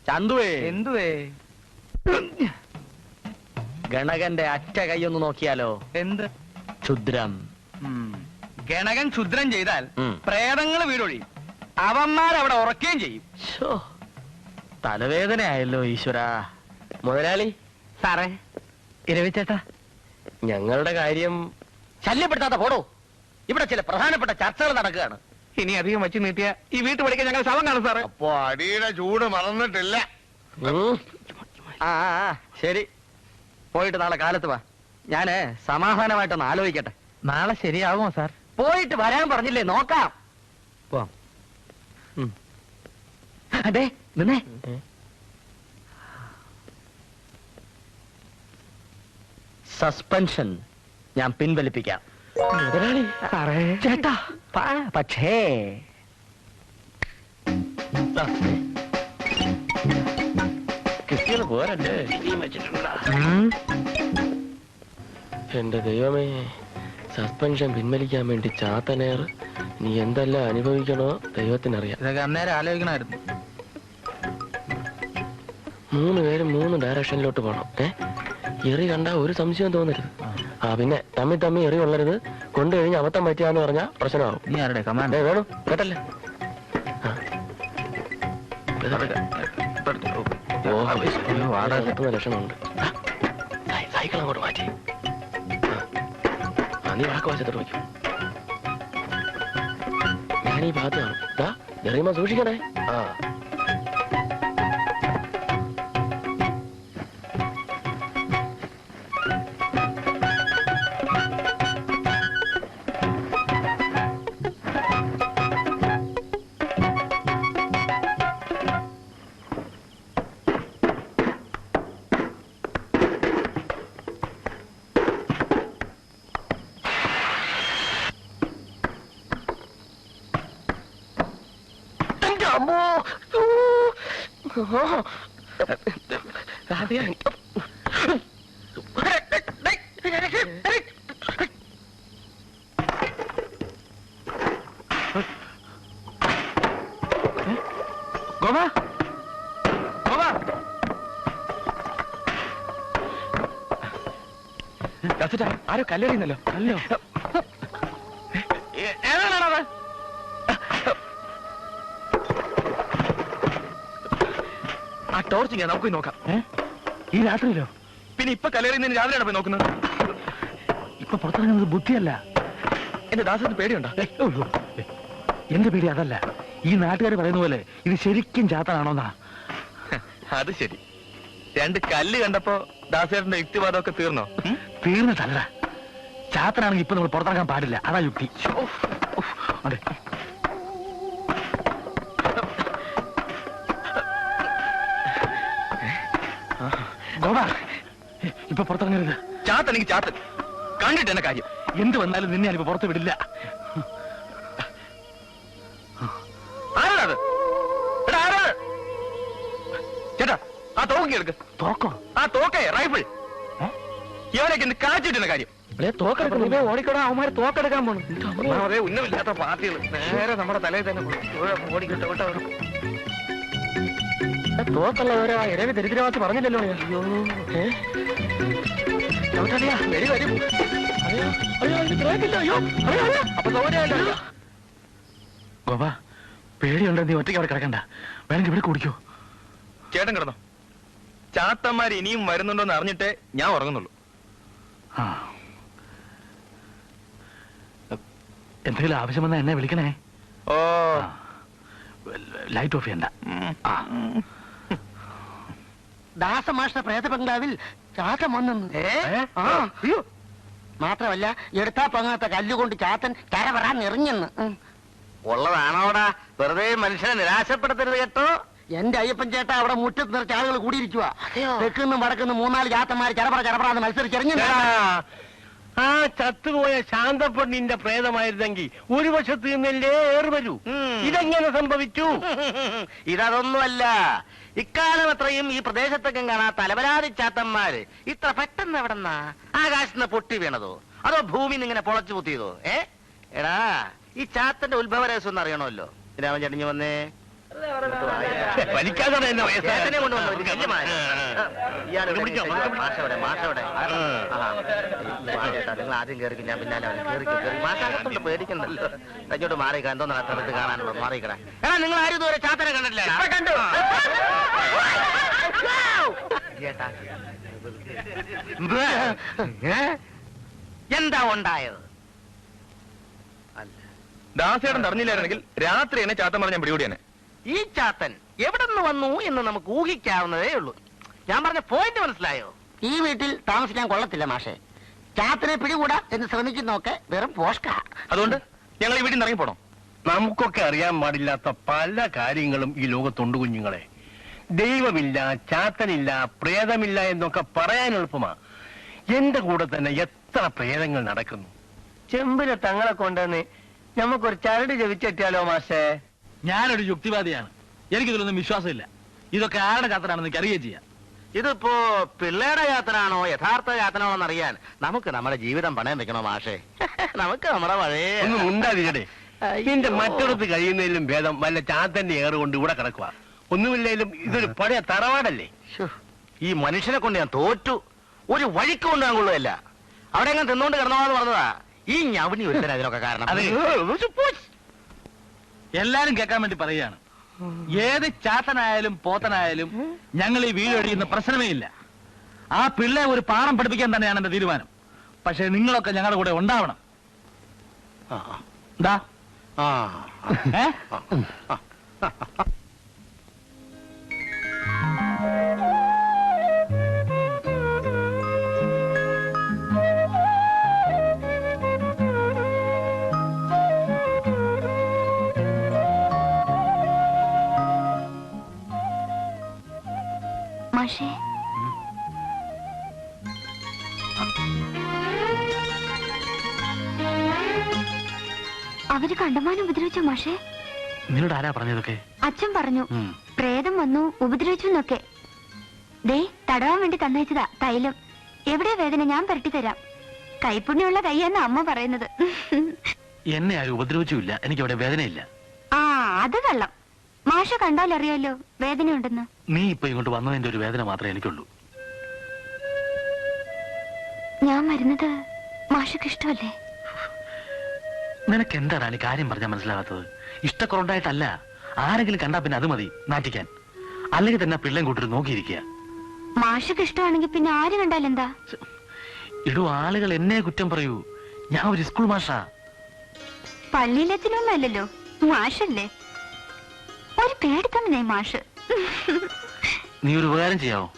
ചന്തുവേ, എന്തുവേ? ഗണകന്റെ അറ്റ കൈയൊന്ന് നോക്കിയാലോ? എന്ത് ക്ഷുദ്രം? ഗണകൻ ക്ഷുദ്രം ചെയ്താൽ പ്രേതങ്ങൾ വീടൊഴിയും, അവന്മാരവിടെ ഉറക്കുകയും ചെയ്യും. തലവേദനയായല്ലോ ഈശ്വര. മുതലാളി സാറേ, ഇരവിച്ചേട്ടാ, ഞങ്ങളുടെ കാര്യം ശല്യപ്പെടുത്താത്ത പോടോ. ഇവിടെ ചില പ്രധാനപ്പെട്ട ചർച്ചകൾ നടക്കുകയാണ്. ഇനി അധികം വച്ചു നീട്ടിയ ഈ വീട്ടു പഠിക്കാൻ ഞങ്ങൾ ശവം കാണും സാറേ. അപ്പൊ അടിയുടെ ചൂട് മറന്നിട്ടില്ല. ശരി, പോയിട്ട് നാളെ കാലത്ത് വാ. ഞാന് സമാധാനമായിട്ടൊന്ന് ആലോചിക്കട്ടെ. നാളെ ശരിയാകുമോ സാർ? പോയിട്ട് വരാൻ പറഞ്ഞില്ലേ, നോക്കാം. അതെ, നിന്നേ. സസ്പെൻഷൻ ഞാൻ പിൻവലിപ്പിക്കാം. ചേട്ടാ, പക്ഷേ കിട്ടിയത് പോരല്ലേ? എന്റെ ദൈവമേ, സസ്പെൻഷൻ പിൻവലിക്കാൻ വേണ്ടി ചാത്തനേർ നീ എന്തെല്ലാം അനുഭവിക്കണോ ദൈവത്തിനറിയാം. ഇതൊക്കെ അന്നേരം ആലോചിക്കണമായിരുന്നു. 3 പേരും 3 ഡയറക്ഷനിലോട്ട് പോണം. എറി കണ്ടാ ഒരു സംശയം തോന്നരുത്. പിന്നെ തമ്മി എറി കൊള്ളരുത്. കൊണ്ടുകഴിഞ്ഞ് അബദ്ധം പറ്റിയാന്ന് പറഞ്ഞാ പ്രശ്നമാവും. നീ ആരുടെ കമാൻഡ് വേണം കേട്ടല്ലേ? ലക്ഷണമുണ്ട്. സൈക്കിൾ അങ്ങോട്ട് മാറ്റി. നീ വാക്ക് വശത്തോട്ട് വയ്ക്കും. ഞാനീ ഭാഗത്ത് കാണും. എറിയുമ്പോ സൂക്ഷിക്കണേ. ഗോപാ, ഗോപാ, ആരോ കല്ലെറിയുന്നല്ലോ. കല്ലോ? ഏതാണത്? ആ ടോർച്ച് ഞാൻ നമുക്ക് പോയി നോക്കാം. ഈ രാത്രിയിലോ? പിന്നെ ഇപ്പൊ കല്ലെറിയുന്നതിന് രാവിലെയാണ് പോയി നോക്കുന്നത്. ഇപ്പൊ പുറത്തിറങ്ങുന്നത് ബുദ്ധിയല്ല. എന്റെ ദാസത്തിന് പേടിയുണ്ടോ? എന്റെ പേടി അതല്ല. ഈ നാട്ടുകാർ പറയുന്ന പോലെ ഇത് ശരിക്കും ചാത്തനാണോന്നാ. അത് ശരി. 2 കല്ല് കണ്ടപ്പോ ദാസേട്ടന്റെ യുക്തിവാദമൊക്കെ തീർന്നോ? തീർന്നിട്ടല്ല. ചാത്തനാണെങ്കിൽ ഇപ്പൊ നമ്മൾ പുറത്തിറങ്ങാൻ പാടില്ല. അതാ യുക്തി. അതെ, ഗോപാ, ഇപ്പൊ പുറത്തിറങ്ങരുത്. ചാത്തനെങ്കിൽ ചാത്തൻ കണ്ടിട്ട് എന്നെ കാര്യം. എന്ത് വന്നാലും നിന്നെ ഞാനിപ്പോ പുറത്ത് വിടില്ല. ആരാണത്? ചേട്ടാ, ആ തോക്കി എടുക്ക്. തോക്കോ? ആ തോക്കേ, റൈഫിൾ. ഇവനൊക്കെ എന്ത് കാച്ചിട്ടുന്ന കാര്യം? തോക്കെടുക്കണം. ഓടിക്കോടാ, അവന്മാരെ തോക്കെടുക്കാൻ പോണു. അതേ ഉന്നമില്ലാത്ത പാർട്ടികൾ നേരെ നമ്മുടെ തലയിൽ തന്നെ ഓടിക്കോട്ടെ. തോക്കുള്ള ഓരോ ഇരവി ദരിദ്രവാസി പറഞ്ഞില്ലല്ലോ. അയ്യോ വെടി വരും. അയ്യോ അയ്യോ ഇത് ബ്രേക്കില്ല. അയ്യോ അയ്യോ അയ്യോ അപ്പൊ സൗകര്യമല്ലോ. ഗോപാ, പേടിയുണ്ടോ? നീ ഒറ്റയ്ക്ക് അവിടെ കിടക്കണ്ട, വേണമെങ്കിൽ ഇവിടെ കുടിക്കോ. ചേട്ടൻ കിടന്നോ. ചാത്തന്മാർ ഇനിയും വരുന്നുണ്ടോന്ന് അറിഞ്ഞിട്ടേ ഞാൻ ഉറങ്ങുന്നുള്ളൂ. എന്തെങ്കിലും ആവശ്യം വന്നാൽ എന്നെ വിളിക്കണേ. ഓ, ലൈറ്റ് ഓഫ് ചെയ്യണ്ട. ദാസമാഷ്ട പ്രേത ബംഗ്ലാവിൽ ചാത്തൻ വന്നു. മാത്രമല്ല എടുത്താ പങ്ങാത്ത കല്ലുകൊണ്ട് ചാത്തൻ കരവറാൻ എറിഞ്ഞെന്ന്. ഉള്ളതാണോടാ? വെറുതെ മനുഷ്യനെ നിരാശപ്പെടുത്തരുത് കേട്ടോ. എന്റെ അയ്യപ്പൻ ചേട്ടാ അവിടെ മുറ്റത്ത് നിറച്ച് ആളുകൾ കൂടിയിരിക്കുക. തെക്കുന്നും വടക്കുന്നും 3-4 ചാത്തന്മാർ ചരപറാന്ന് മത്സരിച്ചെറിഞ്ഞു. ആ ചത്തുപോയ ശാന്തപ്പെണ്ണിന്റെ പ്രേതമായിരുന്നെങ്കിൽ ഒരു വശത്ത് നിന്നല്ലേ ഏറ് വരൂ. ഇതെങ്ങനെ സംഭവിച്ചു? ഇതൊന്നുമല്ല, ഇക്കാലം അത്രയും ഈ പ്രദേശത്തൊക്കെ കാണാത്ത അലവലാതി ചാത്തന്മാര് ഇത്ര പെട്ടെന്ന് എവിടെന്നാ? ആകാശത്ത് പൊട്ടി വീണതോ അതോ ഭൂമി ഇങ്ങനെ പൊളച്ചു കുത്തിയതോ? എടാ, ഈ ചാത്തന്റെ ഉത്ഭവ രഹസ്യം ഒന്ന് അറിയണമല്ലോ. രാമൻ ചേട്ടഞ്ഞു വന്നേ. നിങ്ങൾ ആദ്യം കയറി, ഞാൻ പിന്നാലെ മാഷാകത്തോണ്ട് പേടിക്കണ്ടല്ലോ. കഞ്ഞോട്ട് മാറിക്ക, എന്തോ നടത്തുന്നത് കാണാനുള്ളൂ. മാറിക്കട. എടാ, നിങ്ങൾ ആരും ഇതുവരെ ചാത്തനെ കണ്ടിട്ടില്ല? കണ്ടു. എന്താ ഉണ്ടായത്? ദാസേട്ടൻ അറിഞ്ഞില്ലായിരുന്നെങ്കിൽ രാത്രി എന്നെ ചാത്തൻ പറഞ്ഞ പിടികൂടിയാണ്. ഈ ചാത്തൻ എവിടെ നിന്ന് വന്നു എന്ന് നമുക്ക് ഊഹിക്കാവുന്നതേ ഉള്ളൂ. ഞാൻ പറഞ്ഞ പോയിന്റ് മനസ്സിലായോ? ഈ വീട്ടിൽ താമസിക്കാൻ കൊള്ളത്തില്ല മാഷെ. ചാത്തനെ പിടികൂടാ എന്ന് ശ്രമിക്കുന്നൊക്കെ വെറും പോഷ്ക. അതുകൊണ്ട് ഞങ്ങൾ ഈ വീട്ടിൽ നിന്ന് ഇറങ്ങിപ്പോണം. നമുക്കൊക്കെ അറിയാൻ പാടില്ലാത്ത പല കാര്യങ്ങളും ഈ ലോകത്തുണ്ട് കുഞ്ഞുങ്ങളെ. ദൈവമില്ല, ചാത്തനില്ല, പ്രേതമില്ല എന്നൊക്കെ പറയാൻ എളുപ്പമാ. എന്റെ കൂടെ തന്നെ എത്ര പ്രേതങ്ങൾ നടക്കുന്നു. ചെമ്പിലെ തങ്ങളെ കൊണ്ടുവന്ന് നമുക്കൊരു ചരട് ജപിച്ചെത്തിയാലോ മാഷേ? ഞാനൊരു യുക്തിവാദിയാണ്, എനിക്കിതിലൊന്നും വിശ്വാസമില്ല. ഇതൊക്കെ ആരുടെ ചാത്തനാണെന്ന് എനിക്ക് അറിയുകയും ചെയ്യാം. ഇതിപ്പോ പിള്ളേരുടെ യാത്രയാണോ യഥാർത്ഥ യാത്രയാണോ എന്നറിയാൻ നമുക്ക് നമ്മുടെ ജീവിതം പണയം വെക്കണോ മാഷേ? നമുക്ക് നമ്മുടെ പഴയ ഒന്നും ഉണ്ടാതിരടെ. നിന്റെ മറ്റൊടത്ത് കഴിയുന്നതിലും ഭേദം വല്ല ചാത്തന്റെ ഏറ് കൊണ്ട് ഇവിടെ കിടക്കുക. ഒന്നുമില്ലേലും ഇതൊരു പഴയ തറവാടല്ലേ. ഈ മനുഷ്യനെ കൊണ്ട് ഞാൻ തോറ്റു. ഒരു വഴിക്ക് കൊണ്ടുപോകാൻ കൊള്ളുകയല്ല. അവിടെ എങ്ങനെ തിന്നോണ്ട് കിടന്നോന്ന് പറഞ്ഞതാ. ഈ ഞവണി ഒരുത്തരം അതിനൊക്കെ കാരണം. എല്ലാരും കേൾക്കാൻ വേണ്ടി പറയുകയാണ്, ഏത് ചാത്തനായാലും പോത്തനായാലും ഞങ്ങൾ ഈ വീട് ഒഴിയുന്ന പ്രശ്നമേ ഇല്ല. ആ പിള്ളേ ഒരു പാഠം പഠിപ്പിക്കാൻ തന്നെയാണ് എന്റെ തീരുമാനം. പക്ഷെ നിങ്ങളൊക്കെ ഞങ്ങളുടെ കൂടെ ഉണ്ടാവണം. എന്താ? മാഷേ, അവര് കണ്ടമാനം ഉപദ്രവിച്ചോ മാഷേ? നിന്നോട് ആരാ പറഞ്ഞതൊക്കെ? അച്ഛൻ പറഞ്ഞു പ്രേതം വന്നു ഉപദ്രവിച്ചു എന്നൊക്കെ. ദേ, തടവാൻ വേണ്ടി തന്നയച്ചതാ തൈലം. എവിടെ വേദന ഞാൻ പരട്ടി തരാം. കൈപ്പുണ്യമുള്ള കൈയെന്ന അമ്മ പറയുന്നത്. എന്നെ ആരും ഉപദ്രവിച്ചില്ല, എനിക്ക് അവിടെ വേദനയില്ല. ആ, അത് കള്ളം. മാഷ കണ്ടാലറിയാലോ വേദനയുണ്ടെന്ന്. നീ ഇപ്പൊ ഇങ്ങോട്ട് വന്നതിന്റെ ഒരു വേദന മാത്രമേ എനിക്കുള്ളൂ. ഞാൻ വരുന്നത് മാഷക്ക് ഇഷ്ടമല്ലേ? നിനക്ക് എന്താണ് ഈ കാര്യം പറഞ്ഞാൽ മനസ്സിലാകാത്തത്? ഇഷ്ടക്കുറവുണ്ടായിട്ടല്ല, ആരെങ്കിലും കണ്ടാ പിന്നെ അത് മതി നാട്ടിക്കാൻ. അല്ലെങ്കിൽ തന്നെ പിള്ളേം കൂട്ടർ നോക്കിയിരിക്കുക. മാഷക്ക് ഇഷ്ടമാണെങ്കിൽ പിന്നെ ആര് കണ്ടാലെന്താ? ഇടൂ, ആളുകൾ എന്നെ കുറ്റം പറയൂ. ഞാൻ ഒരു സ്കൂൾ മാഷാ. പള്ളിയിലെത്തിനൊന്നും അല്ലല്ലോ, മാഷല്ലേ. ഒരു പേടിത്തന്നെ മാഷ്. നീ ഒരു ഉപകാരം ചെയ്യാവോ?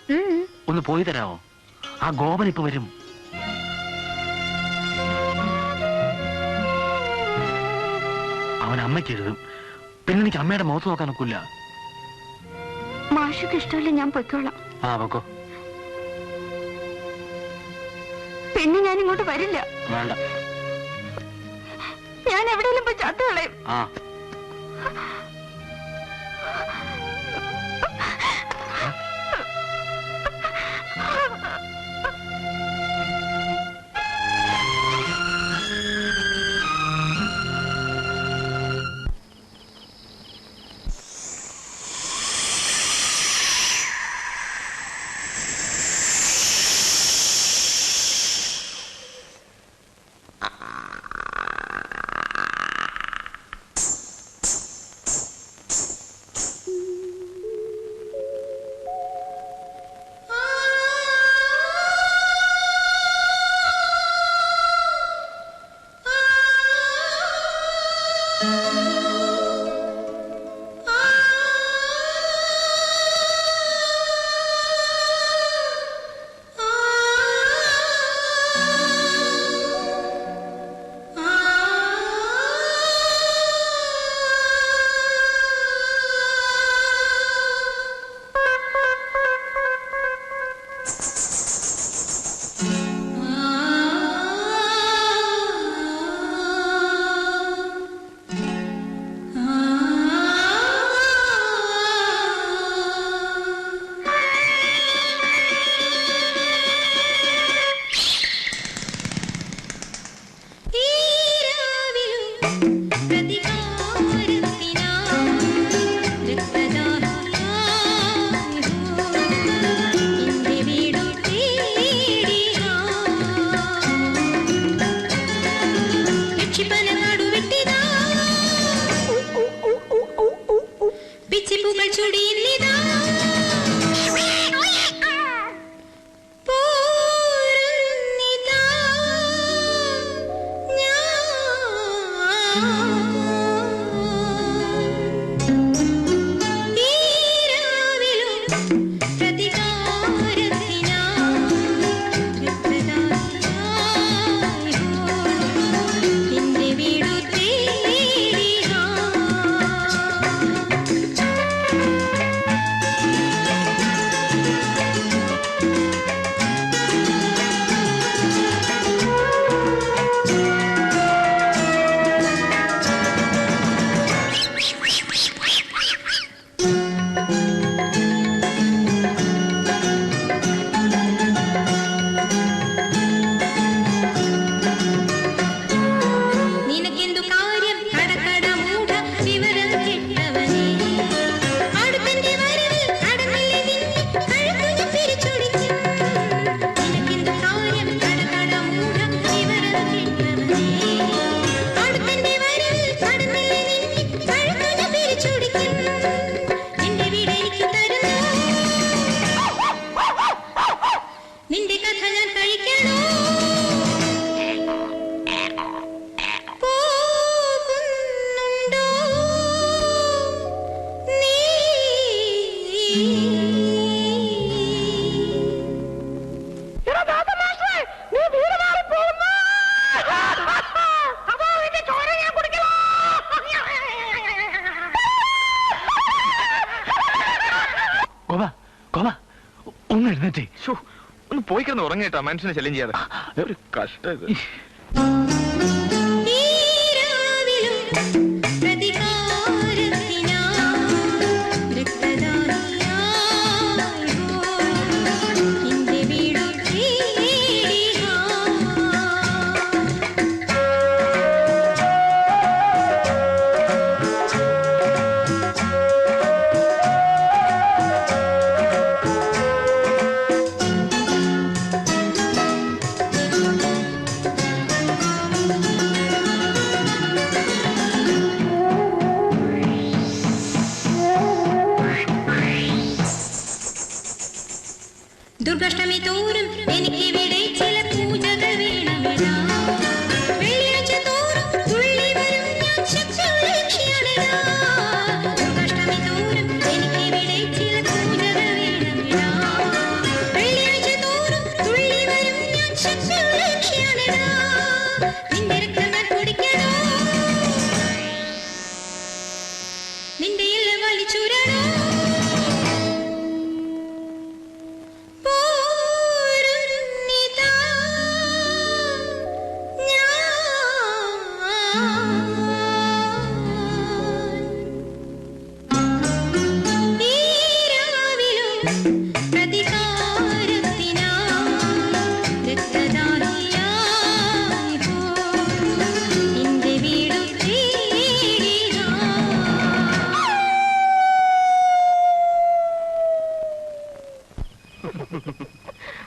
ഒന്ന് പോയി തരാമോ? ആ ഗോപൻ ഇപ്പൊ വരും. അവൻ അമ്മയ്ക്ക് എഴുതും. പിന്നെ എനിക്ക് അമ്മയുടെ മുഖത്ത് നോക്കാൻ നോക്കൂല. മാഷക്ക് ഇഷ്ടമല്ല, ഞാൻ പൊയ്ക്കോളാം. ആ പൊക്കോ. പിന്നെ ഞാൻ ഇങ്ങോട്ട് വരില്ല. വേണ്ട, ഞാൻ എവിടെയെങ്കിലും പോയി ചത്തുകളയും. ആ കഴിക്കണോ പോകുന്നുണ്ടോ നീ കോമ കോമ ഒന്ന് എഴുന്നേറ്റേ. ഒന്ന് പോയി കിടന്ന് ഉറങ്ങിട്ടാ മനുഷ്യനെ ശല്യം ചെയ്യാതെ. ഒരു കഷ്ടം ഇത്. ദുർഗാഷ്ടമി തോറും എനിക്കിവിടെ ചില പൂജകൾ വേണമിടാ വെള്ളിയാഴ്ച തോറും തുള്ളി വരും ഞാൻ ശക്തിയുള്ളക്ഷിയാണിടാ ദുർഗാഷ്ടമി തോറും എനിക്കിവിടെ ചില പൂജകൾ വേണമിടാ വെള്ളിയാഴ്ച തോറും തുള്ളി വരും ഞാൻ ശക്തിയുള്ളക്ഷിയാണിടാ നിന്റെ രക്തം ഞാൻ കുടിക്കണോ നിന്റെ ഇല്ല വലിച്ചുരണോ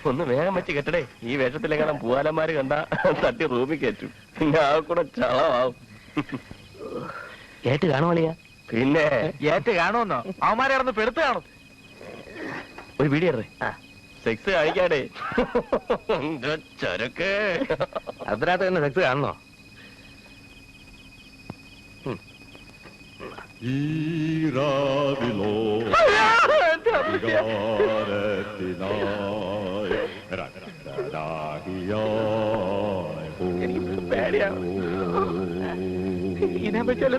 ഒന്ന് വേഗം വെച്ച് കെട്ടടേ. ഈ വേഷത്തിലെങ്ങാനും പൂവാലന്മാര് കണ്ട തട്ടി റൂമിൽ കയറ്റും. പിന്നെ ആ കൂടെ ചളമാവും. ഏറ്റ് കാണുവാളിയാ? പിന്നെ ഏറ്റ് കാണുമെന്നോ? അവന്മാരെ ഇറന്ന് പെടുത്ത് കാണും. ഒരു വീഡിയോ സെക്സ് കാണിക്കാടേ. ചരക്ക് അതിനകത്ത് തന്നെ സെക്സ് കാണണോ? ഇതിനെ പറ്റിയല്ലോ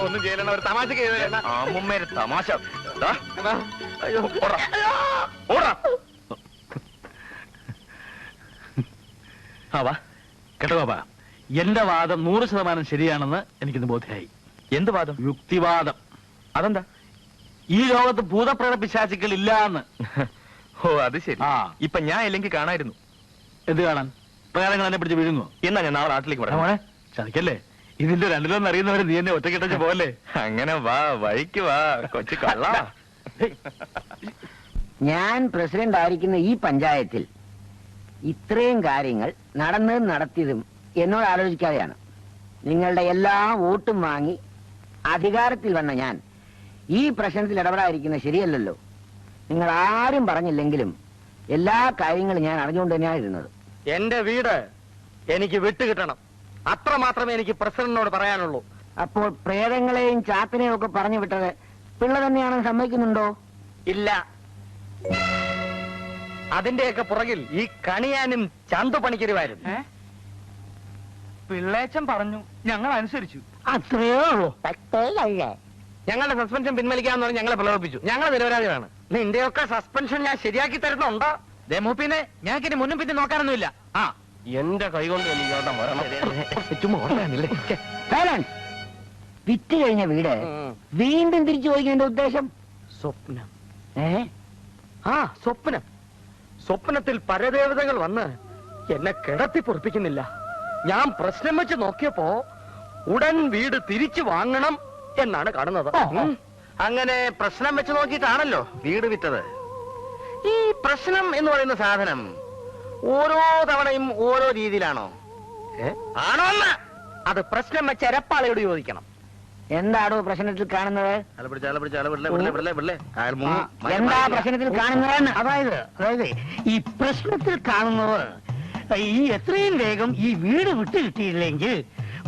ഒന്നും ചെയ്യലണ ഒരു തമാശ അമ്മുമ്മേരെ തമാശ. കേട്ടോ ബാബാ, എന്റെ വാദം 100% ശരിയാണെന്ന് എനിക്കിന്ന് ബോധ്യമായി. എന്ത് വാദം? യുക്തിവാദം. അതെന്താ? ഈ ലോകത്ത് ഭൂതപ്രേത പിശാചുക്കൾ ഇല്ല എന്ന്. ഓ അത് ശരി. ഇപ്പൊ ഞാൻ ഇല്ലെങ്കിൽ കാണായിരുന്നു. എന്ത് കാണാൻ? പ്രകാരങ്ങൾ എന്നെ പിടിച്ച് വിഴുങ്ങോ? എന്നാ ഞാൻ നാളെ നാട്ടിലേക്ക് പറയാം. മോനെ ചതിക്കല്ലേ? ഇതിന്റെ രണ്ടിലൊന്നും അറിയുന്നവരെ നീ എന്നെ ഒറ്റക്കിട്ടച്ച് പോലെ. അങ്ങനെ വാ, വഴിക്ക് വാ കൊച്ചു കള്ള. ഞാൻ പ്രസിഡന്റ് ആയിരിക്കുന്ന ഈ പഞ്ചായത്തിൽ ഇത്രയും കാര്യങ്ങൾ നടന്നതും നടത്തിയതും എന്നോട് ആലോചിക്കാതെയാണ്. നിങ്ങളുടെ എല്ലാ വോട്ടും വാങ്ങി അധികാരത്തിൽ വന്ന ഞാൻ ഈ പ്രശ്നത്തിൽ ഇടപെടാതിരിക്കുന്നത് ശരിയല്ലല്ലോ. നിങ്ങൾ ആരും പറഞ്ഞില്ലെങ്കിലും എല്ലാ കാര്യങ്ങളും ഞാൻ അറിഞ്ഞുകൊണ്ട് തന്നെയാണ് ഇരുന്നത്. എന്റെ വീട് എനിക്ക് വിട്ടുകിട്ടണം, അത്ര മാത്രമേ എനിക്ക് പ്രസിഡന്റിനോട് പറയാനുള്ളൂ. അപ്പോൾ പ്രേതങ്ങളെയും ചാത്തനെയും ഒക്കെ പറഞ്ഞു വിട്ടത് പിള്ള തന്നെയാണെന്ന് സമ്മതിക്കുന്നുണ്ടോ? ഇല്ല. അതിന്റെയൊക്കെ പുറകിൽ ഈ കണിയാനും ചന്തു പണിക്കരുമായിരുന്നു. പിള്ളേച്ചൻ പറഞ്ഞു, ഞങ്ങൾ അനുസരിച്ചു. അത്രയോ ഉള്ളൂ. ഞങ്ങളുടെ സസ്പെൻഷൻ പിൻവലിക്കാന്ന് പറഞ്ഞ് ഞങ്ങളെ പ്രലോഭിപ്പിച്ചു. ഞങ്ങൾ നിരപരാധികളാണ്. നിന്റെയൊക്കെ സസ്പെൻഷൻ ഞാൻ ശരിയാക്കി തരുന്നുണ്ടോ? മൂപ്പിനെ ഞങ്ങൾക്ക് ഇനി മുന്നും പിന്നെ നോക്കാനൊന്നുമില്ല. ആ എന്റെ കൈകൊണ്ട് എനിക്ക് വിറ്റ് കഴിഞ്ഞ വീട് വീണ്ടും തിരിച്ചു ചോദിക്കേണ്ട ഉദ്ദേശം? സ്വപ്നം. സ്വപ്നം. സ്വപ്നത്തിൽ പരദേവതകൾ വന്ന് എന്നെ കിടത്തി പൊറപ്പിക്കുന്നില്ല. ഞാൻ പ്രശ്നം വെച്ച് നോക്കിയപ്പോ ഉടൻ വീട് തിരിച്ചു വാങ്ങണം എന്നാണ് കാണുന്നത്. അങ്ങനെ പ്രശ്നം വെച്ച് നോക്കിയിട്ടാണല്ലോ വീട് വിറ്റത്. ഈ പ്രശ്നം എന്ന് പറയുന്ന സാധനം ഓരോ തവണയും ഓരോ രീതിയിലാണോ? ആണോ? അത് പ്രശ്നം വെച്ച് എരപ്പാളയോട് ചോദിക്കണം. എന്താണോ പ്രശ്നത്തിൽ കാണുന്നത്? എന്താ പ്രശ്നത്തിൽ കാണുന്നതെന്ന്? അതായത് ഈ പ്രശ്നത്തിൽ കാണുന്നവർ ഈ എത്രയും വേഗം ഈ വീട് വിട്ടു കിട്ടിയില്ലെങ്കിൽ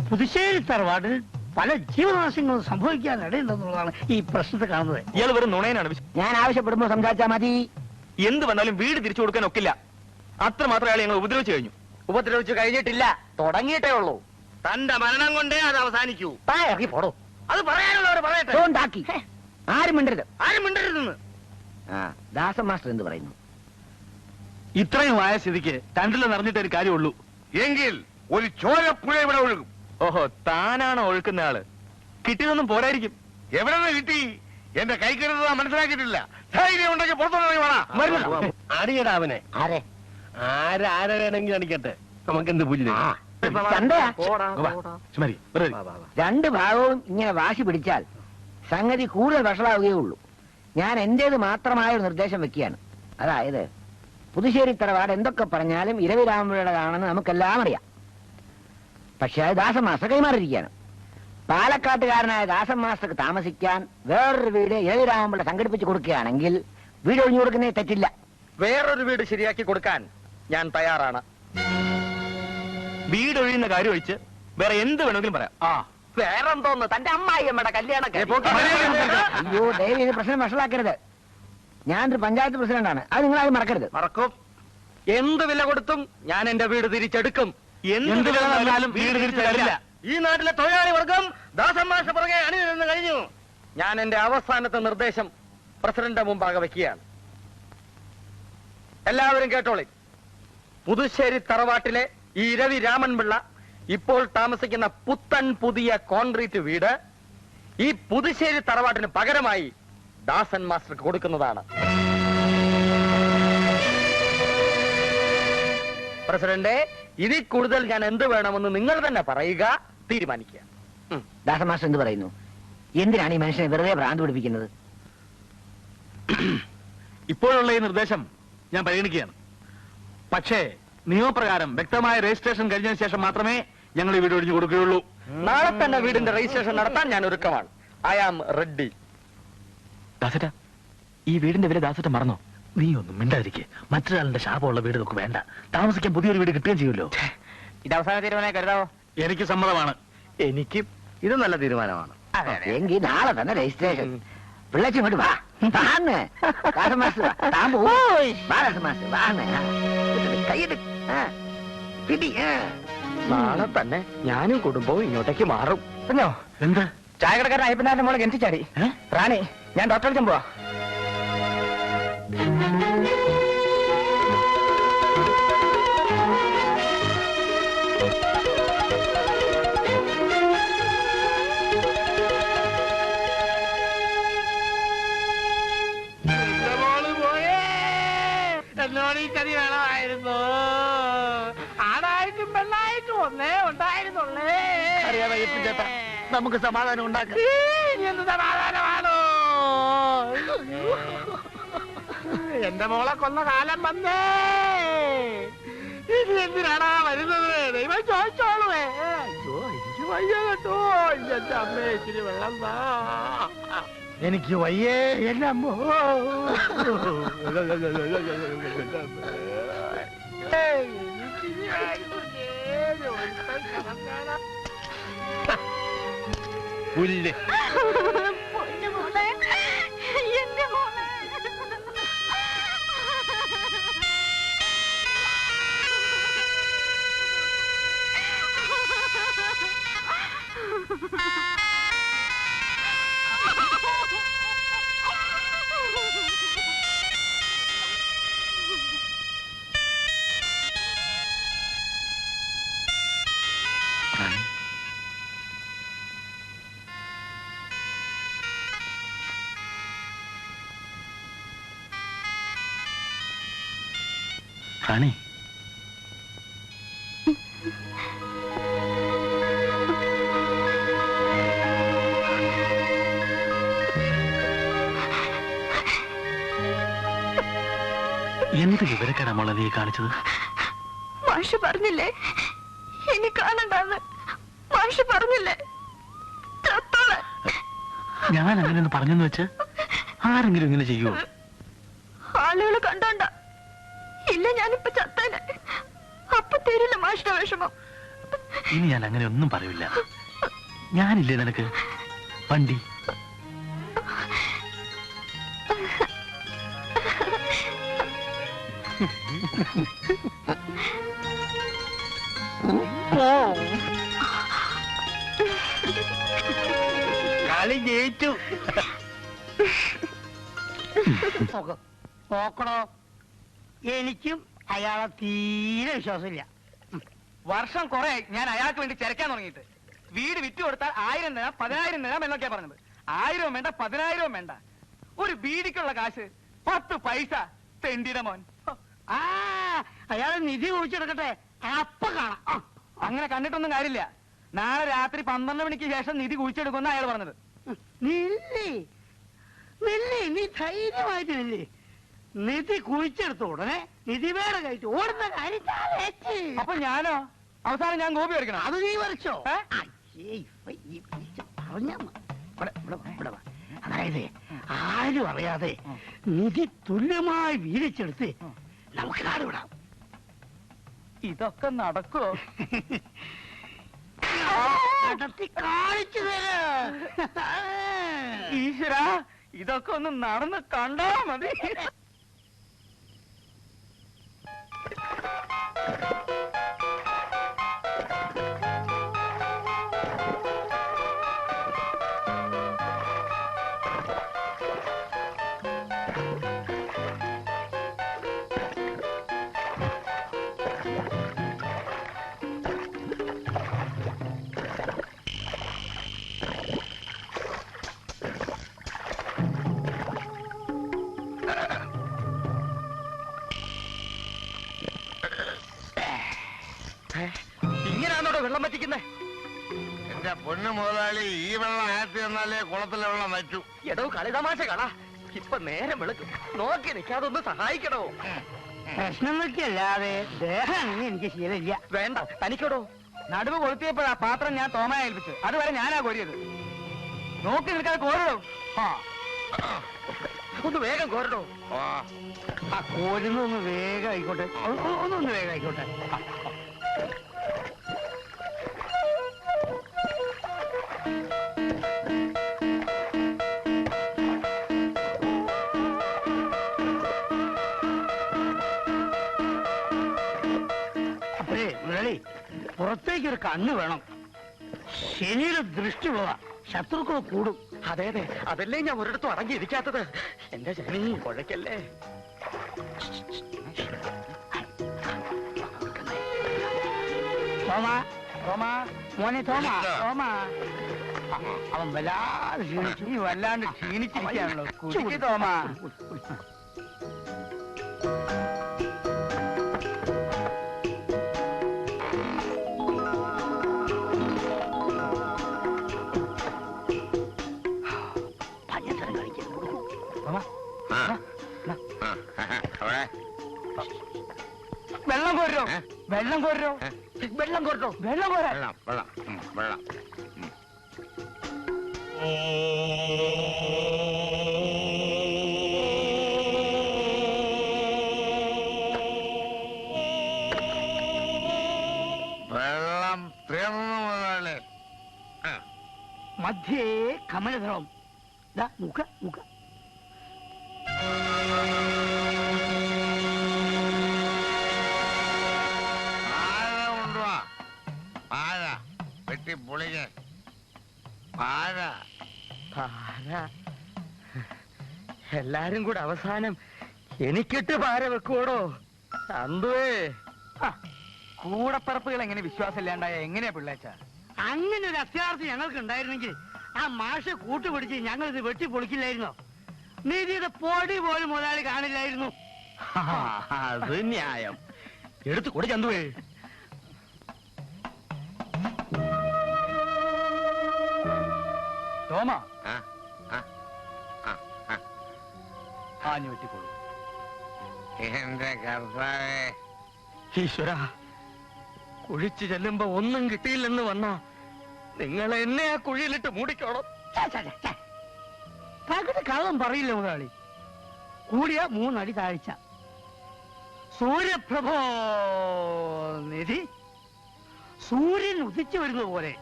പുതുശ്ശേരി തറവാടിൽ പല ജീവനാശങ്ങളും സംഭവിക്കാൻ ഇടയുണ്ടെന്നുള്ളതാണ് ഈ പ്രശ്നത്തിൽ കാണുന്നത്. ഇയാൾ വെറും നുണയനാണ്. ഞാൻ ആവശ്യപ്പെടുമ്പോ സംസാരിച്ചാൽ മതി. എന്ത് വന്നാലും വീട് തിരിച്ചു കൊടുക്കാൻ ഒക്കില്ല. അത്രമാത്രം അയാൾ ഞങ്ങൾ ഉപദ്രവിച്ചു കഴിഞ്ഞു. ഉപദ്രവിച്ചു കഴിഞ്ഞിട്ടില്ല, തുടങ്ങിയിട്ടേ ഉള്ളൂ. തന്റെ മരണം കൊണ്ടേ അത് അവസാനിക്കൂ. ഇറങ്ങി പോടോ. അത് പറയാനുള്ളവർ പറയട്ടെ. ഉണ്ടാക്കി ആരും മിണ്ടരുത്. ആരും മിണ്ടരുതെന്ന്. ദാസൻ മാസ്റ്റർ എന്ത് പറയുന്നു? ഇത്രയും ആയ സ്ഥിതിക്ക് രണ്ടിലും നിറഞ്ഞിട്ട് ഒരു കാര്യമുള്ളൂ. എങ്കിൽ ഒരു ചോരപ്പുഴ ഇവിടെ ഒഴുകും. ഓഹോ, താനാണോ ഒഴുക്കുന്ന ആള്? കിട്ടിയതൊന്നും പോരായിരിക്കും. എവിടെ നിന്ന് കിട്ടി? എന്റെ കൈ കരുതുക മനസ്സിലാക്കിയിട്ടില്ല. ധൈര്യം ഉണ്ടെങ്കിൽ പുറത്തുനിന്ന് വേണം. അടിയടാ അവനെ. ആരെ? ആരെ വേണമെങ്കിലും അടിക്കട്ടെ, നമുക്കെന്ത് പുല്ല്. ചന്തയാ? ചുമരി വെറുതെ. രണ്ട് ഭാഗവും ഇങ്ങനെ വാശി പിടിച്ചാൽ സംഗതി കൂടുതൽ വഷളാവുകയുള്ളൂ. ഞാൻ എന്റേത് മാത്രമായ ഒരു നിർദ്ദേശം വെക്കുകയാണ്. അതായത് പുതുശ്ശേരി തറവാട് എന്തൊക്കെ പറഞ്ഞാലും ഇരവി രാമപിള്ളയുടേതാണെന്ന് നമുക്കെല്ലാം അറിയാം. പക്ഷെ അത് ദാസൻ മാസ്റ്റർ കൈമാറിയിരിക്കുകയാണ്. പാലക്കാട്ടുകാരനായ ദാസൻ മാസ്റ്റർക്ക് താമസിക്കാൻ വേറൊരു വീട് ഇരവി രാമപിള്ള സംഘടിപ്പിച്ച് കൊടുക്കുകയാണെങ്കിൽ വീട് ഒഴിഞ്ഞു കൊടുക്കുന്നേ തെറ്റില്ല. വേറൊരു വീട് ശരിയാക്കി കൊടുക്കാൻ ഞാൻ തയ്യാറാണ്. വീട് ഒഴിയുന്ന കാര്യം ഒഴിച്ച് വേറെ എന്ത് വേണമെങ്കിലും പറയാം. വേറെന്തോന്ന്? തന്റെ അമ്മായിയമ്മയുടെ കല്യാണം. അയ്യോ ദയവ് ഇത് പ്രശ്നം വഷളാക്കരുത്. ഞാനൊരു പഞ്ചായത്ത് പ്രസിഡന്റാണ്, അത് നിങ്ങളാരും മറക്കരുത്. മറക്കും. എന്ത് വില കൊടുത്തും ഞാൻ എന്റെ വീട് തിരിച്ചെടുക്കും. എന്ത് വില വന്നാലും വീട് തിരിച്ചു തരില്ല. ഈ നാട്ടിലെ തൊഴിലാളി വർഗം ദാസൻ മാസ്റ്റർ പുറകെ അണിനിരന്ന് കഴിഞ്ഞു. ഞാൻ എന്റെ അവസാനത്തെ നിർദ്ദേശം പ്രസിഡന്റ് മുമ്പാകെ വെക്കുകയാണ്. എല്ലാവരും കേട്ടോളി. പുതുശ്ശേരി തറവാട്ടിലെ ഈ ഇരവി രാമൻപിള്ള ഇപ്പോൾ താമസിക്കുന്ന പുത്തൻ പുതിയ കോൺക്രീറ്റ് വീട് ഈ പുതുശ്ശേരി തറവാട്ടിന് പകരമായി ദാസൻ മാസ്റ്റർക്ക് കൊടുക്കുന്നതാണ്. പ്രസിഡന്റ്, ഇതിൽ കൂടുതൽ ഞാൻ എന്ത് വേണമെന്ന് നിങ്ങൾ തന്നെ പറയുക, തീരുമാനിക്കുക. ദാസൻ മാസ്റ്റർ എന്ത് പറയുന്നു? എന്തിനാണ് ഈ മനുഷ്യനെ വെറുതെ ഭ്രാന്ത് പിടിപ്പിക്കുന്നത്? ഇപ്പോഴുള്ള ഈ നിർദ്ദേശം ഞാൻ പരിഗണിക്കുകയാണ്. പക്ഷേ നിയമപ്രകാരം വ്യക്തമായ രജിസ്ട്രേഷൻ കഴിഞ്ഞതിന് ശേഷം മാത്രമേ ഞങ്ങൾ ഈ വീട് ഒഴിഞ്ഞു കൊടുക്കുകയുള്ളൂ. നാളെ തന്നെ വീടിന്റെ രജിസ്ട്രേഷൻ നടത്താൻ ഞാൻ ഒരുക്കമാണ്. I am ready. ദാസേട്ടാ, ഈ വീടിന്റെ വില ദാസേട്ട മറന്നോ? നീ ഒന്നും മിണ്ടാതിരിക്കെ. മറ്റൊരാളുടെ ശാപമുള്ള വീട് നമുക്ക് വേണ്ട. താമസിക്കാൻ പുതിയൊരു വീട് കിട്ടുകയും ചെയ്യുമല്ലോ. ഇത് അവസാന തീരുമാനമായി കരുതാവോ? എനിക്ക് സമ്മതമാണ്. എനിക്കും ഇത് നല്ല തീരുമാനമാണ്. എങ്കിൽ നാളെ തന്നെ രജിസ്ട്രേഷൻ. പിള്ളേച്ച് ഇങ്ങോട്ട് വാ. വാന്ന്. ദാസൻ മാസ്റ്റർ വാ. താൻ പോയി. വാ ദാസൻ മാസ്റ്റർ വാന്ന്. കൈയ്യെടു. പിടി. നാളെ തന്നെ ഞാനും കുടുംബവും ഇങ്ങോട്ടേക്ക് മാറും. പറഞ്ഞോ? എന്താ? ചായക്കടക്കാരൻ അയ്യപ്പനാരുടെ മോളെ കിണറ്റി ചാടി. റാണി, ഞാൻ ഡോക്ടറെ അടുത്തും പോവാ. എന്നോട് ഈ ചതി വേണമായിരുന്നു. ആണായിട്ടും പെണ്ണായിട്ടും ഒന്നേ ഉണ്ടായിരുന്നുള്ളേ. അറിയാതെ അയ്യപ്പൻ ചേട്ടാ, നമുക്ക് സമാധാനം ഉണ്ടാക്കാം. എന്ത് സമാധാനമാണോ? എന്റെ മോളെ കൊന്ന കാലം വന്നേ. ഇനി എന്തിനാണാ വരുന്നത്? ദൈവം ചോദിച്ചോളുവേ. അയ്യോ, എനിക്ക് വയ്യ കേട്ടോ. എന്റെ അമ്മേ, ഇച്ചിരി വെള്ളം താ. എനിക്ക് വയ്യേ എന്റെ അമ്മോ. പുല്ല്. പൊന്നു മോളെ, എന്റെ മോളെ. റാണി, എന്ത് വിവരക്കേടാ മോളെ നീ കാണിച്ചത്? മാഷ് പറഞ്ഞില്ലേ ഇനി കാണണ്ടെന്ന്? മാഷ് പറഞ്ഞില്ലേ ഞാൻ അങ്ങനെ പറഞ്ഞെന്ന് വെച്ച് ആരെങ്കിലും ഇങ്ങനെ ചെയ്യുമോ? ആളുകൾ കണ്ടോണ്ട. ഇല്ല, ഞാനിപ്പോ ചത്തേനെ. അപ്പൊ തരില്ല മാഷിന്റെ വിഷമം. ഇനി ഞാൻ അങ്ങനെ ഒന്നും പറയില്ല. ഞാനില്ലേ നിനക്ക് വണ്ടി? കളി ജയിച്ചു. നോക്കണോ, എനിക്കും അയാളെ തീരെ വിശ്വാസമില്ല. വർഷം കുറെ ഞാൻ അയാൾക്ക് വേണ്ടി ചിരക്കാൻ തുടങ്ങിയിട്ട്. വീട് വിറ്റു കൊടുത്താൽ 1000 തരാം 10,000 തരാം എന്നൊക്കെയാ പറഞ്ഞത്. 1000 വേണ്ട 10,000 വേണ്ട. ഒരു ബീഡിക്കുള്ള കാശ് 10 പൈസ. തെണ്ടിയുടെ മോൻ. ആ അയാളെ നിധി കുഴിച്ചെടുക്കട്ടെ, അപ്പൊ കാണാം. അങ്ങനെ കണ്ടിട്ടൊന്നും കാര്യമില്ല. നാളെ രാത്രി 12 മണിക്ക് ശേഷം നിധി കുഴിച്ചെടുക്കുമെന്ന് അയാൾ പറഞ്ഞത്. നില്ലേ നീ ധൈര്യമായിട്ട് നില്ലേ. നിധി കുഴിച്ചെടുത്ത ഉടനെ നിധി വേറെ കഴിച്ചു ഓടുന്ന കാര്യം. അപ്പൊ ഞാനോ? അവസാനം ഞാൻ ഗോപി വരയ്ക്കണം. അത് നീ വരച്ചോ? അതായത് ആരും അറിയാതെ നിധി തുല്യമായി വീതിച്ചെടുത്ത് നമുക്ക് കാടുവിടാം. ഇതൊക്കെ നടക്കുവോ? കാണിച്ചു തരാം. ഈശ്വര, ഇതൊക്കെ ഒന്ന് നടന്ന് കണ്ടാ മതി. ഇങ്ങനെയാണോ വെള്ളം വറ്റിക്കുന്നേ? എന്റെ പൊന്നു മുതലാളി, ഈ വെള്ളം ആറ്റി തന്നാലേ കുളത്തിലെ വെള്ളം വറ്റു. എടോ കളിതമാശ കളാ. ഇപ്പൊ നേരം വെളുക്കും. നോക്കി നിൽക്കാതൊന്ന് സഹായിക്കണോ? പ്രശ്നങ്ങൾക്കല്ലാതെ ദേഹം എനിക്ക് ശീലമില്ല. വേണ്ട, തനിക്കടോ. നടുവ് കൊളുത്തിയപ്പോഴാ പാത്രം ഞാൻ തോമയെ ഏൽപ്പിച്ചു. അതുവരെ ഞാനാ കോരിയത്. നോക്കി നിൽക്കാതെ കോരടോ. ഒന്ന് വേഗം കോരടോ. ആ കോരുന്നൊന്ന് വേഗം ആയിക്കോട്ടെ, ഒന്നൊന്ന് വേഗം ആയിക്കോട്ടെ. അപ്പഴേ മുരളി, പുറത്തേക്കൊരു കണ്ണ് വേണം. ശനിയുടെ ദൃഷ്ടി പോവാ, ശത്രുക്കൾ കൂടും. അതെ അതെ, അതല്ലേ ഞാൻ ഒരിടത്തും അടങ്ങിയിരിക്കാത്തത്. എന്റെ ശനി കുഴക്കല്ലേ. തോമ തോമ മോനെ തോമ തോമ അവൻ വല്ലാതെ ക്ഷീണിച്ചു. നീ വല്ലാണ്ട് ക്ഷീണിച്ചിരിക്കാണല്ലോ. കുടിക്ക് തോമ. പഞ്ഞത്തരം കളിക്കുന്നു. വെള്ളം കോരോ, വെള്ളം കോരോ, വെള്ളം കോരോ, വെള്ളം കോരാ. വെള്ളം വെള്ളം തീർന്നു മുതലാളി. മധ്യേ കമലധളം. മുഖ മുഖ വെട്ടി പൊളിക പാര. എല്ലാരും കൂടെ അവസാനം എനിക്കിട്ട് പാര വെക്കുവോടോ? ചന്തുവേ, കൂടപ്പറപ്പുകൾ എങ്ങനെ വിശ്വാസമില്ലാണ്ടായ എങ്ങനെയാ പിള്ളേച്ച? അങ്ങനെ ഒരു അത്യാർത്ഥി ഞങ്ങൾക്ക് ഉണ്ടായിരുന്നെങ്കിൽ ആ മാഷെ കൂട്ടുപിടിച്ച് ഞങ്ങൾ ഇത് വെട്ടി പൊളിക്കില്ലായിരുന്നോ? നിധിയുടെ പൊടി പോലും മുതലാളി കാണില്ലായിരുന്നു. അത് ന്യായം. എടുത്തു കൂടെ ചന്തുവേ. തോമ ആഞ്ഞു വെട്ടിക്കൊള്ളു. എന്റെ കർത്താവേ. ഈശ്വര, കുഴിച്ചു ചെല്ലുമ്പോ ഒന്നും കിട്ടിയില്ലെന്ന് വന്നാ നിങ്ങൾ എന്നെ ആ കുഴിയിലിട്ട് മൂടിക്കോണം. പകുതി കള്ളം പറയില്ല മുതലാളി. കൂടിയ 3 അടി താഴ്ച. സൂര്യപ്രഭോ നിധി. സൂര്യൻ ഉദിച്ചു വരുന്നത് പോലെ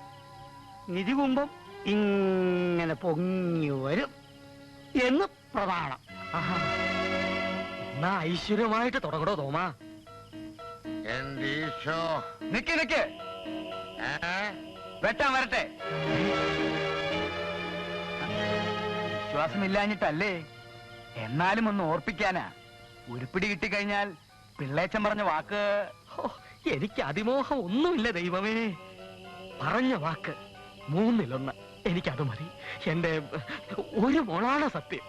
നിധികുംഭം ഇങ്ങനെ പൊങ്ങി വരും എന്ന് പ്രമാണം. എന്നാ ഐശ്വര്യമായിട്ട് തുടങ്ങടോ തോമാ. എന്റെ ഈശോ. നിക്ക് നിക്ക്, വെട്ടാൻ വരട്ടെ. വിശ്വാസമില്ലാഞ്ഞിട്ടല്ലേ, എന്നാലും ഒന്ന് ഓർപ്പിക്കാനാ. ഉരുപ്പിടി കിട്ടിക്കഴിഞ്ഞാൽ പിള്ളേച്ചൻ പറഞ്ഞ വാക്ക്. എനിക്ക് അതിമോഹം ഒന്നുമില്ല ദൈവമേ. പറഞ്ഞ വാക്ക് 3-1. എനിക്കത് മതി. എന്റെ ഒരു മോളാണ് സത്യം.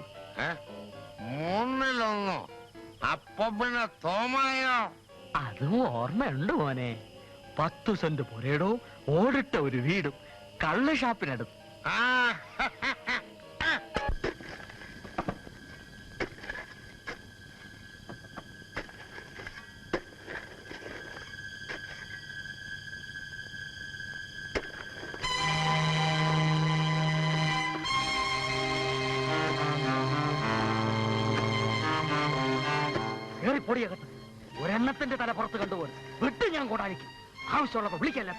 3-1? അപ്പൊ പിന്നെ തോമായോ? അതും ഓർമ്മയുണ്ട് മോനെ. 10 സെന്റ് പുരയിടവും ഓടിട്ട ഒരു വീടും കള്ള് ഷാപ്പിനടുത്ത്. ആ പൊടിയകത്ത് ഒരെണ്ണത്തിന്റെ തല പുറത്ത് കണ്ടുപോലെ വിട്ട് ഞാൻ കൊടാനിക്കും. ആവശ്യമുള്ളപ്പോ വിളിക്കല്ല.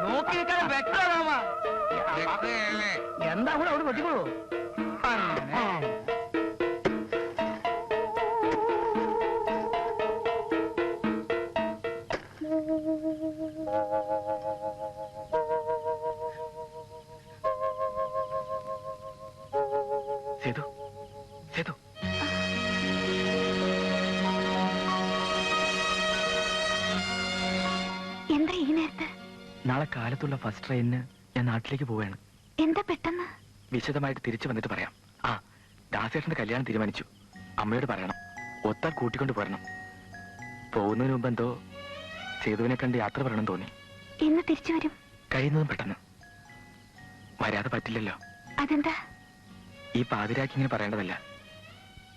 നോക്കി നിൽക്കാൻ വ്യക്തമാ. എന്താ കൂടെ അവിടെ വെട്ടിക്കോളൂ. സേതു, സേതു, എന്താ ഈ നേരത്ത്? നാളെ കാലത്തുള്ള ഫസ്റ്റ് ട്രെയിനിന് ഞാൻ നാട്ടിലേക്ക് പോവുകയാണ്. എന്താ പെട്ടെന്ന്? വിശദമായിട്ട് തിരിച്ചു വന്നിട്ട് പറയാം. ആ, ദാസേട്ടന്റെ കല്യാണം തീരുമാനിച്ചു. അമ്മയോട് പറയണം. ഒത്താൽ കൂട്ടിക്കൊണ്ട് പോരണം. പോകുന്നതിന് മുമ്പ് എന്തോ സേതുവിനെ കണ്ട് യാത്ര പറയണം തോന്നി. എന്ന് തിരിച്ചു വരും? കഴിയുന്നതും പെട്ടെന്ന്. വരാതെ പറ്റില്ലല്ലോ. അതെന്താ? ഈ പാതിരാക്കി ഇങ്ങനെ പറയേണ്ടതല്ല.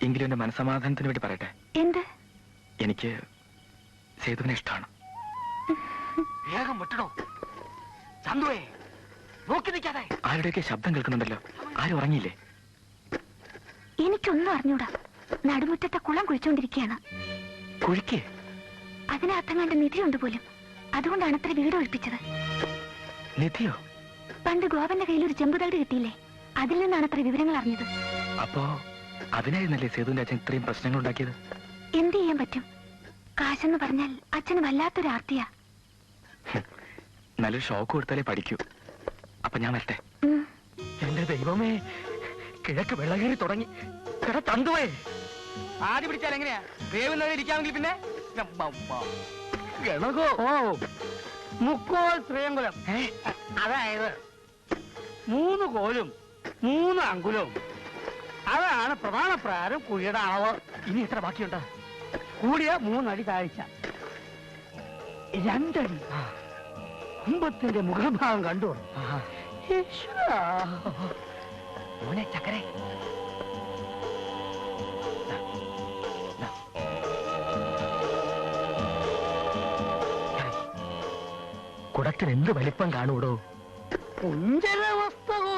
എങ്കിലും എന്റെ മനസമാധാനത്തിന് വേണ്ടി പറയട്ടെ. എന്ത്? എനിക്ക് സേതുവിനെ ഇഷ്ടമാണ്. വേഗം വിട്ടണോ ചന്തുവേ. നോക്കി നിൽക്കാതെ. ആരുടെയൊക്കെ ശബ്ദം കേൾക്കുന്നുണ്ടല്ലോ. ആരും ഉറങ്ങിയില്ലേ? എനിക്കൊന്നും അറിഞ്ഞൂടാ. നടുമുറ്റത്തെ കുളം കുഴിച്ചുകൊണ്ടിരിക്കുകയാണ്. കുഴിക്കേ? അതിനകത്തങ്ങാണ്ട് നിധിയുണ്ട് പോലും. അതുകൊണ്ടാണ് അത്ര വീട് ഒഴിപ്പിച്ചത്. നിധിയോ? പണ്ട് ഗോപന്റെ കയ്യിൽ ഒരു ചെമ്പുതകട് കിട്ടിയില്ലേ, അതിൽ നിന്നാണ് അത്ര വിവരങ്ങൾ അറിഞ്ഞത്. അപ്പോ അതിനായിരുന്നല്ലേ സേതുവിന്റെ അച്ഛൻ ഇത്രയും പ്രശ്നങ്ങൾ ഉണ്ടാക്കിയത്? എന്ത് ചെയ്യാൻ പറ്റും? കാശെന്ന് പറഞ്ഞാൽ അച്ഛന് വല്ലാത്തൊരു ആർത്തിയാ. നല്ലൊരു ഷോക്ക് കൊടുത്താലേ പഠിക്കൂ. അപ്പൊ ഞാൻ വരട്ടെ. എന്റെ ദൈവമേ, കിഴക്ക് വെള്ളകേറി തുടങ്ങി. കിട തന്തുവേ. ആദ്യ പിടിച്ചാൽ എങ്ങനെയാ വേവുന്നത്? ഇരിക്കാമെങ്കിൽ പിന്നെ ഗണകോ. ഓ, മുക്കോൽ ശ്രീയങ്കുലം. അതായത് 3 കോലും 3 അങ്കുലവും. അതാണ് പ്രമാണപ്രകാരം കുഴിയുടെ അളവ്. ഇനി എത്ര ബാക്കിയുണ്ട്? കൂടിയ 3 അടി താഴ്ച. 2 അടി. കുംഭത്തിന്റെ മുഖഭാഗം കണ്ടു. മോനെ ചക്കരെ, കുടത്തിന് എന്ത് വലിപ്പം കാണൂടോ? കുഞ്ചലവസ്തകോ.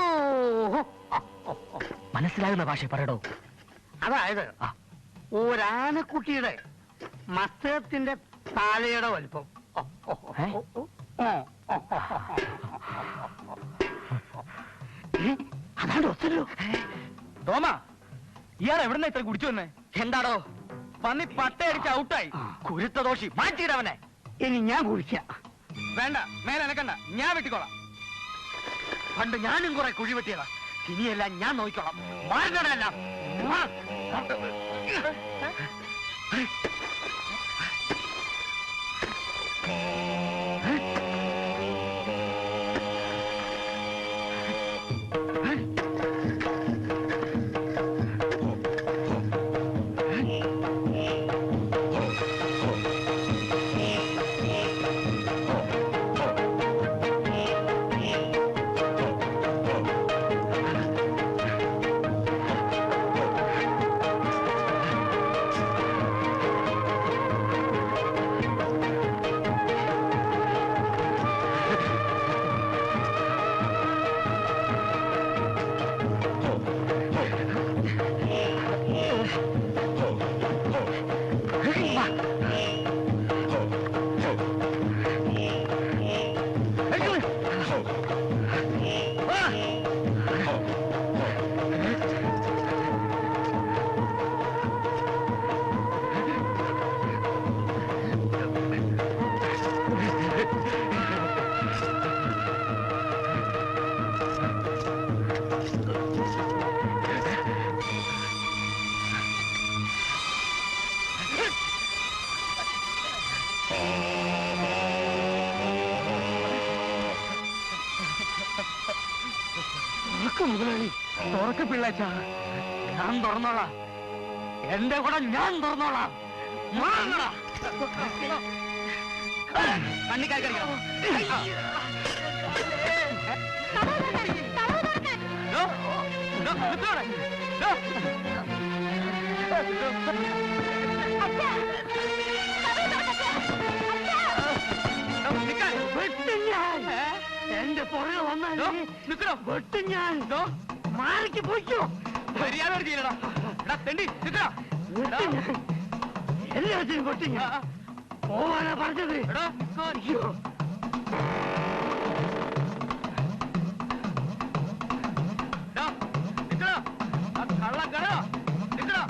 മനസ്സിലാകുന്ന ഭാഷ പറയടോ. അതായത് ഒരാനക്കുട്ടിയുടെ മസ്തകത്തിന്റെ താലയുടെ വലിപ്പം. അതാണ് ഒത്തല്ലോ. തോമ, ഇയാൾ എവിടുന്ന ഇത്ര കുടിച്ചു വന്നേ? എന്താടോ പന്നി പട്ടയടിച്ച് ഔട്ടായി. കുരുത്ത ദോഷി, മാറ്റിയിടവനെ. ഇനി ഞാൻ കുടിക്കാം. വേണ്ട, മേലെ അനക്കണ്ട, ഞാൻ വെട്ടിക്കോളാം. പണ്ട് ഞാനും കുറെ കുഴി വെട്ടിയതാ. ഇനിയെല്ലാം ഞാൻ നോക്കിക്കോളാം. മാറണല്ല. മുതലാളി തുറക്ക് പിള്ളേച്ച, ഞാൻ തുറന്നോളാം. എന്റെ കൂടെ ഞാൻ തുറന്നോളാം. എന്റെ പുറകെ വന്നോ വെട്ടും ഞാൻ. മാറിക്ക് പോയിക്കോ. മര്യാദ ചെയ്യലടാ. തെണ്ടി എല്ലാത്തിനും വെട്ടും ഞാൻ. പോവാനാ പറഞ്ഞത്. അയ്യോ കള്ളക്കട നിക്കടാ.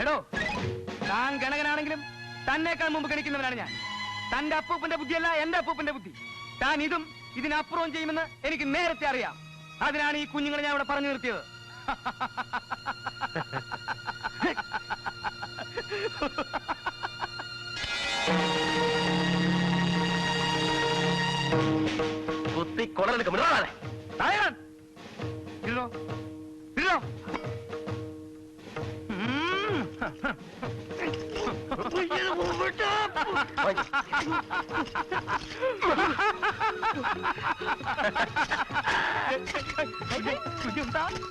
എടോ, താൻ ഗണകനാണെങ്കിലും തന്നേക്കാൾ മുമ്പ് ഗണിക്കുന്നവനാണ് ഞാൻ. തന്റെ അപ്പൂപ്പന്റെ ബുദ്ധിയല്ല എന്റെ അപ്പൂപ്പന്റെ ബുദ്ധി. താൻ ഇതും ഇതിനപ്പുറവും ചെയ്യുമെന്ന് എനിക്ക് നേരത്തെ അറിയാം. അതിനാണ് ഈ കുഞ്ഞുങ്ങളെ ഞാൻ ഇവിടെ പറഞ്ഞു നിർത്തിയത്. കുത്തി കൊടലെടുക്കും.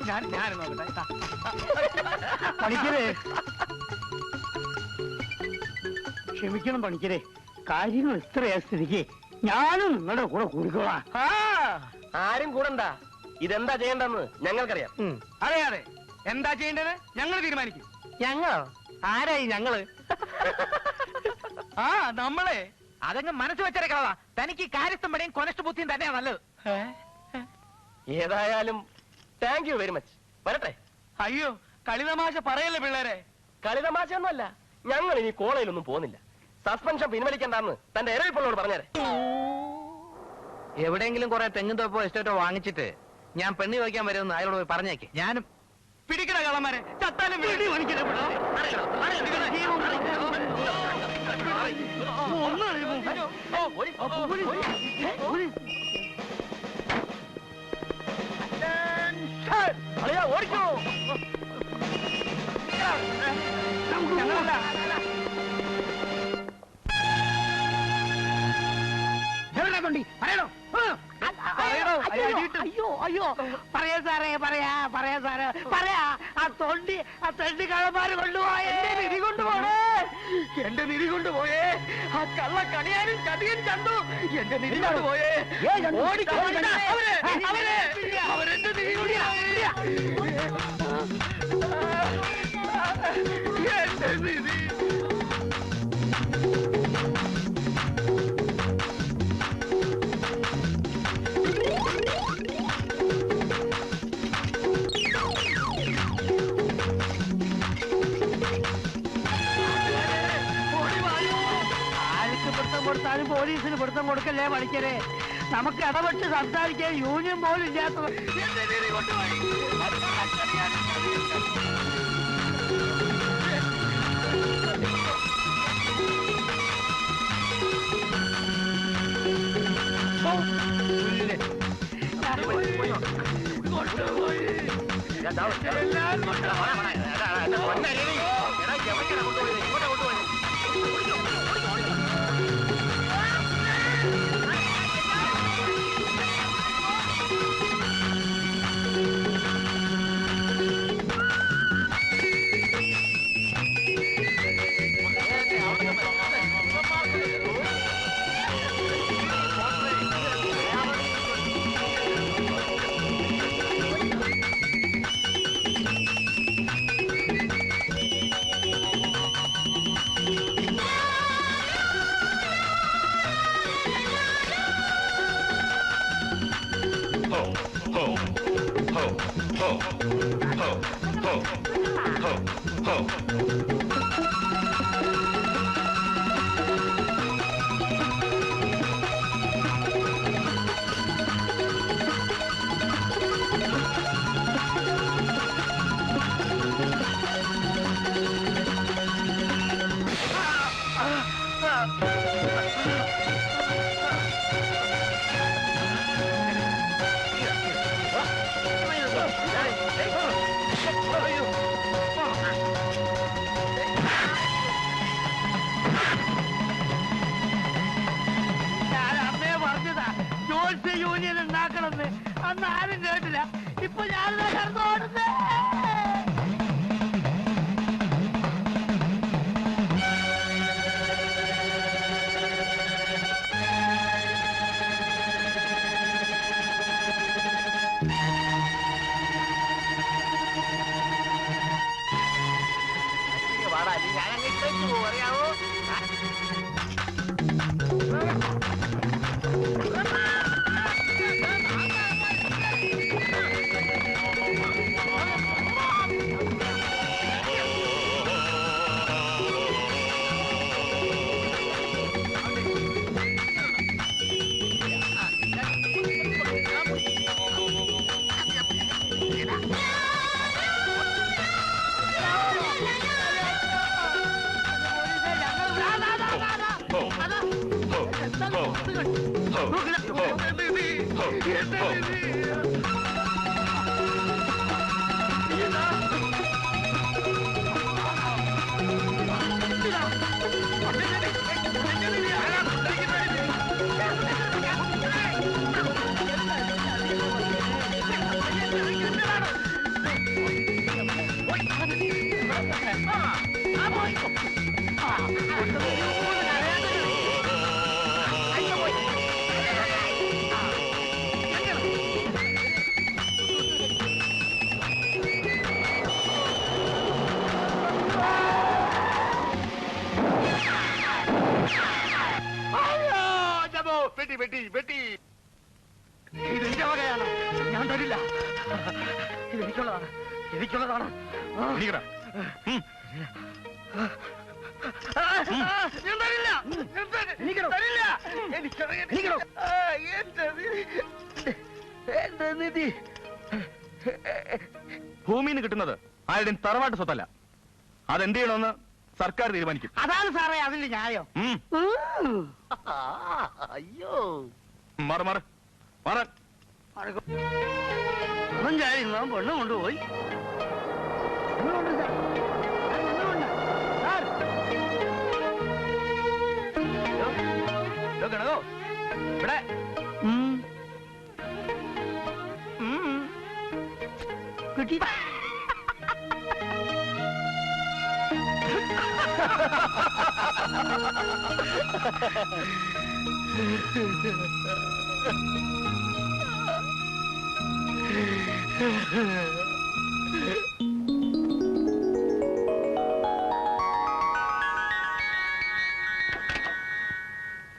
ഞാൻ നോക്കട്ടെ. പണിക്കരേ, ക്ഷമിക്കണം പണിക്കരേ, കാര്യങ്ങൾ ഇത്രയാ സ്ഥിതിക്ക് ഞാനും നിങ്ങളുടെ കൂടെ കൂടിക്കോളാം. ആരും കൂടണ്ട. ഇതെന്താ ചെയ്യേണ്ടെന്ന് ഞങ്ങൾക്കറിയാം. അറിയാതെ എന്താ ചെയ്യേണ്ടത് ഞങ്ങൾ തീരുമാനിക്കും. ഞങ്ങളോ? ആരായി ഞങ്ങള്? ആ നമ്മളെ അതങ്ങ് മനസ്സ് വെച്ചേക്കളാ. തനിക്ക് കാര്യസ്ഥം പണിയും കൊനഷ്ട ബുദ്ധിയും തന്നെയാ നല്ലത്. ഏതായാലും താങ്ക് യു വെരി മച്ച്. വരട്ടെ. അയ്യോ, കളിതമാശ പറയല്ലേ പിള്ളേരെ. കളിതമാശ ഒന്നുമല്ല. ഞങ്ങൾ ഇനി കോളേജിലൊന്നും പോകുന്നില്ല. സസ്പെൻഷൻ പിൻവലിക്കണ്ടെന്ന് തന്റെ ഇരവിപ്പുള്ളോട് പറഞ്ഞേരെ. എവിടെയെങ്കിലും കുറെ തെങ്ങും തോപ്പോ എസ്റ്റേറ്റോ വാങ്ങിച്ചിട്ട് ഞാൻ പെണ്ണി വയ്ക്കാൻ വരുമെന്ന് അയാളോട് പോയി പറഞ്ഞേക്ക്. ഞാനും പിടിക്കണ കള്ളന്മാരെ ചത്താലും ഓടിക്കോ. ഞങ്ങളല്ല. പറയണോ? അയ്യോ അയ്യോ, പറയാ സാറേ, പറയാ സാറേ, പറയാ. ആ തൊണ്ടി കള്ളന്മാര് കൊണ്ടുപോയേ. നിധി കൊണ്ടുപോണേ. എന്റെ നിധി കൊണ്ടുപോയേ. ആ കള്ള കണിയാനും ചതിയൻ ചന്തു എന്റെ നിധി കൊണ്ടുപോയേ. അവരെന്റെ നിധി കൊണ്ടുപോയേ. എന്റെ നിധി. കൊടുത്താലും പോലീസിന് പിടുത്തം കൊടുക്കല്ലേ പണിക്കരെ. നമുക്ക് ഇടപെട്ട് സംസാരിക്കാൻ യൂണിയൻ പോലും ഇല്ലാത്തത്. യൂണിയൻ ഉണ്ടാക്കണമെന്ന് അന്ന് ആരും കേട്ടില്ല. ഇപ്പൊ ഞാനിതാ കടന്നോടുന്നേ. ഞാനങ്ങ് ഇട്ടു അറിയാവോ? ഇതെന്റെ വകയാണ്, ഞാൻ തരില്ല. ഇതെനിക്കുള്ളതാണ്, എനിക്കുള്ളതാണ്. ഞാൻ തരില്ല, തരില്ല. എന്റെ നിധി ഭൂമിന്ന് കിട്ടുന്നത് ആരുടെയും തറവാട്ട് സ്വത്തല്ല. അതെന്ത് ചെയ്യണമെന്ന് സർക്കാർ തീരുമാനിക്കും. അതാണ് സാറേ അതിന്റെ ന്യായം. അയ്യോ മാറ് മാറ് മാറാൻ. പെണ്ണ് കൊണ്ടുപോയി. ഇവിടെ കിട്ടി.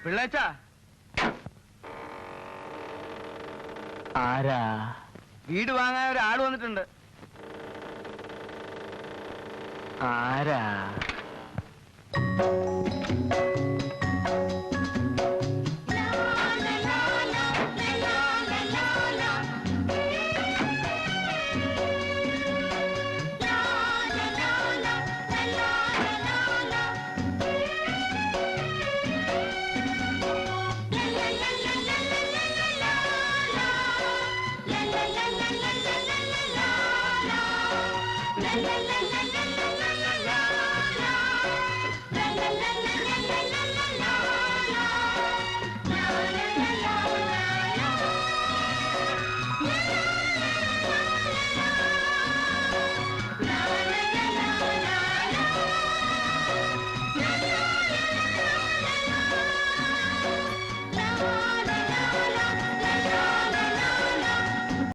പിള്ളേച്ച ആരാ? വീട് വാങ്ങാൻ ഒരാൾ വന്നിട്ടുണ്ട്. ആരാ?